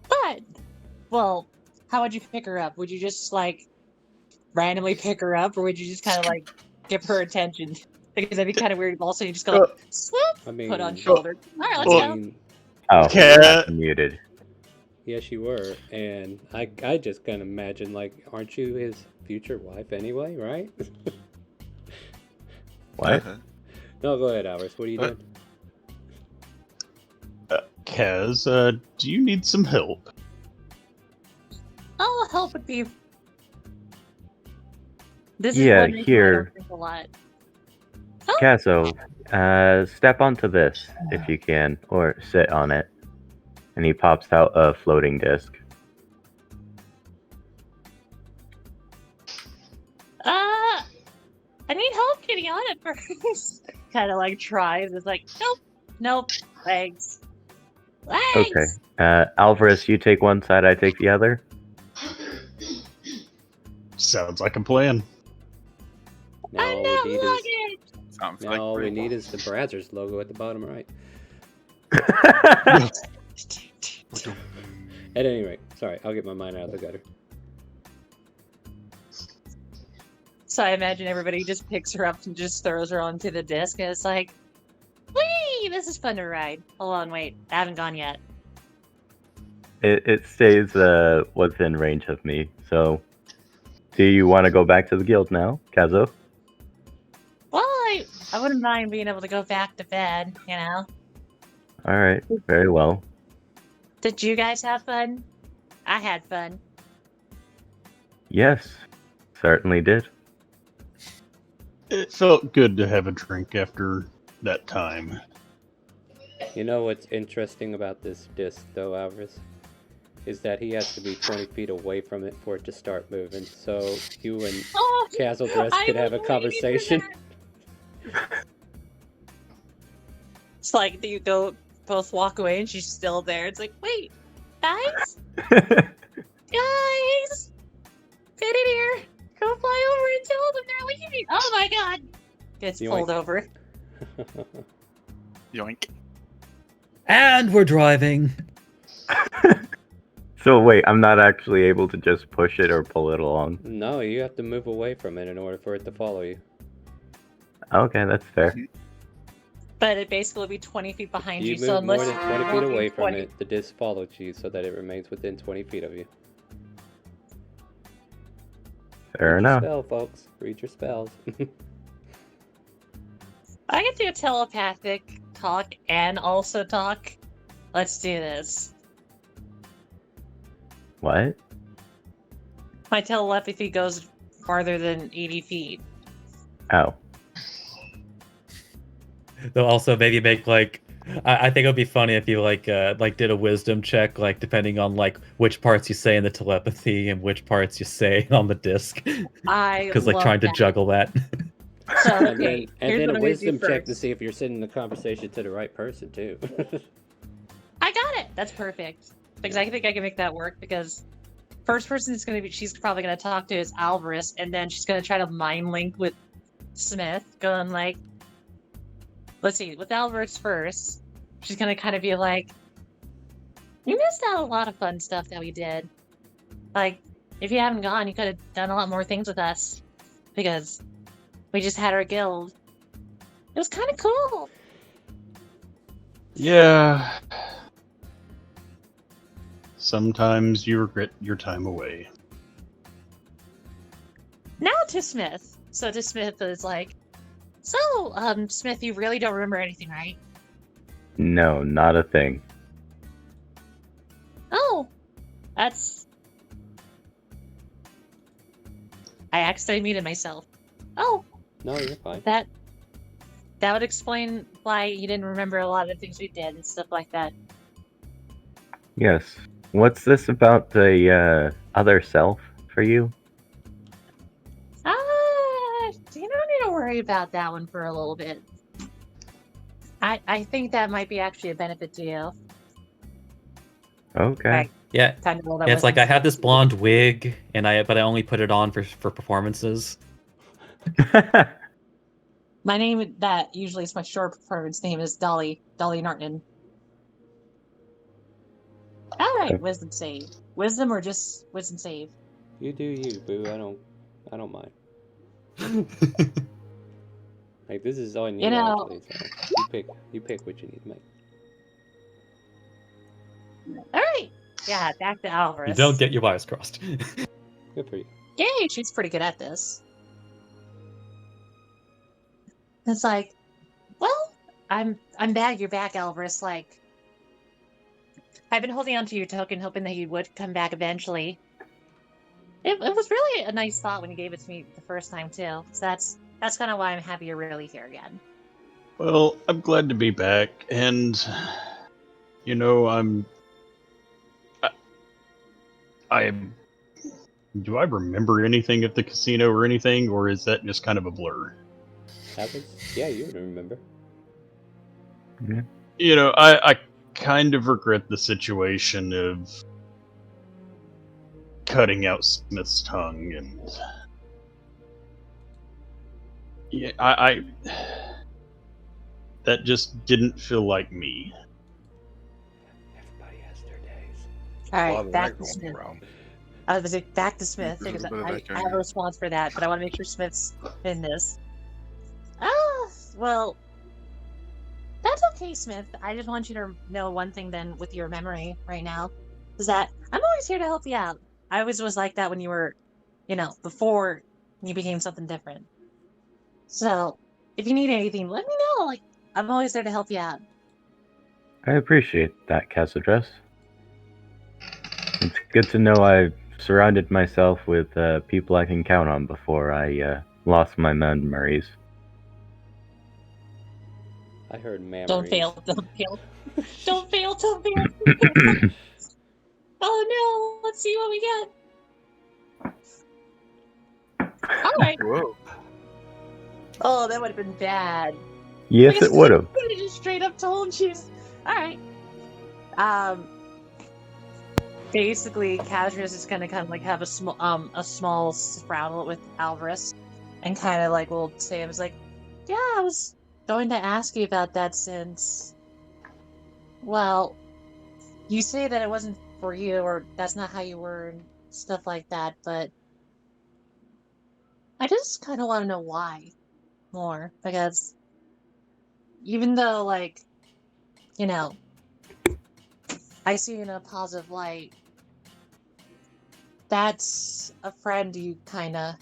But, well, how would you pick her up? Would you just, like, randomly pick her up, or would you just kind of, like, give her attention? Because that'd be kind of weird. Also, you just go, like, swoop, I mean, put on shoulder. Alright, let's go. Oh, Cat. muted. Yes, you were, and I just kind of imagine, like, aren't you his future wife anyway, right? What? No, go ahead, Alvarez. What are you doing? Kaz, do you need some help? Oh, help would be. This Yeah, is one here. I don't think a lot. Oh. Caso, step onto this if you can, or sit on it. And he pops out a floating disc. I need help getting on it first. Kind of like tries. It's like, nope, legs. Okay. Alvarez, you take one side, I take the other. Sounds like a plan. Now I'm all not we need luggage. Sounds now like all we pretty need is the Brazzers logo at the bottom right. At any rate, sorry, I'll get my mind out of the gutter. So I imagine everybody just picks her up and just throws her onto the disc, and it's like, whee! This is fun to ride. Hold on, wait, I haven't gone yet. It stays within range of me. So, do you want to go back to the guild now, Kazo? Well, I wouldn't mind being able to go back to bed, you know? All right, very well. Did you guys have fun? I had fun. Yes, certainly did. It felt good to have a drink after that time. You know what's interesting about this disc, though, Alvarez? Is that he has to be 20 feet away from it for it to start moving. So you and Kazzle Dress could have a conversation. It's like you go both walk away and she's still there. It's like, wait, guys? Guys! Get in here! Go fly over and tell them they're leaving! Oh my god! Gets pulled over. Yoink. And we're driving. So wait, I'm not actually able to just push it or pull it along. No, you have to move away from it in order for it to follow you. Okay, that's fair. But it basically will be 20 feet behind you. You So move more unless than 20 feet away from 20 it, the disc follows you so that it remains within 20 feet of you. Fair Read enough. Your spell, folks. Read your spells. I can do a telepathic talk and also talk. Let's do this. What? My telepathy goes farther than 80 feet. Oh. They'll also maybe make like I think it would be funny if you like did a wisdom check, like depending on like which parts you say in the telepathy and which parts you say on the disc. Because like love trying to that. juggle that. So And okay, then here's what a I'm gonna do wisdom check to first. see if you're sending the conversation to the right person, too. I got it. That's perfect. Because I think I can make that work. Because first person is going to be, she's probably going to talk to is Alvarez, and then she's going to try to mind link with Smith, going like, let's see, with Alvarez first. she's gonna kind of be like, "You missed out a lot of fun stuff that we did. Like, if you haven't gone, you could have done a lot more things with us because we just had our guild. It was kind of cool." Yeah. Sometimes you regret your time away. Now to Smith. So to Smith is like, "So, Smith, you really don't remember anything, right?" No, not a thing. "Oh, that's..." I accidentally muted myself. "Oh, No, you're fine. that would explain why you didn't remember a lot of the things we did and stuff like that." Yes. What's this about the other self for you? You don't need to worry about that one for a little bit. I think that might be actually a benefit to you. Okay. Right. Yeah. Kind of roll that It's like wisdom I have this save. blonde wig, but I only put it on for performances. My name, that usually is my short performance name, is Dolly Norton. All right, wisdom save. Wisdom or just wisdom save? You do you, boo. I don't mind. Like, this is on you, You know- actually. So you pick what you need to make. All right. Yeah, back to Alvarez. You don't get your wires crossed. Good for you. Yay, she's pretty good at this. It's like, well, I'm glad you're back, Alvarez. Like, I've been holding on to your token, hoping that you would come back eventually. It was really a nice thought when you gave it to me the first time too. So that's kind of why I'm happy you're really here again. Well, I'm glad to be back, and you know, do I remember anything at the casino or anything, or is that just kind of a blur? Yeah, you would remember. Yeah. You know, I kind of regret the situation of cutting out Smith's tongue, and yeah, I that just didn't feel like me. Everybody has their days. All A lot right, of back that to going Smith. around. I was gonna say back to Smith because There's a bit of I that going have a on. response for that, but I want to make sure Smith's in this. Well, that's okay, Smith. I just want you to know one thing then with your memory right now, is that I'm always here to help you out. I always was like that when you were, before you became something different. So, if you need anything, let me know. Like, I'm always there to help you out. I appreciate that, Casadress. It's good to know I've surrounded myself with people I can count on before I lost my memories. I heard memories. Don't fail. Don't fail. Don't fail. Don't fail. Oh no! Let's see what we get. All right. Whoa. Oh, that would have been bad. Yes, it would have. I just straight up told you. All right. Basically, Casuar's is gonna kind of like have a small sprout with Alvarez, and kind of like will say, "I was like, yeah, I was going to ask you about that since, well, you say that it wasn't for you, or that's not how you were, and stuff like that, but I just kind of want to know why more, because even though, like, I see you in a positive light, that's a friend you kind of,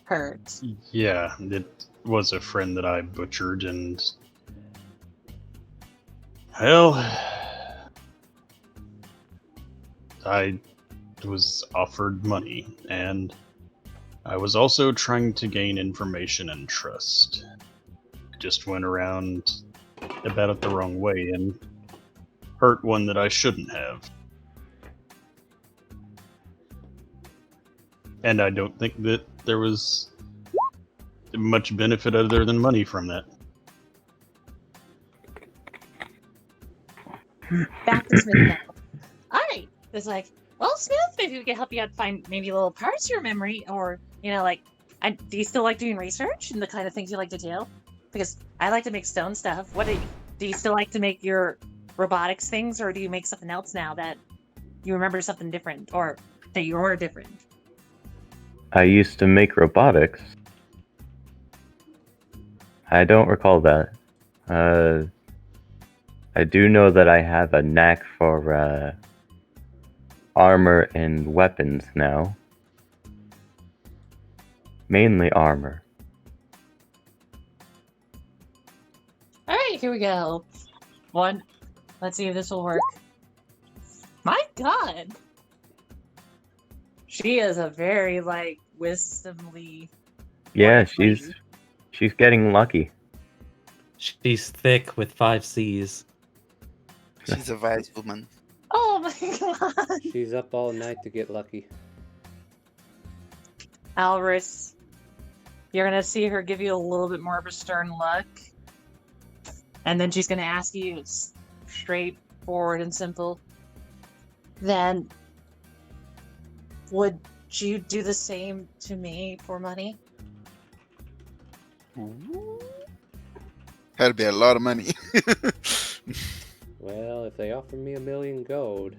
hurt." Yeah, it was a friend that I butchered, and well, I was offered money, and I was also trying to gain information and trust. Just went around about it the wrong way and hurt one that I shouldn't have. And I don't think that there was much benefit other than money from that. Back to Smith now. Alright. It's like, well, Smith, maybe we can help you out find maybe little parts of your memory, or, do you still like doing research and the kind of things you like to do? Because I like to make stone stuff. Do you still like to make your robotics things, or do you make something else now that you remember something different, or that you're different? I used to make robotics. I don't recall that. I do know that I have a knack for armor and weapons now. Mainly armor. Alright, here we go. One. Let's see if this will work. My god! She is a very, like, wisdomly... Yeah, wonderful lady. she's getting lucky. She's thick with 5 C's. She's a wise woman. Oh my god! She's up all night to get lucky. Alvarez, you're gonna see her give you a little bit more of a stern look. And then she's gonna ask you straightforward and simple. Then, would you do the same to me for money? That'd be a lot of money. Well, if they offer me 1 million gold.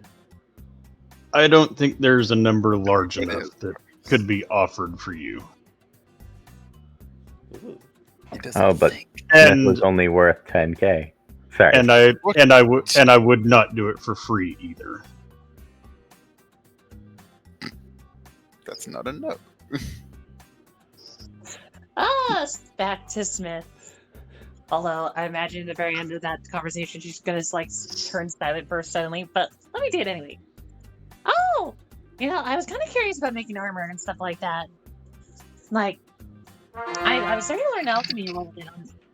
I don't think there's a number large enough that could be offered for you. Ooh. Oh, but And- Smith was only worth 10k. Sorry. And I would not do it for free either. That's not a no. Back to Smith. Although I imagine at the very end of that conversation, she's gonna like turn silent first suddenly. But let me do it anyway. Oh, I was kind of curious about making armor and stuff like that. Like, I was starting to learn alchemy a little bit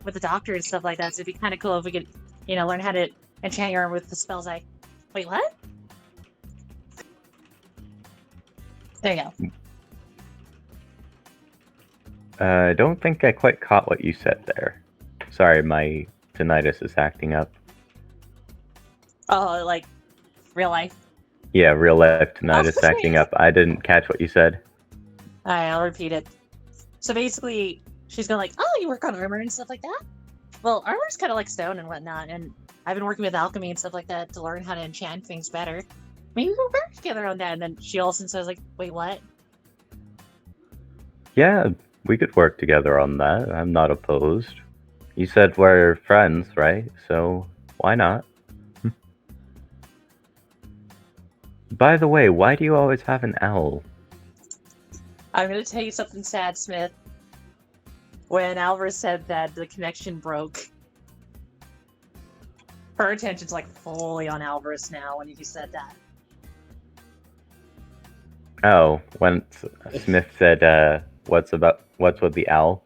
with the doctor and stuff like that. So it'd be kind of cool if we could, learn how to enchant your armor with the spells. Wait, what? There you go. I don't think I quite caught what you said there. Sorry, my tinnitus is acting up. Oh, like real life. Yeah, real life tinnitus acting up. I didn't catch what you said. Alright, I'll repeat it. So basically, she's going like, oh, you work on armor and stuff like that? Well, armor's kind of like stone and whatnot, and I've been working with alchemy and stuff like that to learn how to enchant things better. Maybe we'll work together on that. And then she also says like, wait, what? Yeah, we could work together on that. I'm not opposed. You said we're friends, right? So why not? By the way, why do you always have an owl? I'm going to tell you something sad, Smith. When Alvarez said that the connection broke, her attention's like fully on Alvarez now when you said that. Oh, when Smith said, what's with the owl?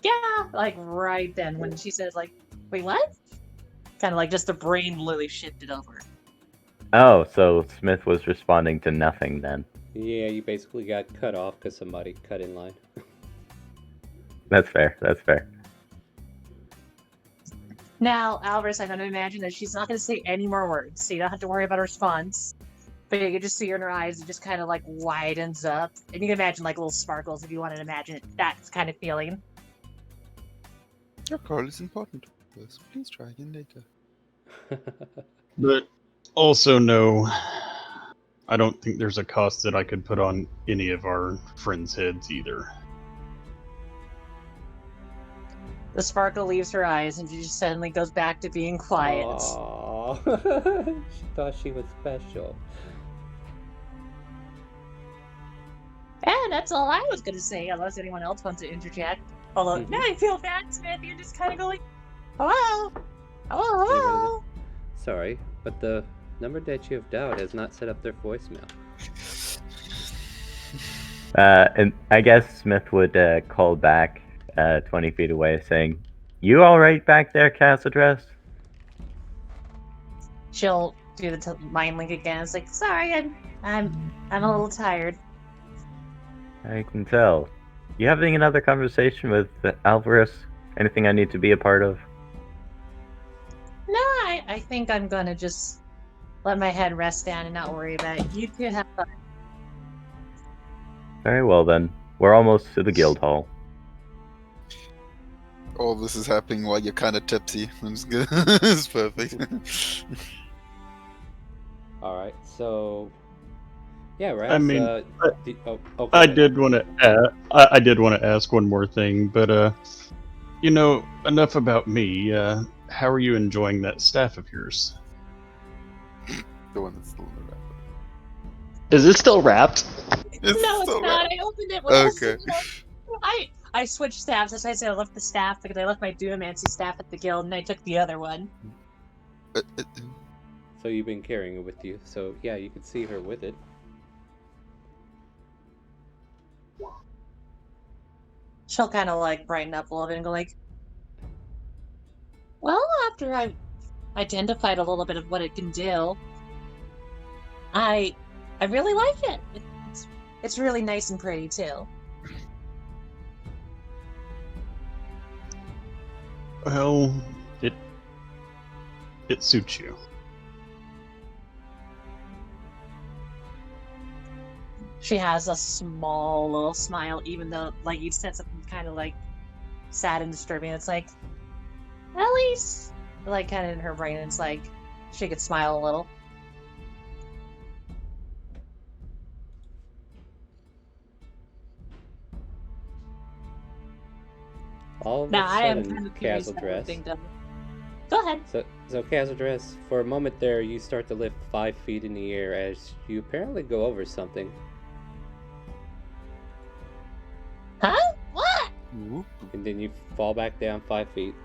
Yeah, like right then when she says like, wait, what? Kind of like just the brain literally shifted over. Oh, so Smith was responding to nothing then. Yeah, you basically got cut off because somebody cut in line. That's fair, that's fair. Now, Alvarez, I'm going to imagine that she's not going to say any more words, so you don't have to worry about her response. But you can just see her in her eyes, it just kind of like widens up. And you can imagine like little sparkles if you want to imagine it, that kind of feeling. Your call is important. Yes, please try again later. But also no, I don't think there's a cost that I could put on any of our friends' heads either. The sparkle leaves her eyes and she just suddenly goes back to being quiet. Aww. She thought she was special. And that's all I was going to say, unless anyone else wants to interject. Although, now I feel bad, Smith. You just kind of go like, hello? Hello, hello? Sorry, but the number that you have dialed has not set up their voicemail. And I guess Smith would call back 20 feet away saying, "You alright back there, Cassadress?" She'll do the mind link again. It's like, sorry, I'm a little tired. I can tell. You having another conversation with Alvarez? Anything I need to be a part of? No, I think I'm gonna just let my head rest down and not worry about it. You two have fun. Very well then. We're almost to the guild hall. All this is happening while you're kind of tipsy. It's good. It's perfect. All right, so yeah, Raz. I mean, okay. I did want to ask one more thing, but enough about me. How are you enjoying that staff of yours? The one that's still in the wrap. Is it still wrapped? No, it's not. I opened it with Okay. I switched staffs. That's why I said I left the staff because I left my Duomancy staff at the guild and I took the other one. So you've been carrying it with you. So yeah, you can see her with it. She'll kind of like brighten up a little bit and go like, well, after I identified a little bit of what it can do, I really like it. It's really nice and pretty too. Well, it suits you. She has a small little smile, even though like you said something kind of like sad and disturbing. It's like, at least, like kind of in her brain, it's like she could smile a little. All of Now a I am sudden, kind of curious Castle about Dress. everything done. Go ahead. So Castle Dress, for a moment there, you start to lift 5 feet in the air as you apparently go over something. Huh? What? And then you fall back down 5 feet.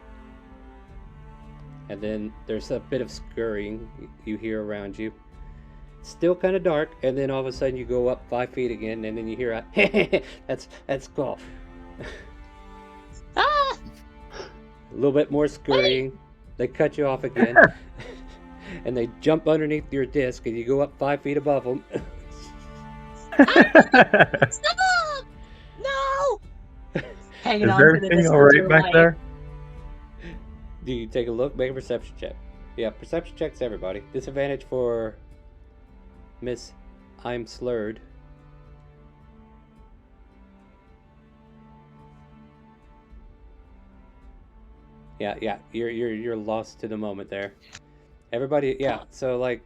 And then there's a bit of scurrying you hear around you. Still kind of dark, and then all of a sudden you go up 5 feet again, and then you hear a that's cool. Ah! A little bit more scurrying. They cut you off again. And they jump underneath your disc, and you go up 5 feet above them. Stop! No! Hanging Is on to the everything disc alright until back light. there? Do you take a look? Make a perception check. Yeah, perception checks everybody. Disadvantage for Miss I'm Slurred. Yeah, you're lost to the moment there. Everybody, yeah. So like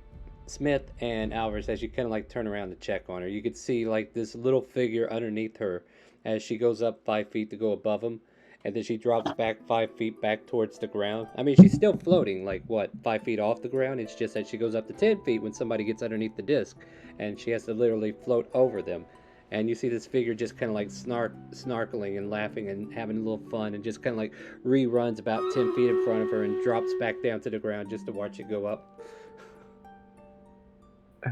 Smith and Alvarez, as you kind of like turn around to check on her, you could see like this little figure underneath her as she goes up 5 feet to go above him, and then she drops back 5 feet back towards the ground. I mean, she's still floating like what 5 feet off the ground. It's just that she goes up to 10 feet when somebody gets underneath the disc, and she has to literally float over them. And you see this figure just kind of like snarkling and laughing and having a little fun, and just kind of like reruns about 10 feet in front of her and drops back down to the ground just to watch it go up.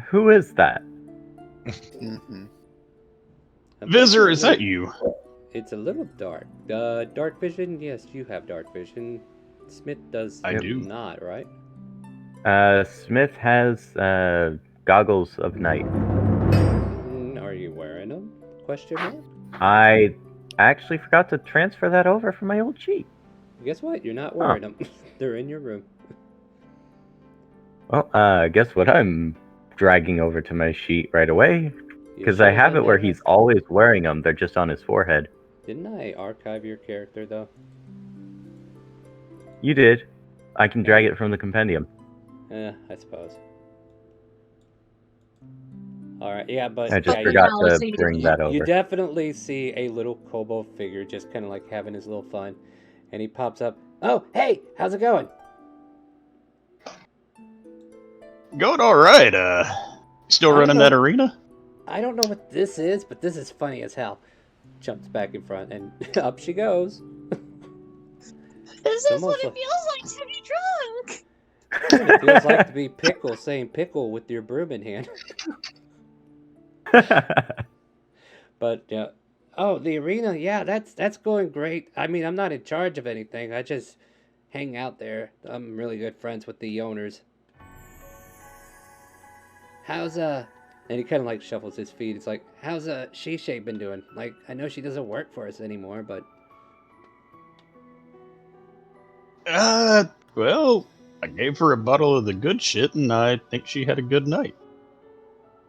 Who is that? Visor, is that you? It's a little dark. Dark vision? Yes, you have dark vision. Smith does I do. not, right? Smith has goggles of night. Are you wearing them? Question mark? I actually forgot to transfer that over from my old sheet. Guess what? You're not wearing them. They're in your room. Well, guess what? I'm dragging over to my sheet right away. Because I have it where he's always wearing them. They're just on his forehead. Didn't I archive your character, though? You did. I can drag it from the compendium. I suppose. Alright, yeah, but... I just yeah, forgot to bring that over. You definitely see a little kobold figure just kind of like having his little fun. And he pops up. Oh, hey! How's it going? Going alright, still running that arena? I don't know what this is, but this is funny as hell. Jumps back in front, and up she goes. This is what it feels like to be drunk! It feels like to be Pickle saying pickle with your broom in hand. But, oh, the arena, yeah, that's going great. I mean, I'm not in charge of anything. I just hang out there. I'm really good friends with the owners. How's, and he kind of like shuffles his feet. It's like, how's Shishay been doing? Like, I know she doesn't work for us anymore, but... Well, I gave her a bottle of the good shit, and I think she had a good night.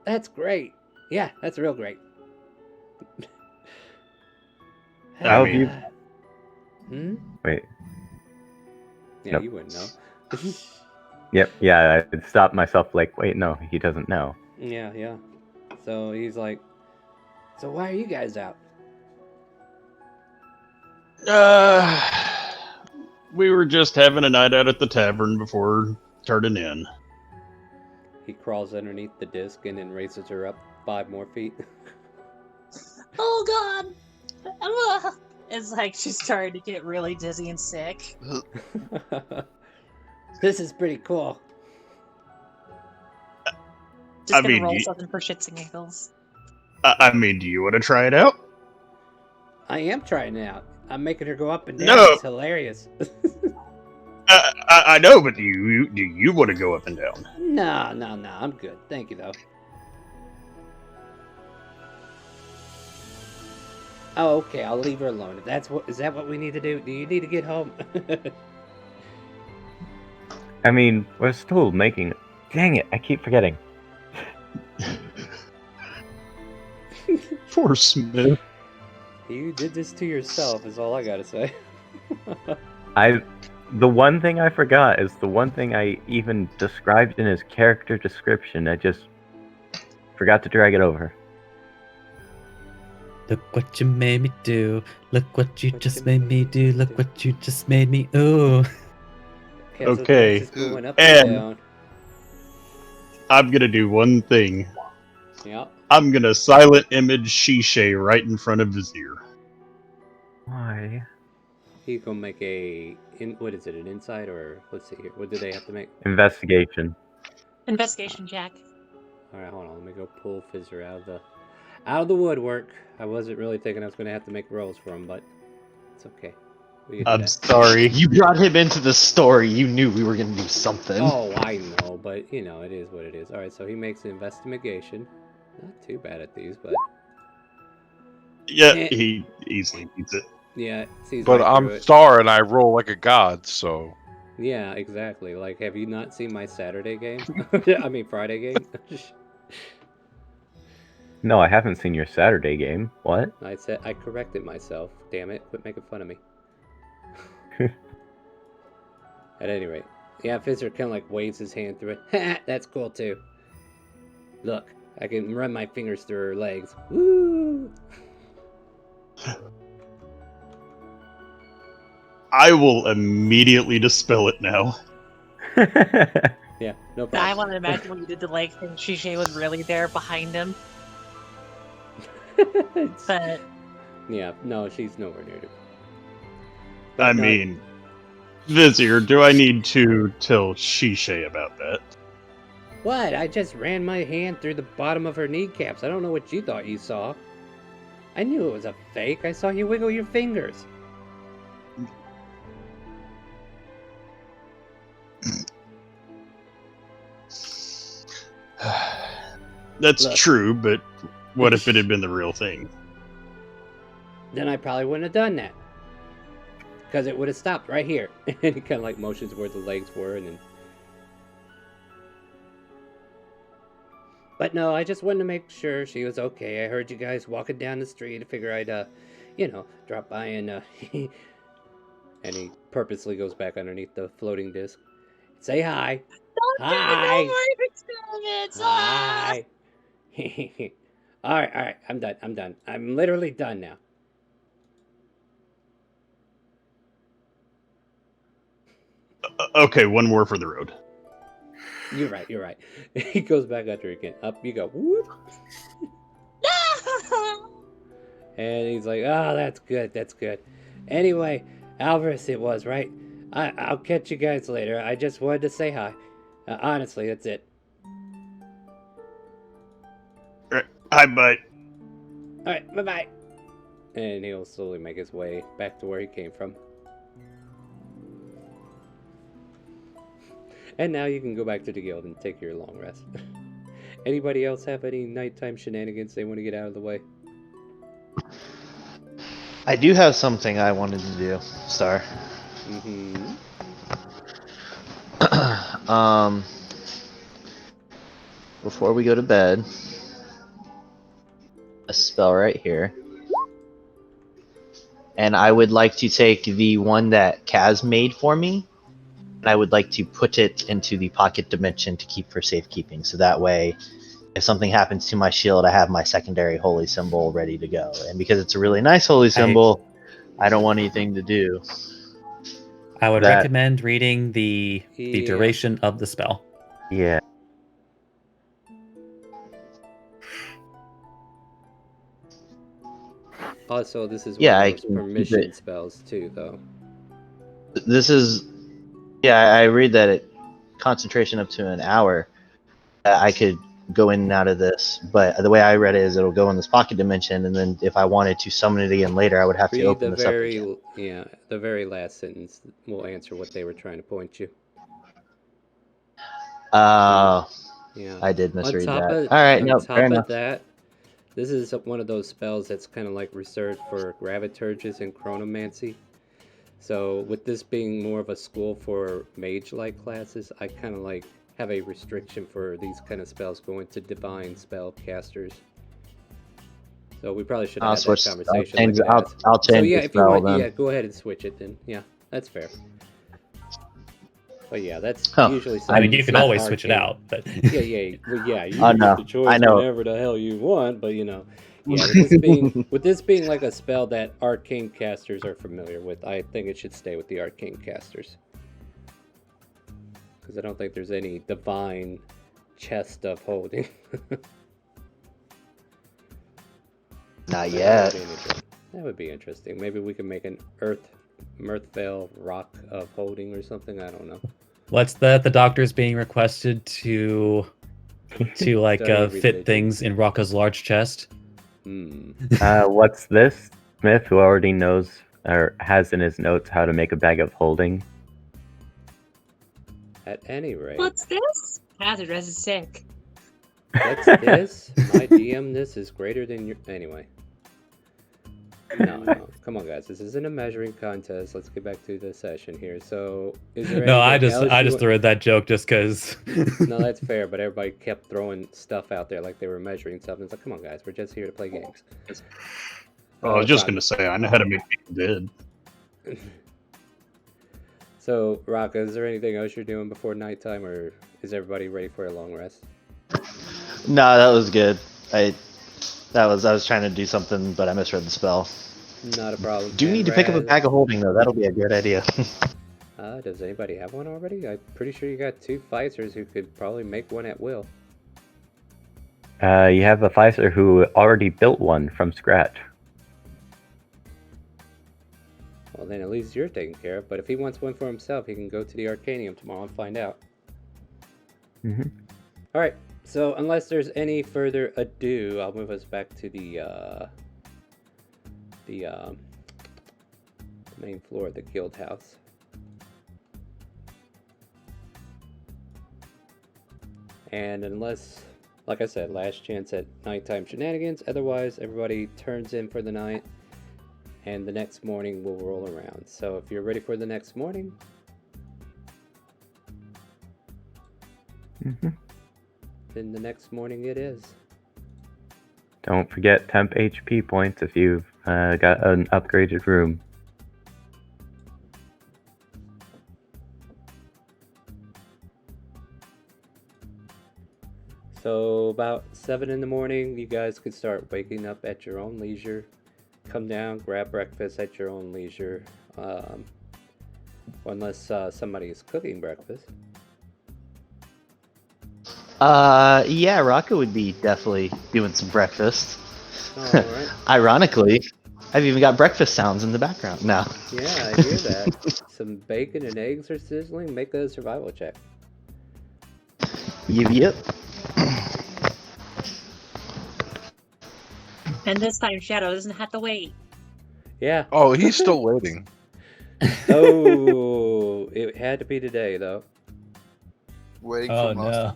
That's great. Yeah, that's real great. How have you Hmm? Wait. Yeah, Nope. you wouldn't know. Yep. Yeah, I stopped myself. Like, wait, no, he doesn't know. Yeah, yeah. So he's like, so why are you guys out? We were just having a night out at the tavern before turning in. He crawls underneath the disc and then raises her up 5 more feet. Oh God! It's like she's starting to get really dizzy and sick. This is pretty cool. Just gonna roll something for shits and giggles. I mean, do you want to try it out? I am trying it out. I'm making her go up and down. No. It's hilarious. I know, but do you want to go up and down? No. I'm good. Thank you, though. Oh, okay. I'll leave her alone. If that's what is that what we need to do? Do you need to get home? I mean, we're still making. Dang it! I keep forgetting. Poor Smith. You did this to yourself. Is all I gotta say. The one thing I forgot is the one thing I even described in his character description. I just forgot to drag it over. Look what you made me do. Look what you just made me do. Look what you just made me. Ooh. Okay. Going up And down. I'm gonna do one thing. Yep. I'm gonna silent image Shishay right in front of his ear. Why? He's gonna make what is it? An insight or let's see here. What do they have to make? Investigation. Investigation check. All right, hold on. Let me go pull Fizzer out of the woodwork. I wasn't really thinking I was gonna have to make rolls for him, but it's okay. I'm sorry. You brought him into the story. You knew we were gonna do something. Oh, I know, but you know, it is what it is. All right, so he makes an investigation. Not too bad at these, but yeah, he easily beats it. Yeah, sees but right I'm through it. Star and I roll like a god, so. Yeah, exactly. Like, have you not seen my Saturday game? I mean, Friday game? No, I haven't seen your Saturday game. What? I corrected myself. Damn it. Quit making fun of me. At any rate. Yeah, Fizzer kind of like waves his hand through it. That's cool too. Look, I can run my fingers through her legs. Woo! I will immediately dispel it now. Yeah, no problem. I want to imagine when you did the leg thing, Shishay was really there behind him. But yeah, no, she's nowhere near it. I mean, Vizier, do I need to tell Shishay about that? What? I just ran my hand through the bottom of her kneecaps. I don't know what you thought you saw. I knew it was a fake. I saw you wiggle your fingers. That's Look. true, but what if it had been the real thing? Then I probably wouldn't have done that. Because it would have stopped right here. And he kind of like motions where the legs were and then... But no, I just wanted to make sure she was okay. I heard you guys walking down the street. I figure I'd, drop by and, And he purposely goes back underneath the floating disc. Say hi. Hi. Hi. All right. I'm done. I'm literally done now. Okay, one more for the road. You're right. He goes back under again. Up you go. Whoop. And he's like, oh, that's good. Anyway, Alvarez it was, right? I'll catch you guys later. I just wanted to say hi. Honestly, that's it. Hi, bud. Alright, bye-bye. And he'll slowly make his way back to where he came from. And now you can go back to the guild and take your long rest. Anybody else have any nighttime shenanigans they want to get out of the way? I do have something I wanted to do, Star. Mm-hmm. Before we go to bed, a spell right here. and I would like to take the one that Kaz made for me, and I would like to put it into the pocket dimension to keep for safekeeping. So that way, if something happens to my shield, I have my secondary holy symbol ready to go. And because it's a really nice holy symbol, I don't want anything to do. I would That- recommend reading the Yeah. duration of the spell. Yeah. Also, this is Yeah, one I of those can keep permission it. spells too, though. This is, yeah, I read that it concentration up to an hour. I could go in and out of this, but the way I read it is it'll go in this pocket dimension, and then if I wanted to summon it again later, I would have to Read open the this up again. the very last sentence will answer what they were trying to point you. Yeah, I did On misread top that. of All right, on no, top fair of enough. that, this is one of those spells that's kind of like reserved for graviturges and chronomancy. So with this being more of a school for mage-like classes, I kind of like have a restriction for these kind of spells going to divine spell casters. So we probably should have I'll had that switch. conversation. I'll change, like I'll, that. I'll So change yeah, the if you spell want, then. yeah, go ahead and switch it then. Yeah, that's fair. But yeah, that's Huh. usually something. I mean, you can that's always switch it arcane. out, but yeah. Well, yeah, you I can know, get the choice I know. whenever the hell you want, but you know, yeah, with this being like a spell that arcane casters are familiar with, I think it should stay with the arcane casters. Because I don't think there's any divine chest of holding. Not yet. That would be interesting. Maybe we can make an Mirthvale rock of holding or something. I don't know. what's that? The doctor's being requested to like Study fit religion. things in Rocca's large chest. What's this? Smith, who already knows or has in his notes how to make a bag of holding. At any rate, What's this? Hazard is sick. what's this? My DM this is greater than your. Anyway. No. Come on, guys. This isn't a measuring contest. Let's get back to the session here. So, is there No, I anything just else I you just threw that joke just because. No, that's fair, but everybody kept throwing stuff out there like they were measuring something. It's like, come on, guys. We're just here to play games. I was just going to say, I know how to make people dead. So, Rocca, is there anything else you're doing before nighttime, or is everybody ready for a long rest? No, that was good. I was trying to do something, but I misread the spell. Not a problem. Do need to pick up a bag of holding though. That'll be a good idea. Does anybody have one already? I'm pretty sure you got 2 Pfizers who could probably make one at will. You have a Pfizer who already built one from scratch. Well, then at least you're taken care of. But if he wants one for himself, he can go to the Arcanium tomorrow and find out. Mm-hmm. All right. So unless there's any further ado, I'll move us back to the main floor of the guild house. And unless, like I said, last chance at nighttime shenanigans. Otherwise, everybody turns in for the night, and the next morning will roll around. So if you're ready for the next morning, then the next morning it is. Don't forget temp HP points if you've got an upgraded room. So about 7 in the morning, you guys could start waking up at your own leisure. Come down, grab breakfast at your own leisure. Unless somebody is cooking breakfast. Yeah, Rocco would be definitely doing some breakfast. Alright. Ironically, I've even got breakfast sounds in the background now. Yeah, I hear that. Some bacon and eggs are sizzling. Make a survival check. Yep. And this time Shadow doesn't have to wait. Yeah. Oh, he's still waiting. Oh, it had to be today, though. Waiting Oh for Master.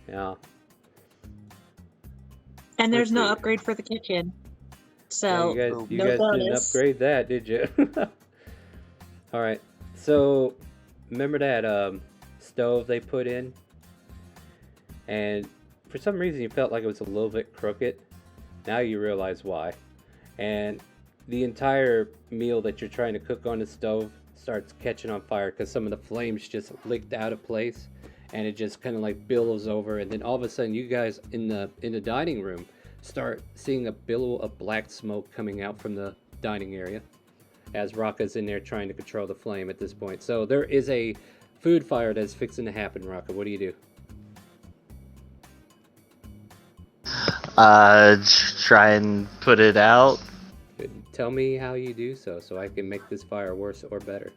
no. Yeah. And there's Let's no see. upgrade for the kitchen. Yeah, So you no guys didn't bonus. upgrade that, did you? All right. So, remember that stove they put in? And for some reason you felt like it was a little bit crooked. Now you realize why. And the entire meal that you're trying to cook on the stove starts catching on fire because some of the flames just licked out of place, and it just kind of like billows over, and then all of a sudden you guys in the dining room start seeing a billow of black smoke coming out from the dining area as Raka's in there trying to control the flame at this point. So there is a food fire that's fixing to happen. Raka, what do you do? Try and put it out. Tell me how you do so I can make this fire worse or better.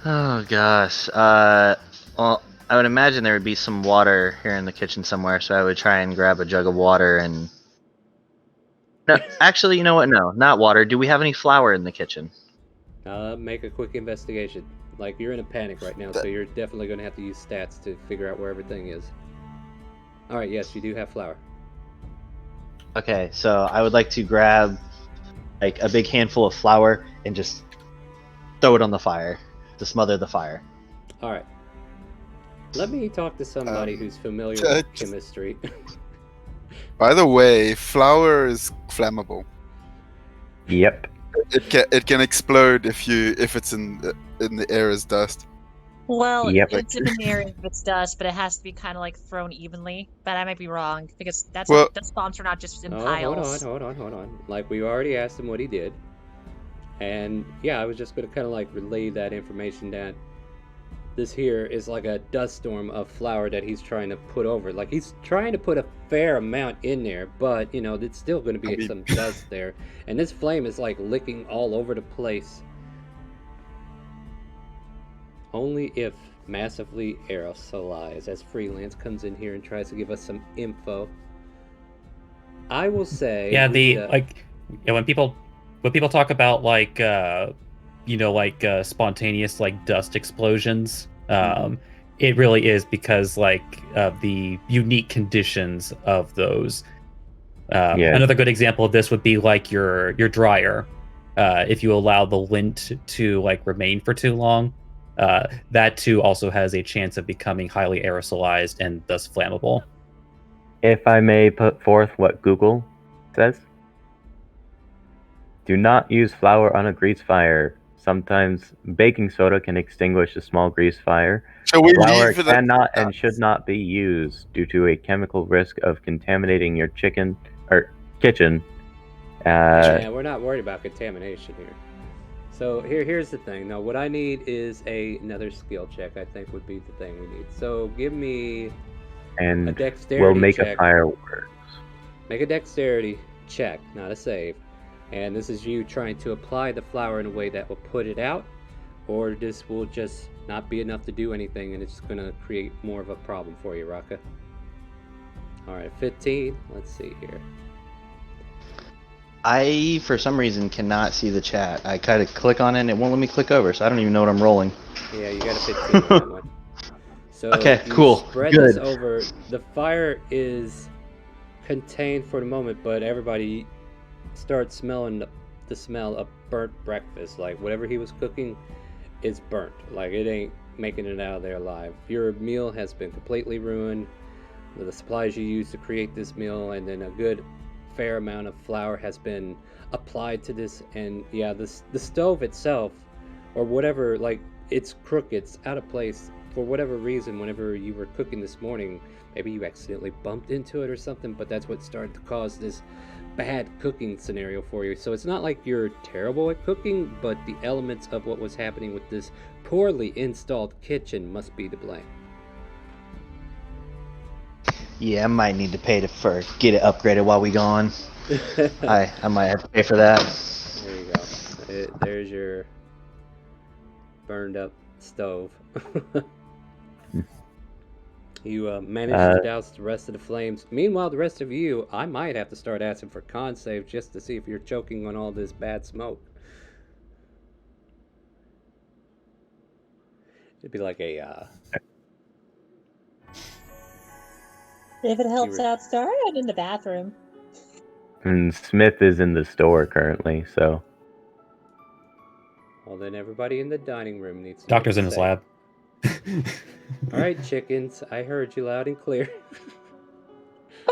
Oh gosh. Well, I would imagine there would be some water here in the kitchen somewhere, so I would try and grab a jug of water and. No, actually, you know what? No, not water. Do we have any flour in the kitchen? Make a quick investigation. Like, you're in a panic right now, so you're definitely going to have to use stats to figure out where everything is. Alright, yes, you do have flour. Okay, so I would like to grab like a big handful of flour and just throw it on the fire to smother the fire. Alright. Let me talk to somebody who's familiar with chemistry. By the way, flour is flammable. Yep. It can explode if it's in the air as dust. Well, Yep. it's in the air if it's dust, but it has to be kind of like thrown evenly. But I might be wrong because dust bombs are not just in piles. Hold on. Like, we already asked him what he did. And yeah, I was just going to kind of like relay that information that this here is like a dust storm of flour that he's trying to put over. Like, he's trying to put a fair amount in there, but you know, it's still going to be some dust there. And this flame is like licking all over the place. Only if massively aerosolized, as Freelance comes in here and tries to give us some info. I will say, when people talk about like spontaneous like dust explosions, it really is because like of the unique conditions of those. Another good example of this would be like your dryer. If you allow the lint to like remain for too long, that too also has a chance of becoming highly aerosolized and thus flammable. If I may put forth what Google says, do not use flour on a grease fire. Sometimes baking soda can extinguish a small grease fire. Flour cannot and should not be used due to a chemical risk of contaminating your kitchen. Yeah, we're not worried about contamination here. So here's the thing. Now, what I need is another skill check. I think would be the thing we need. So give me a dexterity we'll make check. a fireworks. Make a dexterity check, not a save. And this is you trying to apply the flour in a way that will put it out, or this will just not be enough to do anything and it's going to create more of a problem for you, Raka. Alright, 15. Let's see here. I, for some reason, cannot see the chat. I kind of click on it and it won't let me click over, so I don't even know what I'm rolling. Yeah, you got a 15 on that one. So okay, cool. Spread Good. this over. The fire is contained for the moment, but everybody starts smelling the smell of burnt breakfast. Like, whatever he was cooking is burnt. Like, it ain't making it out of there alive. Your meal has been completely ruined. The supplies you used to create this meal, and then a good fair amount of flour has been applied to this. And yeah, the stove itself, or whatever, like, it's crooked, it's out of place for whatever reason. Whenever you were cooking this morning, maybe you accidentally bumped into it or something, but that's what started to cause this bad cooking scenario for you. So it's not like you're terrible at cooking, but the elements of what was happening with this poorly installed kitchen must be to blame. Yeah, I might need to pay get it upgraded while we gone. I might have to pay for that. There you go. There's your burned up stove. You managed to douse the rest of the flames. Meanwhile, the rest of you, I might have to start asking for con save just to see if you're choking on all this bad smoke. It'd be like a If it helps out, Starwind in the bathroom. And Smith is in the store currently, so. Well, then everybody in the dining room needs to. Doctor's in his lab. All right, chickens. I heard you loud and clear.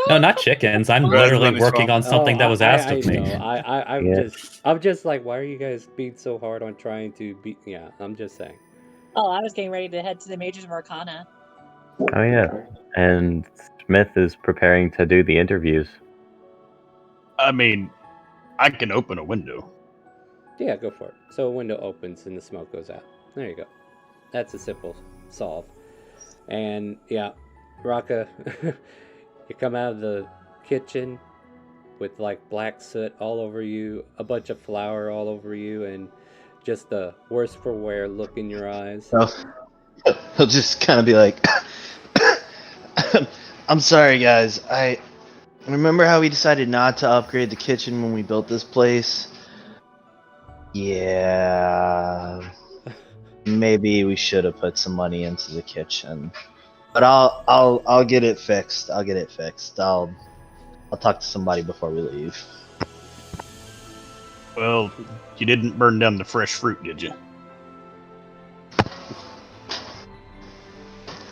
No, not chickens. I'm Raz literally running working from- on something that was asked I of me. know. Yeah. I'm just like, why are you guys being so hard on trying to be? Yeah, I'm just saying. Oh, I was getting ready to head to the Mages of Arcana. Oh yeah, and Smith is preparing to do the interviews. I mean, I can open a window. Yeah, go for it. So a window opens and the smoke goes out. There you go. That's a simple solve. And yeah, Raka, you come out of the kitchen with like black soot all over you, a bunch of flour all over you, and just the worse for wear look in your eyes. He'll just kind of be like, I'm sorry, guys. I remember how we decided not to upgrade the kitchen when we built this place. Yeah, maybe we should have put some money into the kitchen. But I'll get it fixed. I'll get it fixed. I'll talk to somebody before we leave. Well, you didn't burn down the fresh fruit, did you?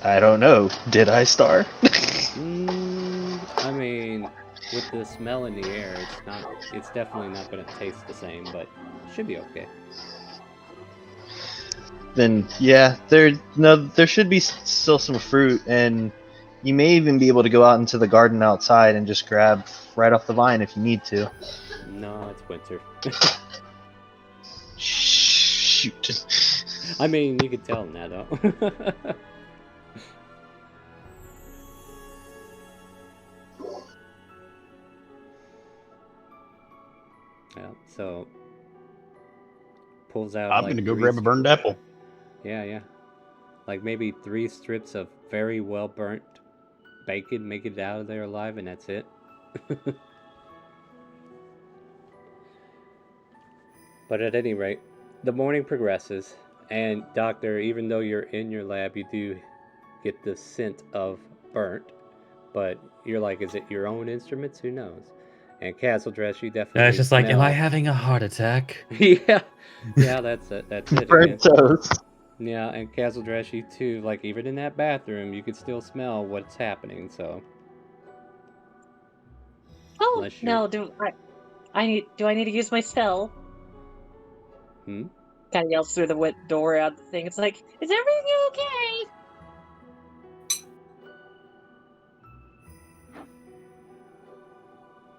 I don't know. Did I, Star? I mean, with the smell in the air, it's definitely not going to taste the same, but it should be okay. Then yeah, there should be still some fruit, and you may even be able to go out into the garden outside and just grab right off the vine if you need to. No, it's winter. Shoot. I mean, you could tell them that, though. Yeah, so pulls out. I'm like gonna go 3 grab a burned apple. Yeah. Like maybe 3 strips of very well burnt bacon, make it out of there alive, and that's it. But at any rate, the morning progresses, and Doctor, even though you're in your lab, you do get the scent of burnt. But you're like, is it your own instruments? Who knows? And Castle Dress, you definitely It's just like, am I smell- having a heart attack? yeah, that's it. That's it. Burnt Again. toast. Yeah, and Castle Dress, you too. Like even in that bathroom, you could still smell what's happening. So. Oh Unless you're- no! Do I need to use my spell? Hmm? Kind of yells through the wet door out the thing. It's like, is everything okay?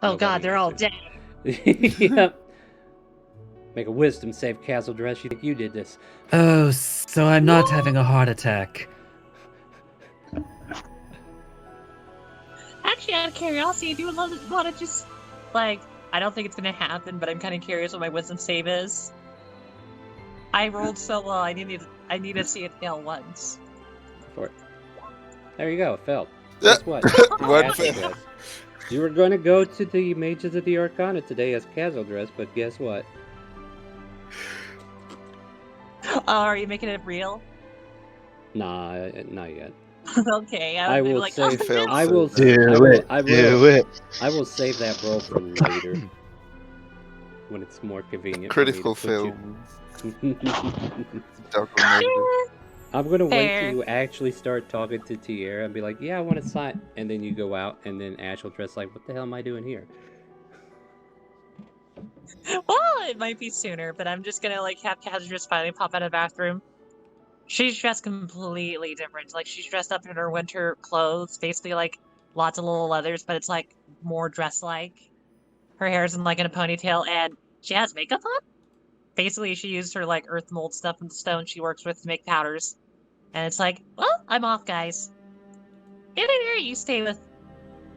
Oh Nobody God, they're all answered. dead. Yep. Make a wisdom save, Castle Dress. You think you did this? Oh, so I'm not having a heart attack. Actually, out of curiosity, do you want to just like? I don't think it's gonna happen, but I'm kind of curious what my wisdom save is. I rolled so well. I need to see it fail once. For it. There you go. It failed. Guess what? One Castle fail. Dress. You were going to go to the Mages of the Arcana today as Castle Dress, but guess what? Are you making it real? Nah, not yet. Okay, I would be will like, save. oh, no. I will. Do I will save that roll for later when it's more convenient. Critical for me to fail. put you- Double negative. I'm gonna wait Fair. till you actually start talking to Tierra and be like, "Yeah, I want to sign," and then you go out, and then Ash will dress like, "What the hell am I doing here?" Well, it might be sooner, but I'm just gonna like have Kaz just finally pop out of the bathroom. She's dressed completely different. Like she's dressed up in her winter clothes, basically like lots of little leathers, but it's like more dress-like. Her hair's in like in a ponytail, and she has makeup on. Basically, she used her like earth mold stuff and stone she works with to make powders. And it's like, well, I'm off, guys. In here, you stay with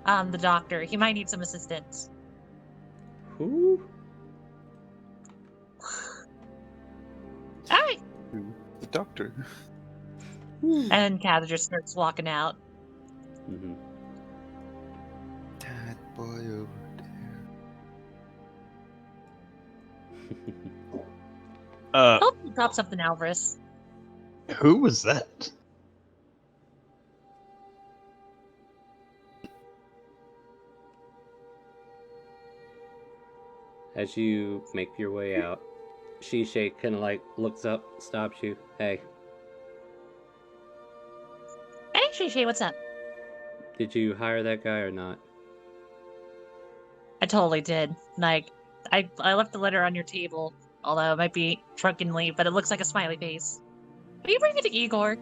the doctor. He might need some assistance. Who? All right. The doctor. And then Kaz just starts walking out. Mm-hmm. That boy over there. Oh, he drops something, Alvarez. Who was that? As you make your way out, Shisha kind of like looks up, stops you. Hey, Hey, Shisha, what's up? did you hire that guy or not? I totally did. Like, I left the letter on your table, although it might be drunkenly, but it looks like a smiley face. Will you bring it to Igor?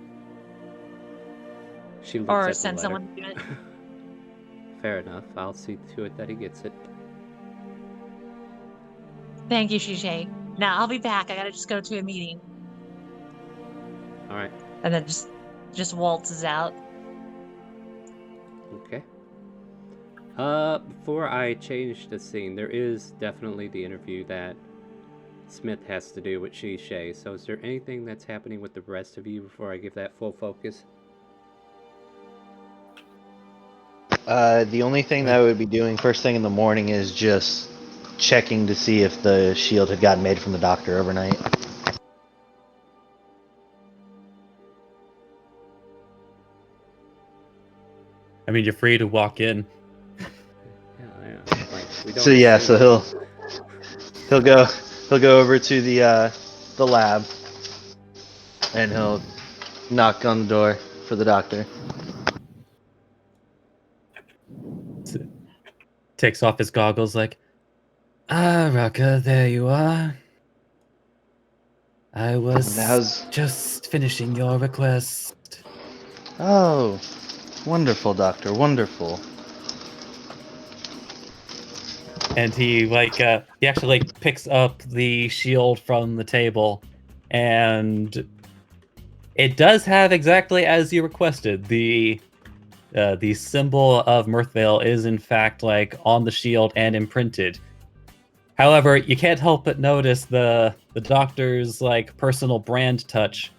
She looks Or at the send letter. someone to do it? Fair enough. I'll see to it that he gets it. Thank you, Shishay. Now, I'll be back. I gotta just go to a meeting. Alright. And then just waltzes out. Okay. Before I change the scene, there is definitely the interview that Smith has to do with Shishay. So is there anything that's happening with the rest of you before I give that full focus? The only thing that I would be doing first thing in the morning is just checking to see if the shield had gotten made from the doctor overnight. I mean, you're free to walk in. Yeah. Like, we don't So yeah, see so he'll go over to the lab, and he'll knock on the door for the doctor. Takes off his goggles like, Raka, there you are. I was just finishing your request. Oh, wonderful, doctor, wonderful. And he actually picks up the shield from the table, and it does have exactly as you requested. The symbol of Mirthvale is in fact on the shield and imprinted. However, you can't help but notice the doctor's personal brand touch,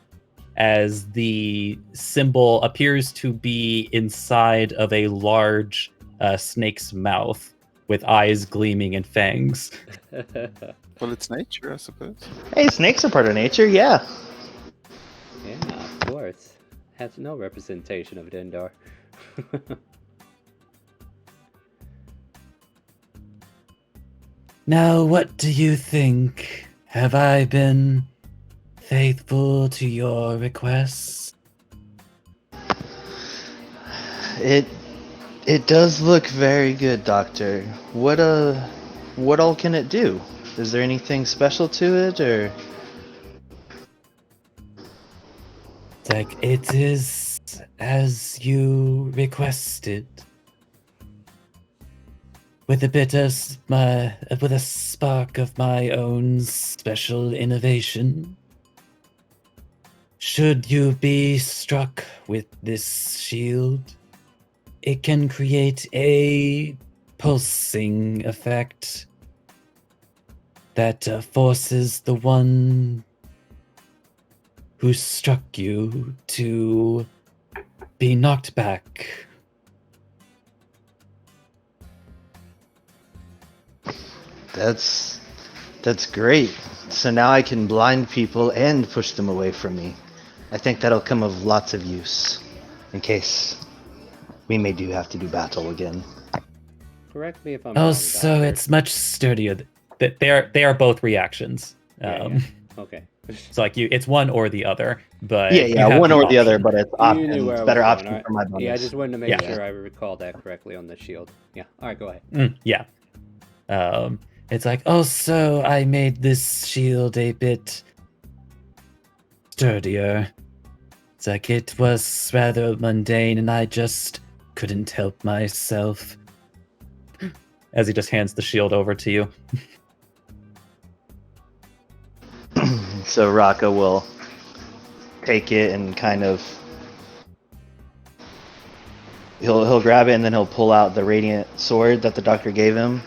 as the symbol appears to be inside of a large snake's mouth with eyes gleaming and fangs. Well, it's nature, I suppose. Hey, snakes are part of nature, yeah. Yeah, of course. Has no representation of Dendar. Now, what do you think? Have I been faithful to your requests? It does look very good, Doctor. What all can it do? Is there anything special to it, or? It is as you requested. With with a spark of my own special innovation. Should you be struck with this shield, it can create a pulsing effect that forces the one who struck you to be knocked back. That's great. So now I can blind people and push them away from me. I think that'll come of lots of use, in case we may have to do battle again. Correct me if I'm wrong, So Doctor. it's much sturdier. They are both reactions. Yeah. Okay. So it's one or the other, but Yeah, one or the other, but it's You knew where I was better going, option alright. for my bonus. Yeah, I just wanted to make sure I recalled that correctly on the shield. Yeah. All right, go ahead. Yeah. It's so I made this shield a bit sturdier. It's it was rather mundane and I just couldn't help myself. As he just hands the shield over to you. So Raka will take it and kind of he'll grab it and then he'll pull out the radiant sword that the doctor gave him,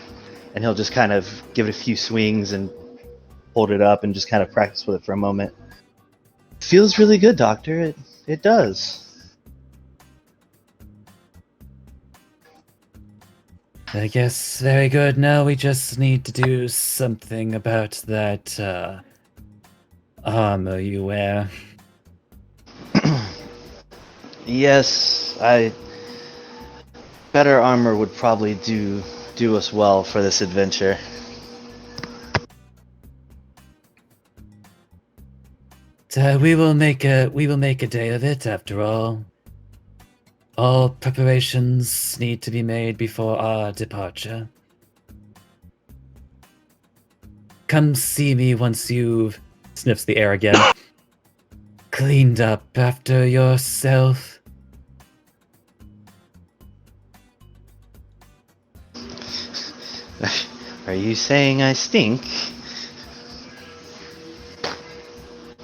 and he'll just kind of give it a few swings and hold it up and just kind of practice with it for a moment. Feels really good, Doctor. It does. I guess very good. Now we just need to do something about that armor you wear. Yes, better armor would probably do us well for this adventure. We will make a day of it. After all, all preparations need to be made before our departure. come see me once you've sniffs the air again. Cleaned up after yourself. Are you saying I stink?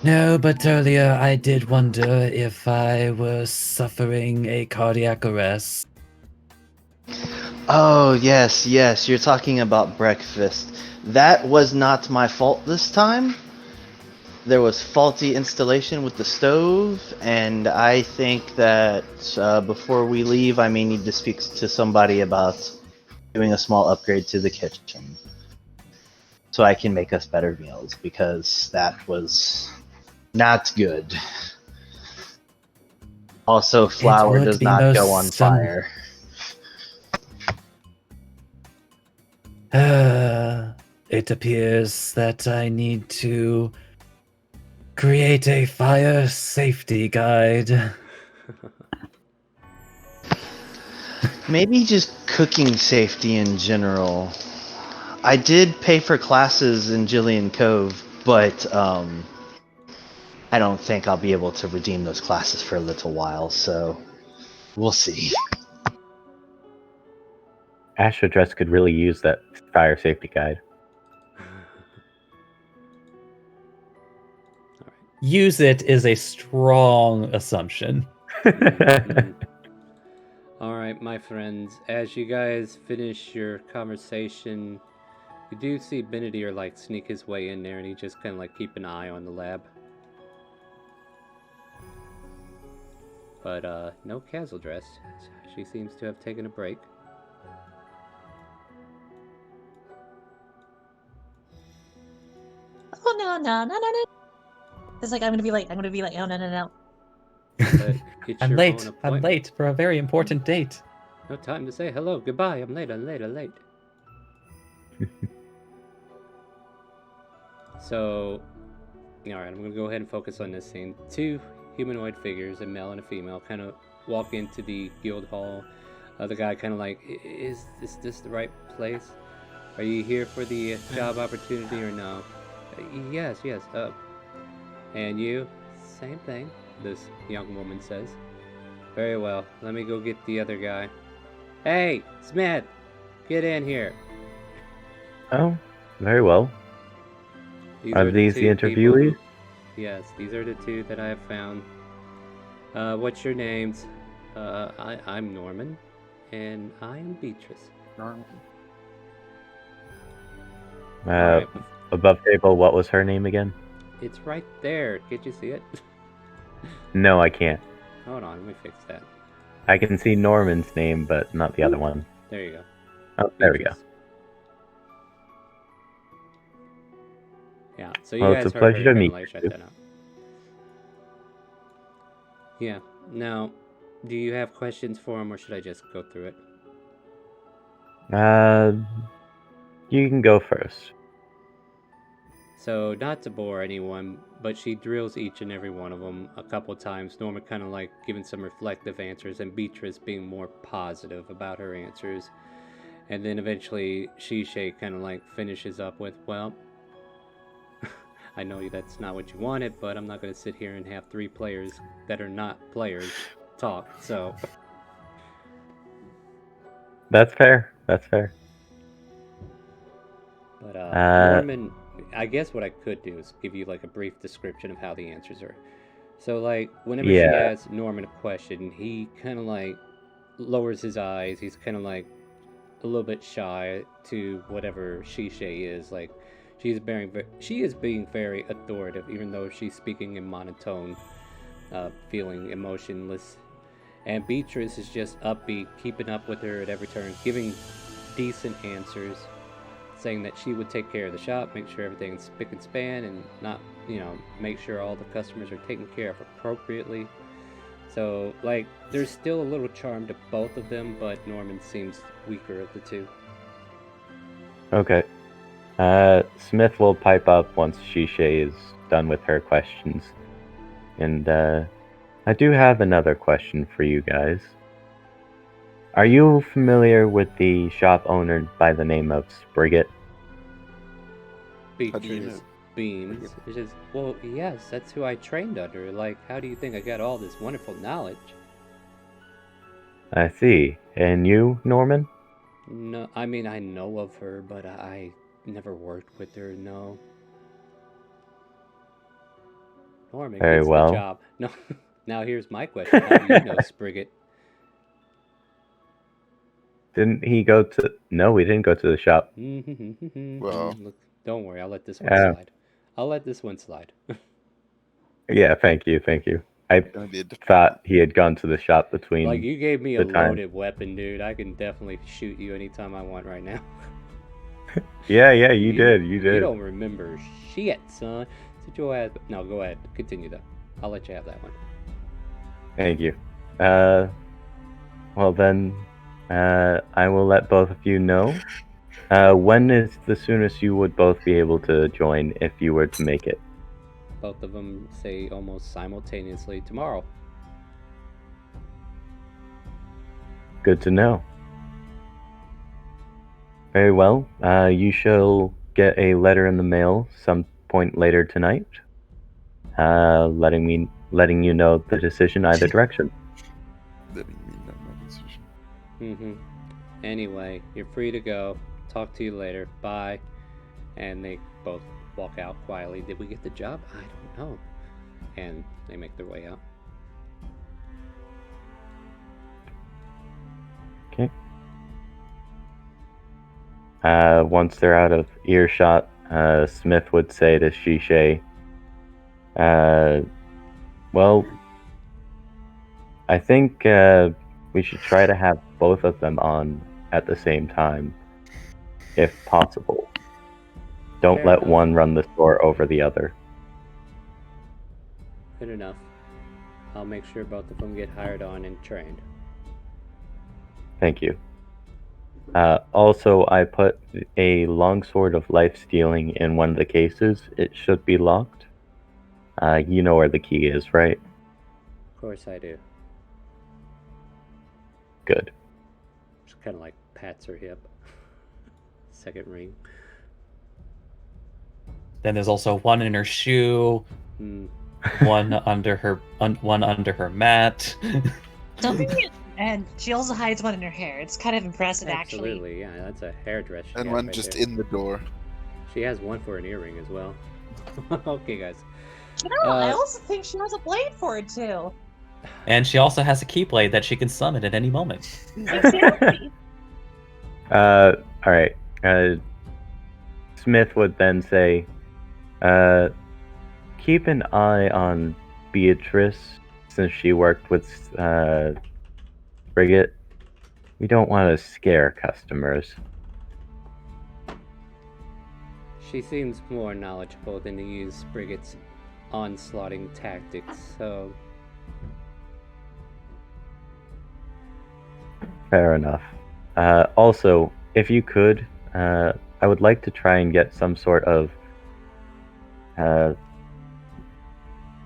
No, but earlier I did wonder if I was suffering a cardiac arrest. Oh, yes, you're talking about breakfast. That was not my fault this time. There was faulty installation with the stove, and I think that before we leave, I may need to speak to somebody about doing a small upgrade to the kitchen so I can make us better meals, because that was not good. Also, flour does not go on fire. It appears that I need to create a fire safety guide. Maybe just cooking safety in general. I did pay for classes in Jillian Cove, but I don't think I'll be able to redeem those classes for a little while, so we'll see. Astra Dress could really use that fire safety guide. Use it is a strong assumption. Alright, my friends, as you guys finish your conversation, you do see Benedier like sneak his way in there, and he just kind of like keep an eye on the lab. But no Castle Dress. She seems to have taken a break. Oh no. It's like I'm gonna be late. Oh no. I'm late for a very important date. No time to say hello, goodbye, I'm late. So, alright, I'm gonna go ahead and focus on this scene. Two humanoid figures, a male and a female, kind of walk into the guild hall. The guy kind of like, is this the right place? Are you here for the job opportunity or no? Yes. And you? Same thing, this young woman says. Very well, let me go get the other guy. Hey, Smith! Get in here! Oh, very well. Are these the interviewees? Yes, these are the two that I have found. What's your names? I'm Norman, and I am Beatrice. Norman. Right. Above table, what was her name again? It's right there. Can't you see it? No, I can't. Hold on, let me fix that. I can see Norman's name, but not the other one. There you go. Oh, there we go. Yeah, so you guys it's a heard pleasure her to meet like shut you. that up. Yeah, now, do you have questions for him, or should I just go through it? You can go first. So, not to bore anyone, but she drills each and every one of them a couple times. Norma kind of like giving some reflective answers, and Beatrice being more positive about her answers. And then eventually, Shishay kind of like finishes up with, well, I know that's not what you wanted, but I'm not going to sit here and have three players that are not players talk, so... That's fair. But, Norman, I guess what I could do is give you, like, a brief description of how the answers are. So, like, whenever she asks Norman a question, he kind of, like, lowers his eyes. He's kind of, like, a little bit shy to whatever Shishay is. Like, she is being very authoritative, even though she's speaking in monotone, feeling emotionless. And Beatrice is just upbeat, keeping up with her at every turn, giving decent answers, saying that she would take care of the shop, make sure everything's spick and span, and not, make sure all the customers are taken care of appropriately. So, like, there's still a little charm to both of them, but Norman seems weaker of the two. Okay. Smith will pipe up once Shishay is done with her questions. And, I do have another question for you guys. Are you familiar with the shop owner by the name of Spriggett? How do you Beatrice know? beams. It's just, well, yes, that's who I trained under. Like, how do you think I got all this wonderful knowledge? I see. And you, Norman? No, I mean, I know of her, but I never worked with her, no. Norman Very gets the well. job. No, now here's my question. How do you know Spriggett? Didn't he go to... No, we didn't go to the shop. Well, Look, don't worry, I'll let this one Yeah. slide. I'll let this one slide. Yeah, thank you. I gonna be a different thought he had gone to the shop between Like, you gave me a the time. loaded weapon, dude. I can definitely shoot you anytime I want right now. Yeah, you did. You You did. don't remember shit, son. Sit your ass. No, go ahead. Continue, though. I'll let you have that one. Thank you. Well then, I will let both of you know. When is the soonest you would both be able to join if you were to make it? Both of them say almost simultaneously tomorrow. Good to know. Very well. You shall get a letter in the mail some point later tonight, letting you know the decision either direction. letting me know my decision. Anyway, you're free to go. Talk to you later. Bye. And they both walk out quietly. Did we get the job? I don't know. And they make their way out. Okay. Once they're out of earshot, Smith would say to Shishay, well, I think we should try to have both of them on at the same time, if possible. Don't Fair let enough. one run the store over the other. Good enough. I'll make sure both of them get hired on and trained. Thank you. Also, I put a longsword of life stealing in one of the cases. It should be locked. You know where the key is, right? Of course I do. Good. Just kind of like pats her hip. Second ring. Then there's also one in her shoe, one under her mat. And she also hides one in her hair. It's kind of impressive, actually. Absolutely, yeah, that's a hairdresser. And one just in the door. She has one for an earring as well. Okay, guys. You know, I also think she has a blade for it, too. And she also has a keyblade that she can summon at any moment. Exactly. Alright. Smith would then say, keep an eye on Beatrice, since she worked with Frigate. We don't want to scare customers. She seems more knowledgeable than to use Brigate's onslaughting tactics, so... Fair enough. Also, if you could, I would like to try and get some sort of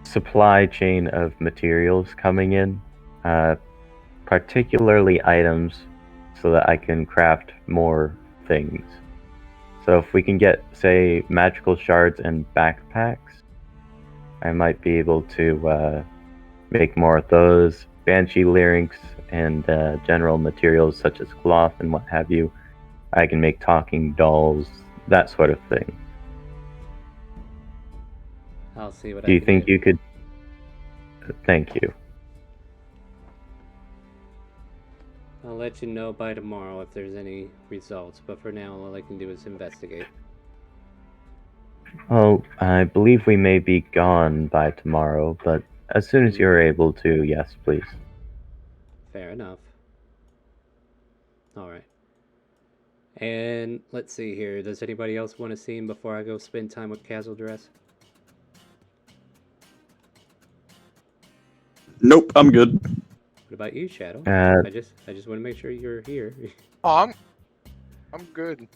supply chain of materials coming in, particularly items, so that I can craft more things. So if we can get, say, magical shards and backpacks, I might be able to make more of those. Banshee lyrics and general materials such as cloth and what have you. I can make talking dolls, that sort of thing. I'll see what Do you think you could? Thank you. I'll let you know by tomorrow if there's any results, but for now all I can do is investigate. Well, I believe we may be gone by tomorrow, but as soon as you're able to, yes, please. Fair enough. Alright. And let's see here. Does anybody else want to see him before I go spend time with Casual Dress? Nope, I'm good. What about you, Shadow? I just want to make sure you're here. Oh, I'm good.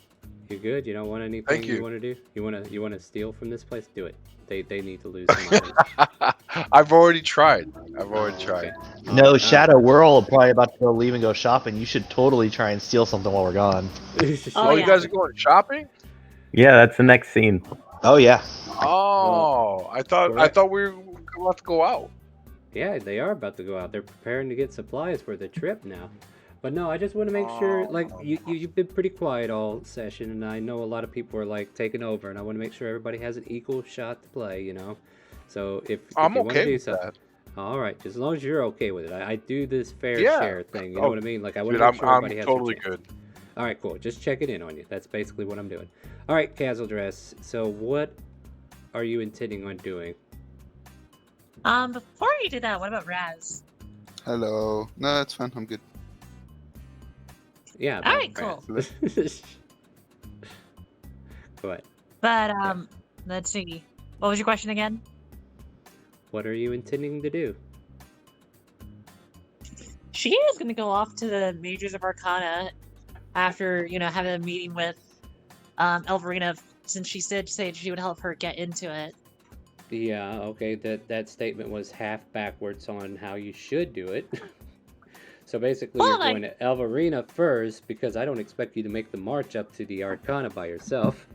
You good? You don't want anything Thank you. you want to do? You want to steal from this place? Do it. They need to lose some items. I've already tried. Okay. No, Shadow, we're all probably about to go leave and go shopping. You should totally try and steal something while we're gone. Oh, you guys are going shopping? Yeah, that's the next scene. Oh yeah. Oh, I correct. thought we were about to go out. Yeah, they are about to go out. They're preparing to get supplies for the trip now. But no, I just want to make sure, like, you've been pretty quiet all session, and I know a lot of people are, like, taking over, and I want to make sure everybody has an equal shot to play, you know? So if I'm you want to okay do with something, that. all right, just as long as you're okay with it. I do this fair Yeah. share thing, you know Oh, what I mean? Like, I want Dude, to make sure I'm everybody has totally a chance. good. All right, cool. Just checking in on you. That's basically what I'm doing. All right, Casual Dress. So what are you intending on doing? Before you do that, what about Raz? Hello. No, it's fine. I'm good. Yeah. All right, cool. Go ahead. But let's see. What was your question again? What are you intending to do? She is going to go off to the Majors of Arcana after, having a meeting with Elverina, since she said she would help her get into it. Yeah, okay, that statement was half backwards on how you should do it. So basically you're going to Elverina first, because I don't expect you to make the march up to the Arcana by yourself.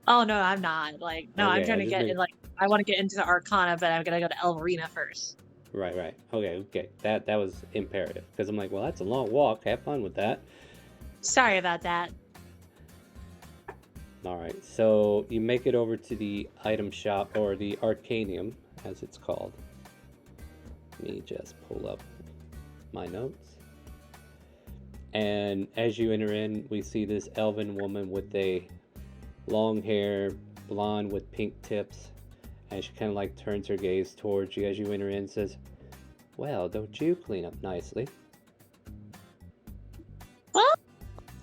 Oh, no, I'm not. Like, no, Okay, I'm trying to get in, like, I want to get into the Arcana, but I'm going to go to Elverina first. Right. Okay. That was imperative, because I'm like, well, that's a long walk. Have fun with that. Sorry about that. Alright, so you make it over to the item shop, or the Arcanium, as it's called. Let me just pull up my notes. And as you enter in, we see this elven woman with a long hair, blonde with pink tips, and she kind of like turns her gaze towards you as you enter in and says, well, don't you clean up nicely? Well,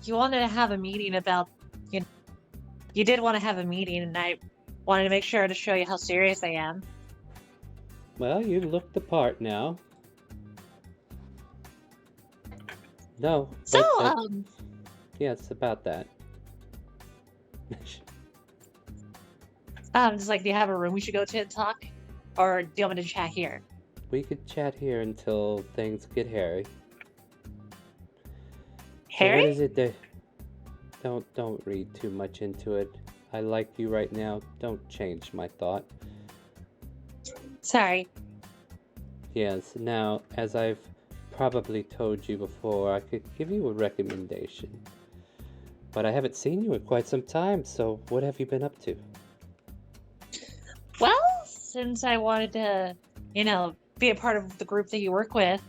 you wanted to have a meeting about, you did want to have a meeting, and I wanted to make sure to show you how serious I am. Well, you look the part now. No. So, yeah, it's about that. just like, do you have a room we should go to and talk? Or do you want me to chat here? We could chat here until things get hairy. Hairy? So what is it that... Don't read too much into it. I like you right now. Don't change my thought. Sorry. Yes, now, as I've probably told you before, I could give you a recommendation. But I haven't seen you in quite some time, so what have you been up to? Well, since I wanted to, be a part of the group that you work with,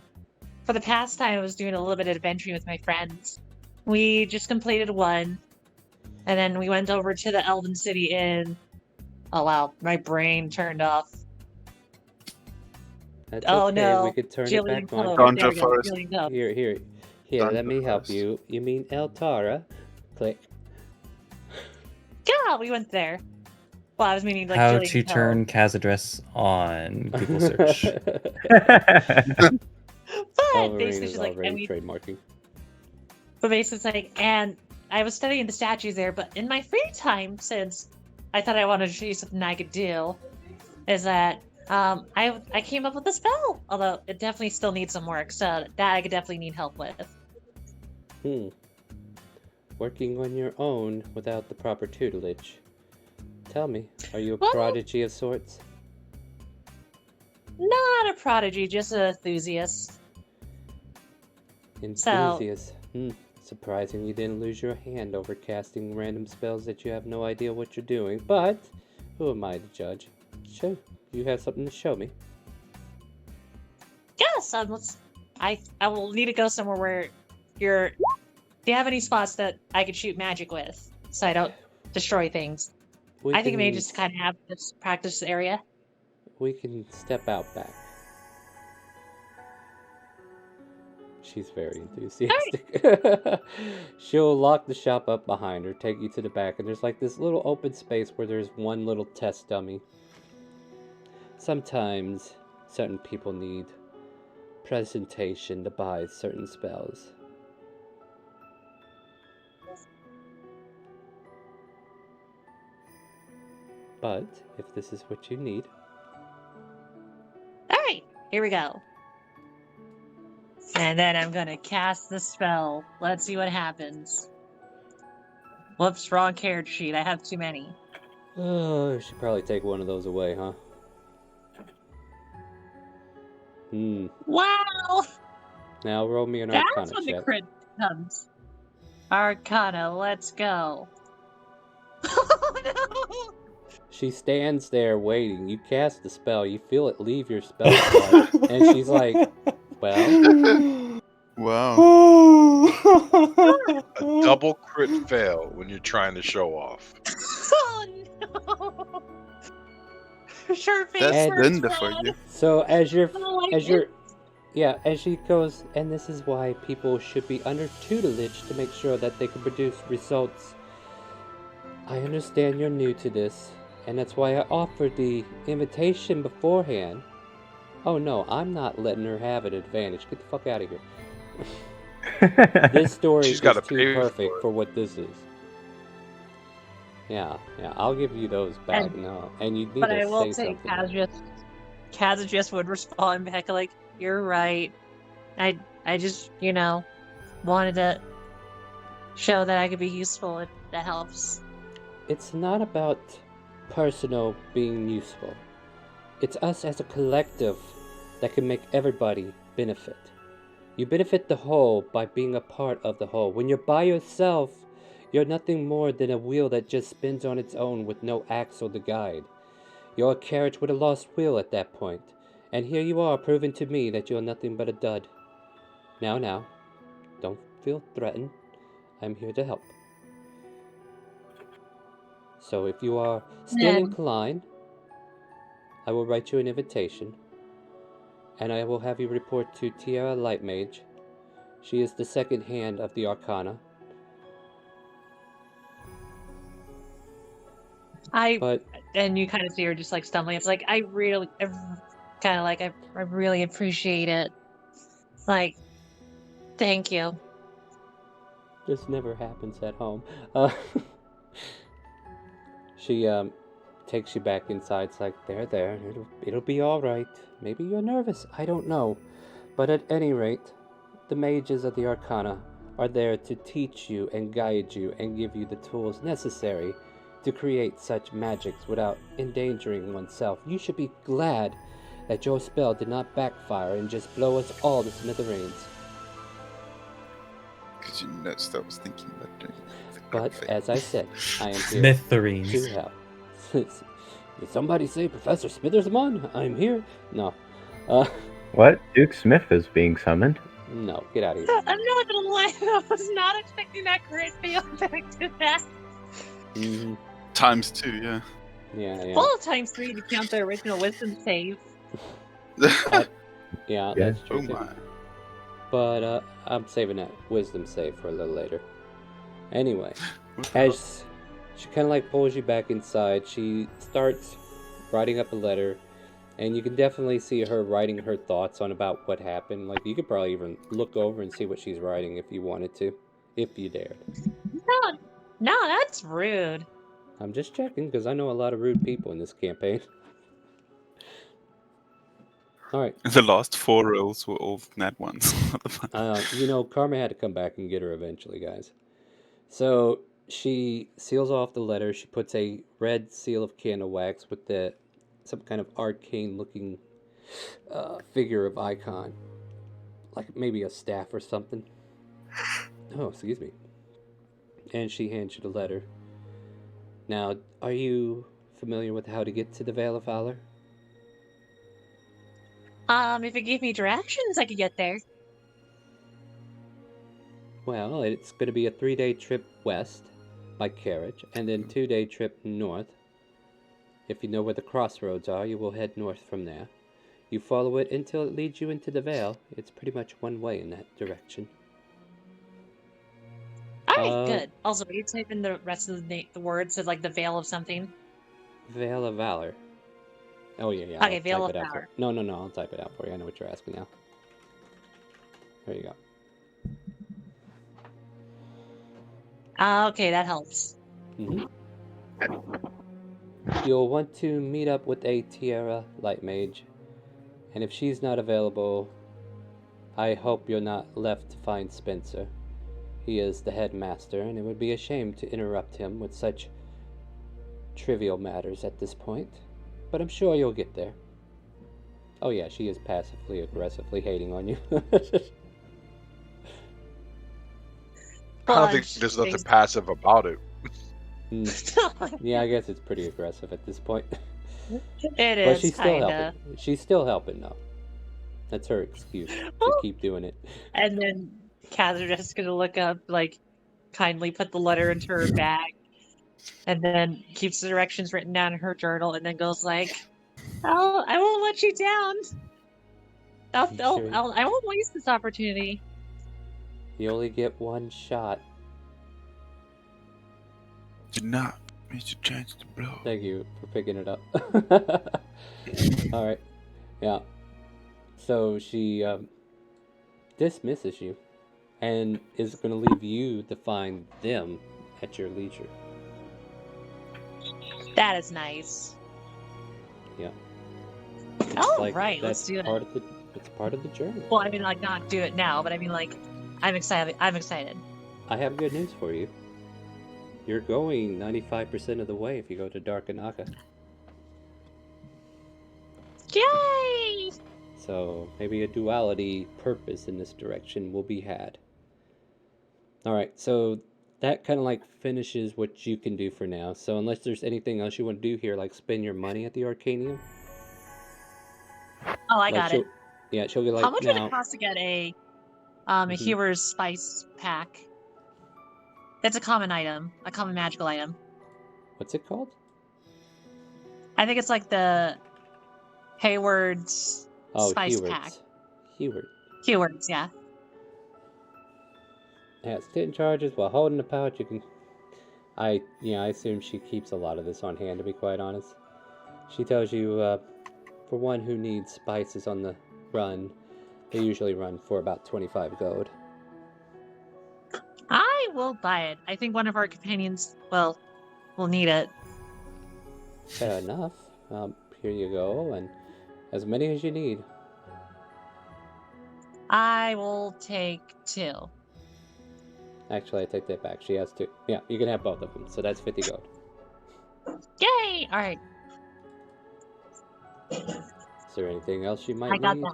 for the past time I was doing a little bit of adventuring with my friends. We just completed one, and then we went over to the Elven City Inn. Oh wow, my brain turned off. That's oh okay. No, We could turn Jillian it back on. Clover. There we go, Jillian Clover. Here. Let me help you. You mean Eltara? Click. Yeah, we went there. Well, I was meaning like How Jillian to Clover. turn CAS address on Google search. But basically, she's like, trademarking. But basically, it's like, and I was studying the statues there, but in my free time, since I thought I wanted to show you something I could do, is that I came up with a spell, although it definitely still needs some work, so that I could definitely need help with. Working on your own without the proper tutelage. Tell me, are you a Well, prodigy of sorts? Not a prodigy, just an enthusiast. Enthusiast. Surprising you didn't lose your hand over casting random spells that you have no idea what you're doing, but who am I to judge? Sure, you have something to show me. Yes, I will need to go somewhere where do you have any spots that I could shoot magic with, so I don't destroy things? I think I may just kind of have this practice area. We can step out back. She's very enthusiastic. She'll lock the shop up behind her, take you to the back, and there's like this little open space where there's one little test dummy. Sometimes certain people need presentation to buy certain spells. But if this is what you need... Alright, here we go. And then I'm gonna cast the spell. Let's see what happens. Whoops, wrong character sheet. I have too many. Oh, I should probably take one of those away, huh? Wow! Now roll me an That's Arcana when the check. crit comes. Arcana, let's go. Oh no! She stands there waiting. You cast the spell. You feel it leave your spell slot, and she's like, "Well." Wow. A double crit fail when you're trying to show off. Oh no! Sure face That's And- first Linda for round. you. So as Oh she goes, and this is why people should be under tutelage to make sure that they can produce results. I understand you're new to this, and that's why I offered the invitation beforehand. Oh no, I'm not letting her have an advantage. Get the fuck out of here. This story She's is gotta too pay perfect for it. for what this is. Yeah, I'll give you those back now. And you need But to I will say say, something. Kaz just would respond back like, "You're right. I just, wanted to show that I could be useful if that helps." It's not about personal being useful. It's us as a collective that can make everybody benefit. You benefit the whole by being a part of the whole. When you're by yourself, you're nothing more than a wheel that just spins on its own with no axle to guide. You're a carriage with a lost wheel at that point. And here you are proving to me that you're nothing but a dud. Now, don't feel threatened. I'm here to help. So if you are still Then- inclined, I will write you an invitation, and I will have you report to Tiara Lightmage. She is the second hand of the Arcana. And you kind of see her just like stumbling. It's like, I really appreciate it. Like, thank you. This never happens at home. She takes you back inside. It's like, there. It'll be all right. Maybe you're nervous. I don't know. But at any rate, the mages of the Arcana are there to teach you and guide you and give you the tools necessary to create such magics without endangering oneself. You should be glad that your spell did not backfire and just blow us all to smithereens. Because you noticed I was thinking about doing the But thing. as I said, I am here Smithereens. to help. Did somebody say Professor Smithersmon? I'm here. No. What? Duke Smith is being summoned? No, get out of here. I'm not gonna lie, I was not expecting that crit fail back to that. Mhm. Times 2, yeah. Yeah. Full times 3 to count the original wisdom save. Yeah, Yeah. that's true Oh too. my. But I'm saving that wisdom save for a little later. Anyway, as she kind of like pulls you back inside, she starts writing up a letter, and you can definitely see her writing her thoughts on about what happened. Like, you could probably even look over and see what she's writing if you wanted to, if you dared. No, that's rude. I'm just checking because I know a lot of rude people in this campaign. All right. The last 4 rolls were all nat ones. Karma had to come back and get her eventually, guys. So she seals off the letter. She puts a red seal of candle wax with some kind of arcane-looking figure of icon, like maybe a staff or something. Oh, excuse me. And she hands you the letter. Now, are you familiar with how to get to the Vale of Valor? If it gave me directions, I could get there. Well, it's going to be a 3-day trip west by carriage, and then 2-day trip north. If you know where the crossroads are, you will head north from there. You follow it until it leads you into the Vale. It's pretty much one way in that direction. Alright, good. Also, will you type in the rest of the words of like the Veil of something? Vale of Valor. Oh, yeah. Okay, I'll Vale type of it out Valor. No, I'll type it out for you. I know what you're asking now. There you go. Okay, that helps. Mm-hmm. You'll want to meet up with a Tiara Light Mage, and if she's not available, I hope you're not left to find Spencer. He is the headmaster, and it would be a shame to interrupt him with such trivial matters at this point, but I'm sure you'll get there. Oh yeah, she is passively aggressively hating on you. I don't think there's nothing passive about it. Yeah, I guess it's pretty aggressive at this point. It But is she's still kinda. helping. She's still helping though. That's her excuse to keep doing it. And then Kaz are just gonna look up, like, kindly put the letter into her bag, and then keeps the directions written down in her journal, and then goes like, "Oh, I won't let you down. I won't waste this opportunity." You only get one shot. Do not miss your chance to blow. Thank you for picking it up. Alright. Yeah. So she dismisses you and is going to leave you to find them at your leisure. That is nice. Yeah. All right, let's do it. It's part of the journey. Well, I mean, like, not do it now, but I mean, like, I'm excited. I'm excited. I have good news for you. You're going 95% of the way if you go to Darkanaka. Yay! So maybe a duality purpose in this direction will be had. Alright, so that kind of like finishes what you can do for now. So unless there's anything else you want to do here, like spend your money at the Arcanium. Oh, I got it. Yeah, she'll get like How much now. would it cost to get a healer's spice pack? That's a common item, a common magical item. What's it called? I think it's like the Hayward's spice pack. Hayward's, yeah. Yeah, it's 10 charges while holding the pouch. You can. I assume she keeps a lot of this on hand, to be quite honest. She tells you, for one who needs spices on the run, they usually run for about 25 gold. I will buy it. I think one of our companions, will need it. Fair enough. Here you go, and as many as you need. I will take 2. Actually, I take that back. She has 2. Yeah, you can have both of them, so that's 50 gold. Yay! Alright. Is there anything else you might I got need?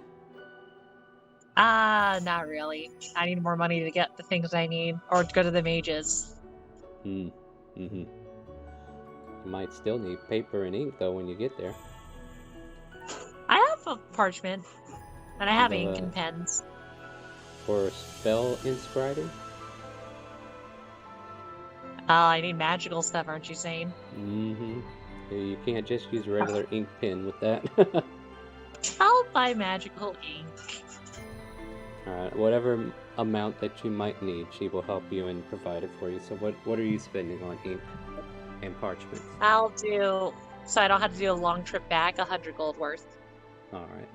that. Not really. I need more money to get the things I need, or to go to the mages. You might still need paper and ink, though, when you get there. I have a parchment, and I have ink and pens. For spell inscribing? I need magical stuff, aren't you saying? You can't just use a regular ink pen with that. I'll buy magical ink. Alright, whatever amount that you might need, she will help you and provide it for you. So what are you spending on ink and parchments? I'll do, so I don't have to do a long trip back, 100 gold worth. Alright.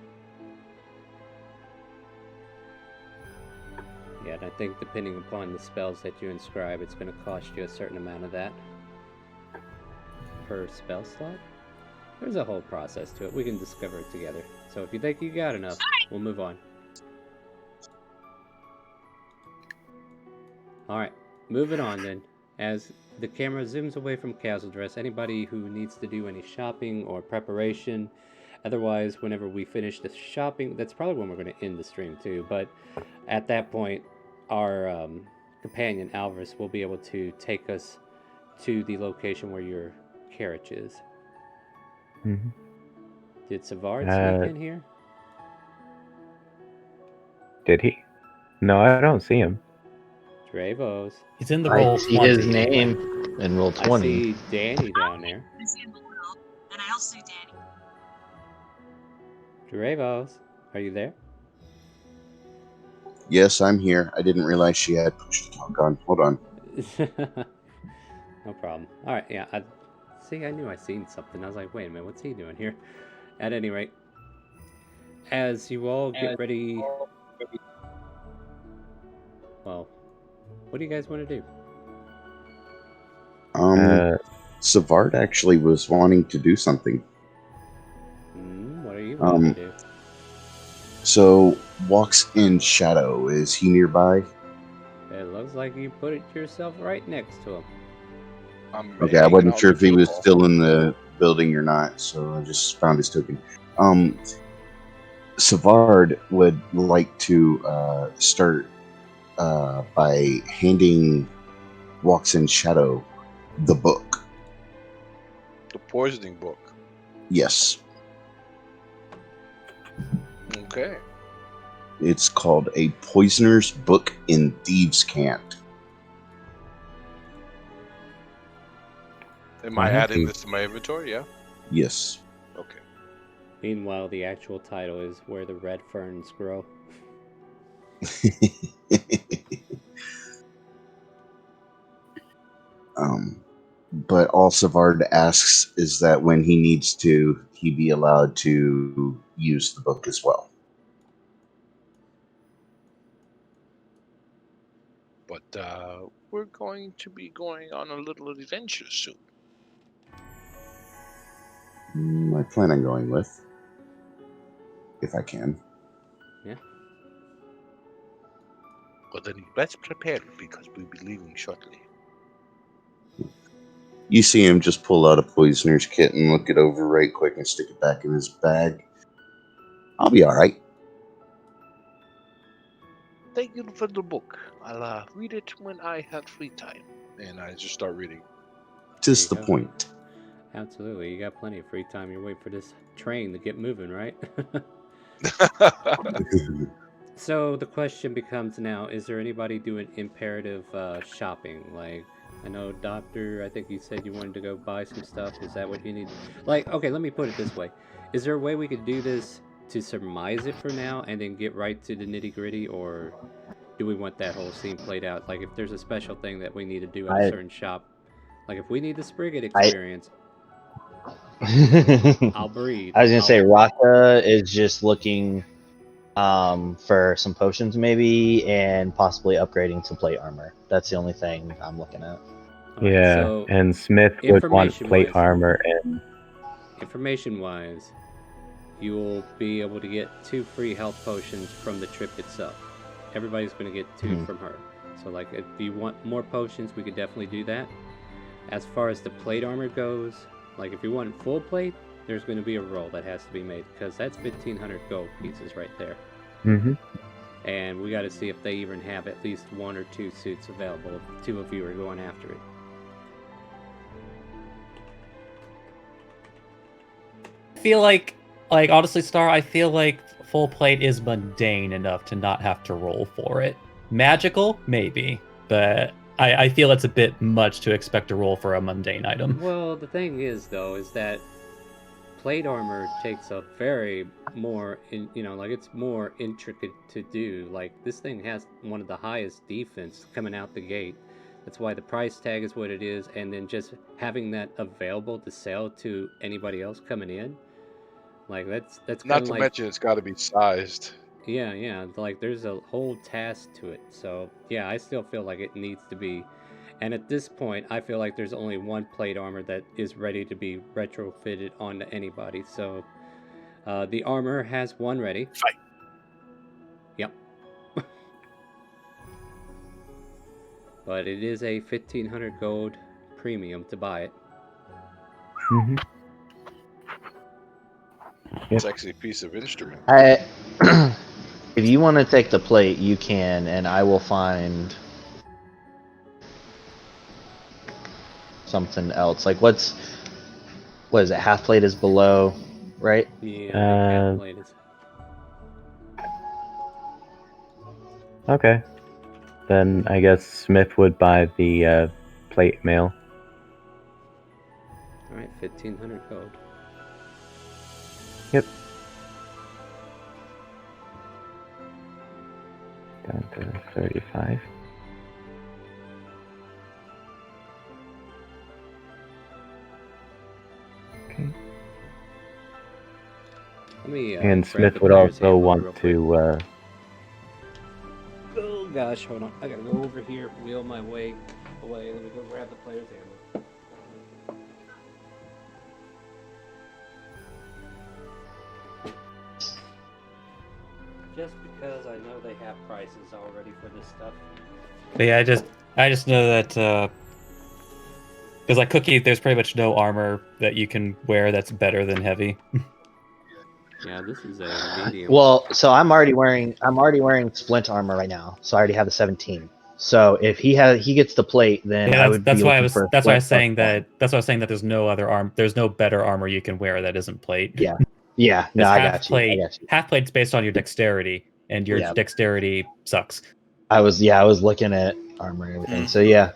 Yeah, and I think depending upon the spells that you inscribe, it's going to cost you a certain amount of that per spell slot. There's a whole process to it. We can discover it together. So if you think you got enough, we'll move on. Alright, moving on then. As the camera zooms away from Castle Dress, anybody who needs to do any shopping or preparation, otherwise, whenever we finish the shopping, that's probably when we're going to end the stream too, but at that point, our companion Alvarez will be able to take us to the location where your carriage is. Did Savard sneak in here? Did he? No, I don't see him. Dravos. He's in the I roll see 20. his name in roll 20. I see Danny down there. I see him and I also see Danny. Dravos, are you there? Yes, I'm here. I didn't realize she had push to talk on. Hold on. No problem. Alright, yeah. I knew I seen something. I was like, wait a minute, what's he doing here? At any rate, as you all get ready... Well, what do you guys want to do? Savard actually was wanting to do something. What are you wanting to do? So, walks in shadow. Is he nearby? It looks like you put it yourself right next to him. Okay, I wasn't sure if he was still in the building or not, so I just found his token. Savard would like to start by handing Walks in Shadow the book. The poisoning book. Yes. Okay. It's called A Poisoner's Book in Thieves' Cant. Am I adding this to my inventory? Yeah. Yes. Okay. Meanwhile, the actual title is Where the Red Ferns Grow. But all Savard asks is that when he needs to, he be allowed to use the book as well. But we're going to be going on a little adventure soon. I plan on going with, if I can. Yeah. Well, then let's prepare because we'll be leaving shortly. You see him just pull out a poisoner's kit and look it over right quick and stick it back in his bag. I'll be all right. Thank you for the book. I'll read it when I have free time. And I just start reading. Just the point. Absolutely. You got plenty of free time. You're waiting for this train to get moving, right? So the question becomes now, is there anybody doing imperative shopping? Like, I know, Doctor, I think you said you wanted to go buy some stuff. Is that what you need? Like, okay, let me put it this way. Is there a way we could do this to surmise it for now and then get right to the nitty-gritty, or do we want that whole scene played out? Like, if there's a special thing that we need to do at a certain shop, like if we need the Sprigget experience, I'll breathe. I was gonna say Raka is just looking for some potions maybe, and possibly upgrading to plate armor. That's the only thing I'm looking at. Right, Yeah, so and Smith would want plate armor and... Information-wise, you will be able to get 2 free health potions from the trip itself. Everybody's going to get 2 from her. So, like, if you want more potions, we could definitely do that. As far as the plate armor goes, like, if you want full plate, there's going to be a roll that has to be made, because that's 1,500 gold pieces right there. Mm-hmm. And we got to see if they even have at least 1 or 2 suits available if 2 of you are going after it. I feel like honestly, Star, I feel like full plate is mundane enough to not have to roll for it. Magical, maybe, but I feel it's a bit much to expect to roll for a mundane item. Well, the thing is, though, is that plate armor takes a very more, like, it's more intricate to do. Like, this thing has one of the highest defense coming out the gate. That's why the price tag is what it is, and then just having that available to sell to anybody else coming in, like, that's not to mention it's got to be sized. Yeah, like, there's a whole task to it. So yeah, I still feel like it needs to be. And at this point, I feel like there's only 1 plate armor that is ready to be retrofitted onto anybody. So the armor has 1 ready. Fight. Yep. But it is a 1,500 gold premium to buy it. Mm-hmm. Yep. Sexy piece of instrument. If you want to take the plate, you can, and I will find something else. Like, what is it? Half plate is below, right? Yeah, half plate is. Okay. Then I guess Smith would buy the plate mail. Alright, 1,500 gold. Yep. Down to 35. Okay. Let me, and Smith would also want to... Oh gosh, hold on. I gotta go over here, wheel my way away. Let me go grab the player's handbook. Just because I know they have prices already for this stuff. But yeah, I just know that Because like Cookie, there's pretty much no armor that you can wear that's better than heavy. Yeah, this is a medium. Well, so I'm already wearing splint armor right now, so I already have the 17. So if he gets the plate, then I would that's be why I looking was for. that's why I was splint saying plus that that's why I was saying that there's no better armor you can wear that isn't plate. one. Yeah. No, Because I got you. half plate's based on your dexterity, and your Yeah. dexterity sucks. I was looking at armor and everything. So yeah.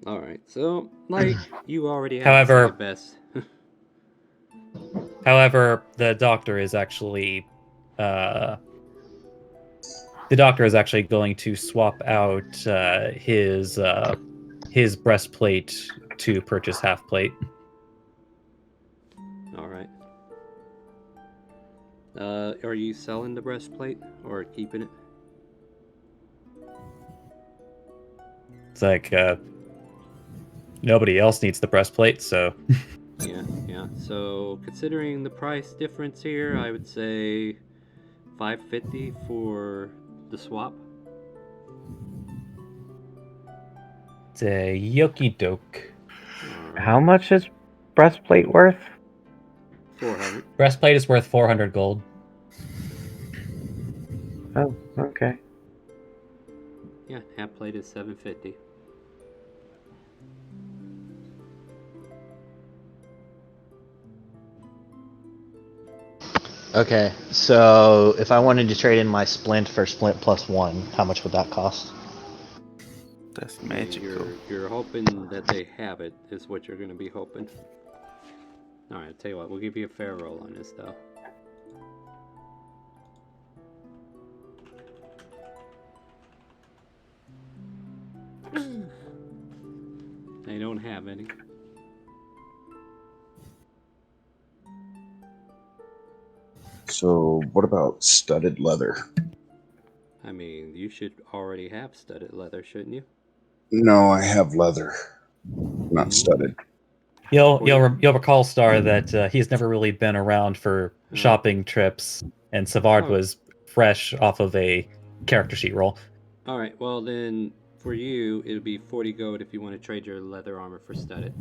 All right, so Light, you already have However- the second best. However, the doctor is actually going to swap out his breastplate to purchase half plate. All right. Are you selling the breastplate or keeping it? It's like nobody else needs the breastplate, so Yeah. So considering the price difference here, I would say $550 for the swap. it's a yoki doke. How much is breastplate worth? 400. Breastplate is worth 400 gold. Oh, okay. Yeah, half plate is $750. Okay. So if I wanted to trade in my splint for splint plus one, how much would that cost? That's And magical. You're hoping that they have it, is what you're going to be hoping. Alright, I'll tell you what, we'll give you a fair roll on this, though. They don't have any. So, what about studded leather? I mean, you should already have studded leather, shouldn't you? No, I have leather, not studded. You'll recall, Star, that he's never really been around for shopping trips, and Savard was fresh off of a character sheet roll. Alright, well then, for you, it'll be 40 gold if you want to trade your leather armor for studded.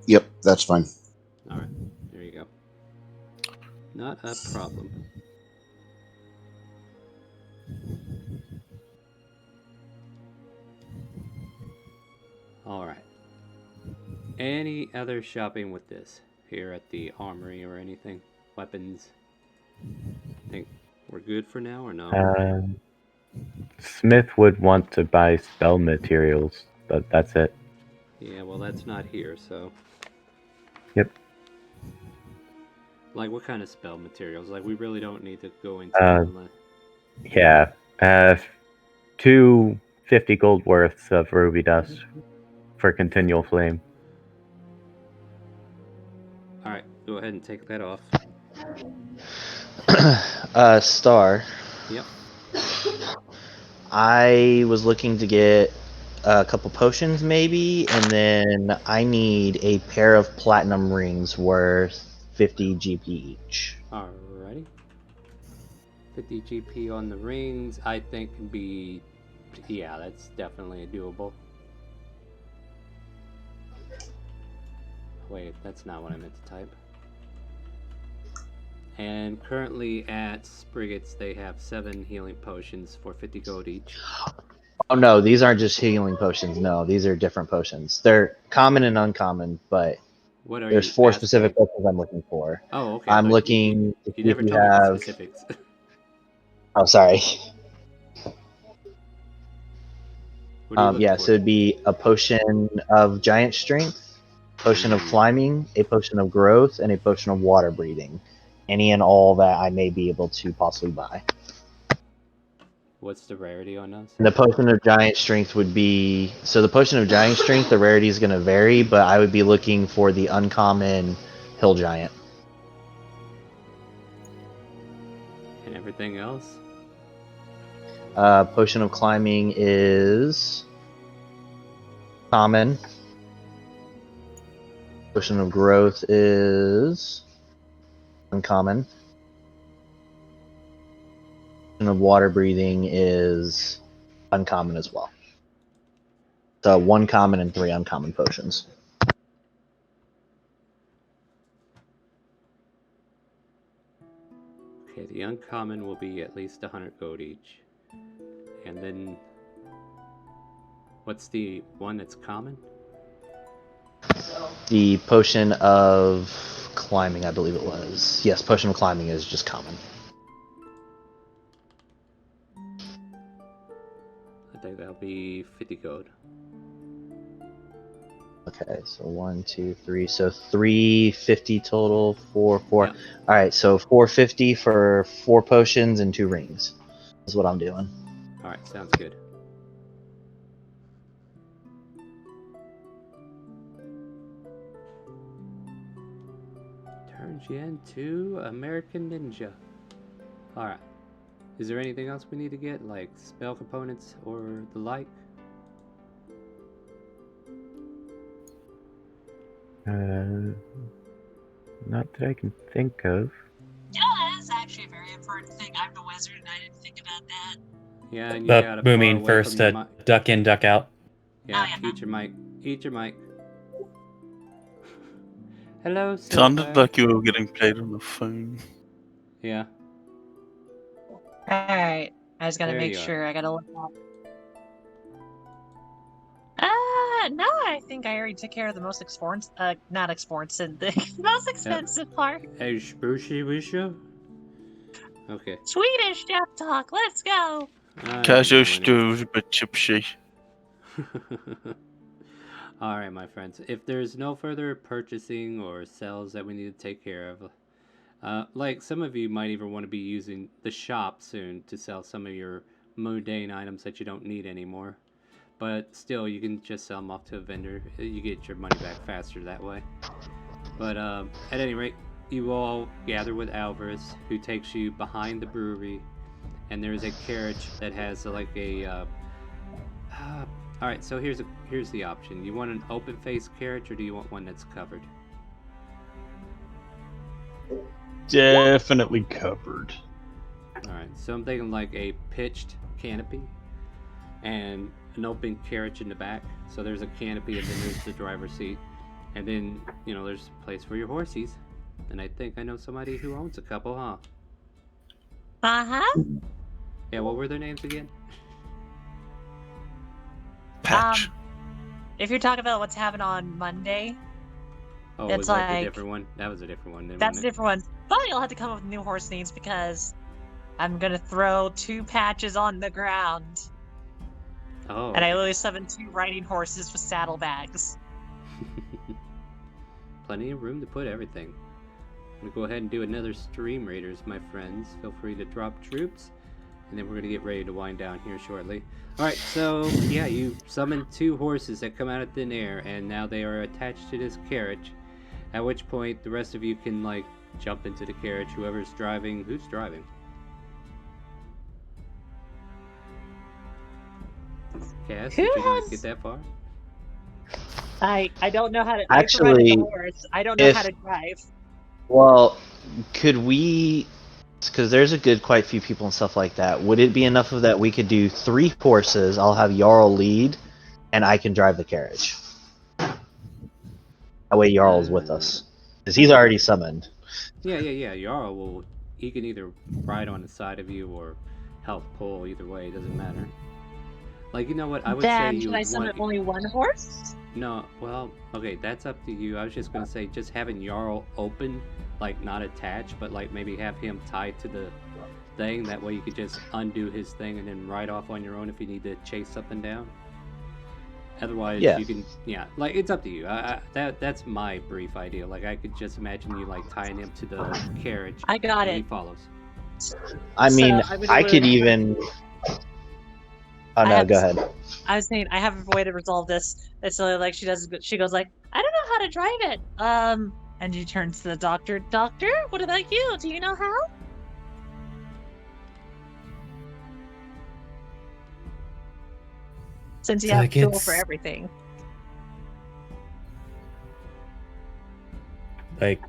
Yep, that's fine. Alright, there you go. Not a problem. Alright. Any other shopping with this here at the armory or anything? Weapons? Think we're good for now or no? Smith would want to buy spell materials, but that's it. Yeah, well that's not here, so... Yep. Like what kind of spell materials? Like we really don't need to go into unless... Yeah. 250 gold worths of ruby dust for continual flame. Alright, go ahead and take that off. Star. Yep. I was looking to get a couple potions maybe, and then I need a pair of platinum rings worth 50 GP each. Alrighty. 50 GP on the rings, I think can be... Yeah, that's definitely doable. Wait, that's not what I meant to type. And currently at Sprigates, they have 7 healing potions for 50 gold each. Oh no, these aren't just healing potions. No, these are different potions. They're common and uncommon, but What are there's you 4 asking? specific potions I'm looking for. Oh, okay. I'm but looking to You see never if you told me the have. specifics. Oh, sorry. What are you looking Yeah, for? so it'd be a potion of giant strength, potion of climbing, a potion of growth, and a potion of water breathing. Any and all that I may be able to possibly buy. What's the rarity on those? And the potion of giant strength would be... So the potion of giant strength, the rarity is going to vary, but I would be looking for the uncommon hill giant. And everything else? Potion of climbing is common. Potion of growth is uncommon. Potion of water breathing is uncommon as well. So 1 common and 3 uncommon potions. Okay, the uncommon will be at least 100 gold each. And then, what's the one that's common? The potion of climbing, I believe it was. Yes, potion of climbing is just common. I think that'll be 50 gold. Okay, so 1, 2, 3. So 350 total. 4. Yeah. All right, so 450 for 4 potions and 2 rings. Is what I'm doing. All right, sounds good. Turns you into American Ninja. All right. Is there anything else we need to get, like spell components or the like? Not that I can think of. Yeah, that is actually a very important thing. I'm the wizard and I didn't think about that. Yeah, and you got But Booming first, duck in, duck out. Yeah, eat your mic. Eat your mic. Hello, Silver. Sounded like you were getting played on the phone. Yeah. Alright, I just gotta There make you are. sure. I gotta look up. No, I think I already took care of the most not expensive, the most expensive part. Hey, Sprucey Wisha? Okay. Swedish chef talk, let's go! Casual stews, but chipsy. Alright, my friends. If there's no further purchasing or sales that we need to take care of, like some of you might even want to be using the shop soon to sell some of your mundane items that you don't need anymore. But still, you can just sell them off to a vendor. You get your money back faster that way. But at any rate, you all gather with Alvarez, who takes you behind the brewery, and there's a carriage that has like a. All right, so here's the option. You want an open face carriage, or do you want one that's covered? Definitely covered. All right, so I'm thinking like a pitched canopy, and an open carriage in the back. So there's a canopy, and then there's the driver's seat, and then there's a place for your horsies. And I think I know somebody who owns a couple, huh? Uh-huh. Yeah, what were their names again? Patch. If you're talking about what's happening on Monday, Oh, it's was that like a different one? That was a different one. Then, that's a wasn't it? different one. But you'll have to come up with new horse names because I'm gonna throw 2 patches on the ground. Oh. And I literally summoned 2 riding horses with saddlebags. Plenty of room to put everything. I'm gonna go ahead and do another StreamRaiders, my friends. Feel free to drop troops, and then we're gonna get ready to wind down here shortly. All right, so yeah, you summoned 2 horses that come out of thin air, and now they are attached to this carriage. At which point, the rest of you can like jump into the carriage. Whoever's driving, who's driving? Cass, did you not get that far? I don't know how to Actually, I don't know how to drive. Well, could we? Because there's a good quite few people and stuff like that. Would it be enough of that we could do 3 horses? I'll have Jarl lead, and I can drive the carriage. That way, Jarl's with us, because he's already summoned. Yeah. Jarl will. He can either ride on the side of you or help pull. Either way, it doesn't matter. Like, you know what? I would say you should I summon only 1 horse? No, well, okay, that's up to you. I was just gonna say, just having Jarl open, like not attached, but like maybe have him tied to the thing. That way you could just undo his thing and then ride off on your own if you need to chase something down. Otherwise, you can, like it's up to you. That's my brief idea. Like I could just imagine you like tying him to the carriage. I got and it. He follows. I mean, I could even. Oh no, go ahead. I was saying I have a way to resolve this. It's so like she goes like, I don't know how to drive it. And she turns to the doctor. Doctor, what about you? Do you know how? Since you have a tool for everything. Like,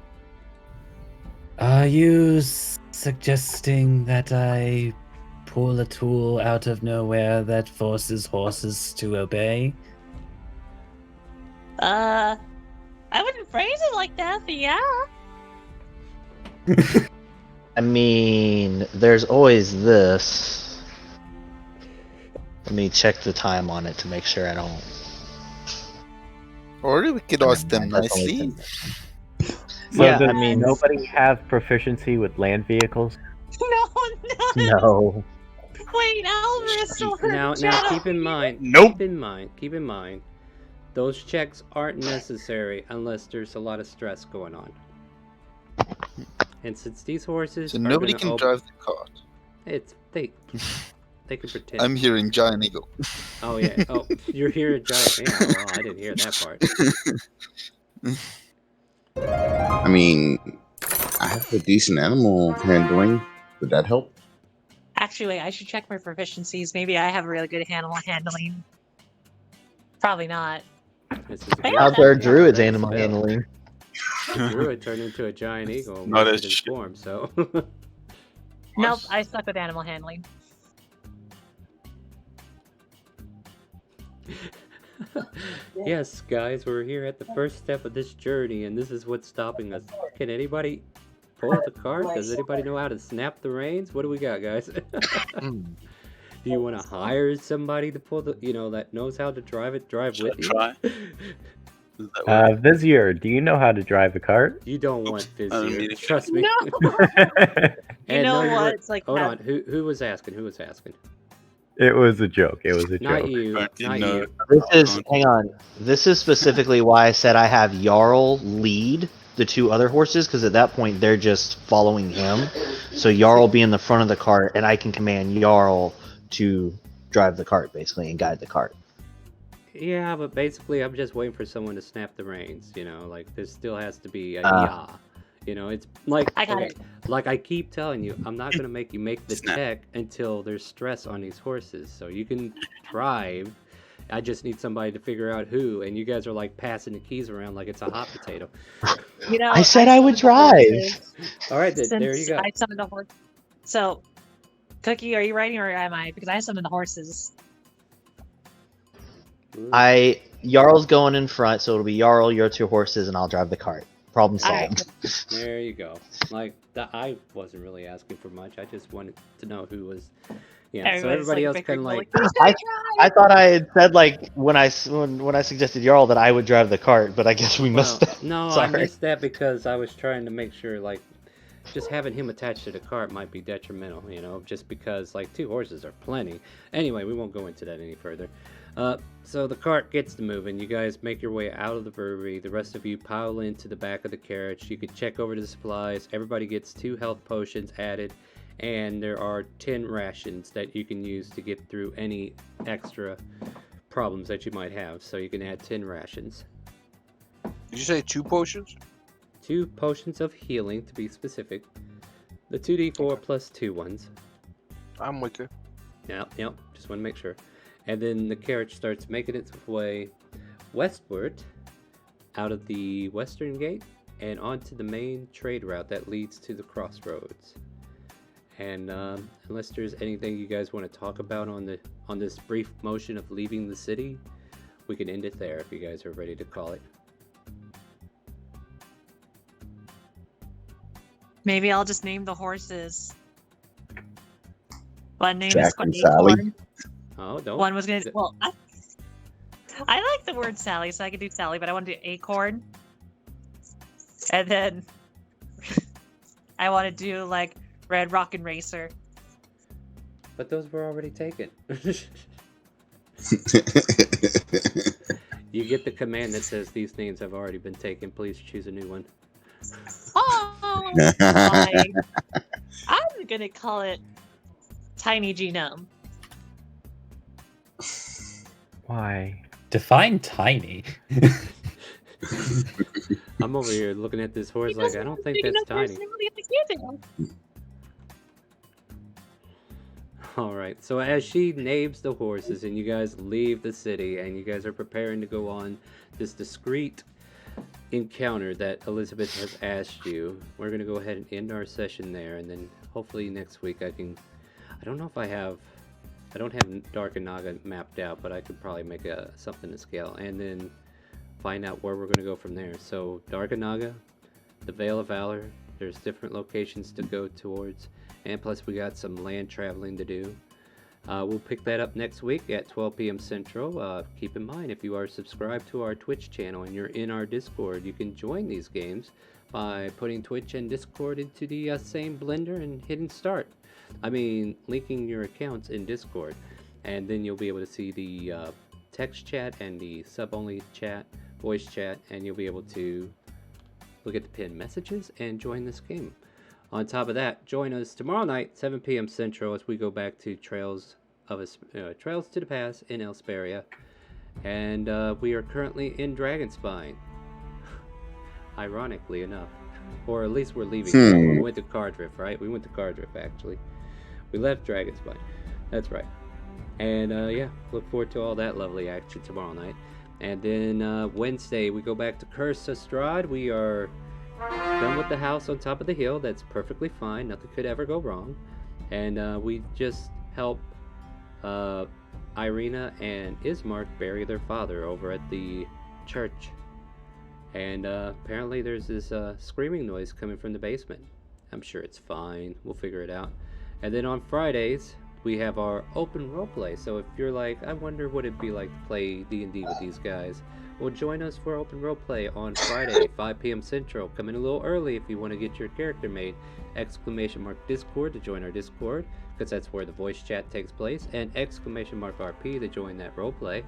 are you suggesting that I pull a tool out of nowhere that forces horses to obey? I wouldn't phrase it like that, but yeah. I mean, there's always this. Let me check the time on it to make sure I don't. Or we could ask them That's only nicely. 10 seconds. So Yeah, does I mean, nobody have proficiency with land vehicles? No, no. Wait, Alvarez still heard Now, Shadow. keep in mind. Nope. Keep in mind. Those checks aren't necessary unless there's a lot of stress going on. And since these horses So are nobody gonna can drive the cart. they can pretend. I'm hearing Giant Eagle. Oh yeah. Oh, you're hearing Giant Eagle. Oh, I didn't hear that part. I mean, I have a decent animal handling. Would that help? Actually, wait, I should check my proficiencies. Maybe I have really good animal handling. Probably not. How's our druid's animal handling? The druid turned into a giant eagle and Not wasted as his form, so. Nope, I stuck with animal handling. Yes, guys, we're here at the first step of this journey, and this is what's stopping us. Can anybody pull the cart? Does anybody know how to snap the reins? What do we got, guys? Do you want to hire somebody to pull the, that knows how to drive it, drive with you? Try. Vizier, do you know how to drive a cart? You don't want I don't Vizier, need it. trust me. No. And know no, what? weren't- It's like hold that. on, who was asking? Who was asking? It was a joke. It was a Not joke. you. But, Not know, you. This is, hang on. This is specifically why I said I have Jarl lead the two other horses, because at that point they're just following him. So Jarl will be in the front of the cart, and I can command Jarl to drive the cart, basically, and guide the cart. Yeah, but basically, I'm just waiting for someone to snap the reins. Like there still has to be a yeah. It's like I got it. Like I keep telling you, I'm not gonna make you make the Snap. check until there's stress on these horses. So you can drive. I just need somebody to figure out who. And you guys are like passing the keys around like it's a hot potato. I said I would drive. All right, then, there you go. I summoned the horse. So, Cookie, are you writing or am I? Because I summoned the horses. Jarl's going in front, so it'll be Jarl, your two horses, and I'll drive the cart. Problem solved. There you go. Like I wasn't really asking for much. I just wanted to know who was. Yeah. So everybody else kind of like. I thought I had said like when I suggested Jarl that I would drive the cart, but I guess we missed that. No, I Sorry. missed that because I was trying to make sure like just having him attached to the cart might be detrimental. Just because like two horses are plenty. Anyway, we won't go into that any further. So the cart gets to moving. You guys make your way out of the brewery. The rest of you pile into the back of the carriage. You can check over the supplies. Everybody gets 2 health potions added, and there are 10 rations that you can use to get through any extra problems that you might have. So you can add 10 rations. Did you say 2 potions? 2 potions of healing, to be specific. The 2d4 plus 2 ones. I'm with you. Yep. Just want to make sure. And then the carriage starts making its way westward out of the western gate and onto the main trade route that leads to the crossroads. And unless there's anything you guys want to talk about on this brief motion of leaving the city, we can end it there if you guys are ready to call it. Maybe I'll just name the horses. One name Jack is and Sally. Acorn. Oh, don't. One was gonna. Well, I like the word Sally, so I could do Sally, but I want to do Acorn. And then I want to do like Red Rockin' Racer. But those were already taken. You get the command that says these names have already been taken. Please choose a new one. Oh, fine. I'm gonna call it Tiny Genome. Why? Define tiny. I'm over here looking at this horse like I don't think that's tiny. Alright, so as she names the horses and you guys leave the city and you guys are preparing to go on this discreet encounter that Elizabeth has asked you, we're going to go ahead and end our session there, and then hopefully next week I don't know if I don't have Dark and Naga mapped out, but I could probably make something to scale and then find out where we're going to go from there. So Dark and Naga, the Veil of Valor, There's different locations to go towards, and plus we got some land traveling to do. We'll pick that up next week at 12 p.m. Central. Keep in mind, if you are subscribed to our Twitch channel and you're in our Discord, you can join these games by putting Twitch and Discord into the same blender and hitting start. I mean, linking your accounts in Discord, and then you'll be able to see the text chat and the sub-only chat, voice chat, and you'll be able to look at the pinned messages and join this game. On top of that, join us tomorrow night, 7 p.m. Central, as we go back to Trails to the Pass in Elsperia, and we are currently in Dragonspine. Ironically enough, or at least we're leaving. We went to Cardrift, right? We went to Cardrift actually. We left Dragonspine. That's right. And yeah, look forward to all that lovely action tomorrow night. And then Wednesday we go back to Curse Estrad. We are done with the house on top of the hill. That's perfectly fine. Nothing could ever go wrong. And we just help Irina and Ismark bury their father over at the church. And apparently there's this screaming noise coming from the basement. I'm sure it's fine. We'll figure it out. And then on Fridays, we have our open roleplay. So if you're like, I wonder what it'd be like to play D&D with these guys, well, join us for open roleplay on Friday, 5 p.m. Central. Come in a little early if you want to get your character made. !Discord to join our Discord, because that's where the voice chat takes place, and !RP to join that roleplay.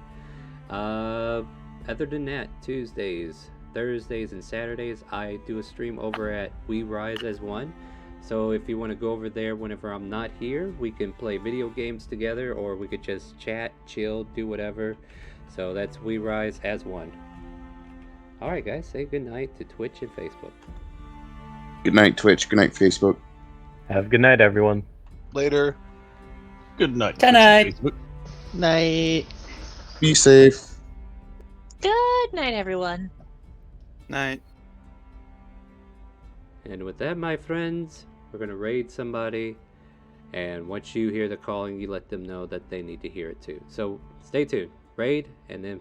Other than that, Tuesdays, Thursdays, and Saturdays, I do a stream over at We Rise as One. So if you want to go over there whenever I'm not here, we can play video games together, or we could just chat, chill, do whatever. So that's We Rise as One. Alright guys, say good night to Twitch and Facebook. Good night, Twitch. Good night, Facebook. Have a good night, everyone. Later. Good night. Good night. Night. Be safe. Good night, everyone. Night. And with that, my friends, we're going to raid somebody. And once you hear the calling, you let them know that they need to hear it too. So stay tuned. Raid, and then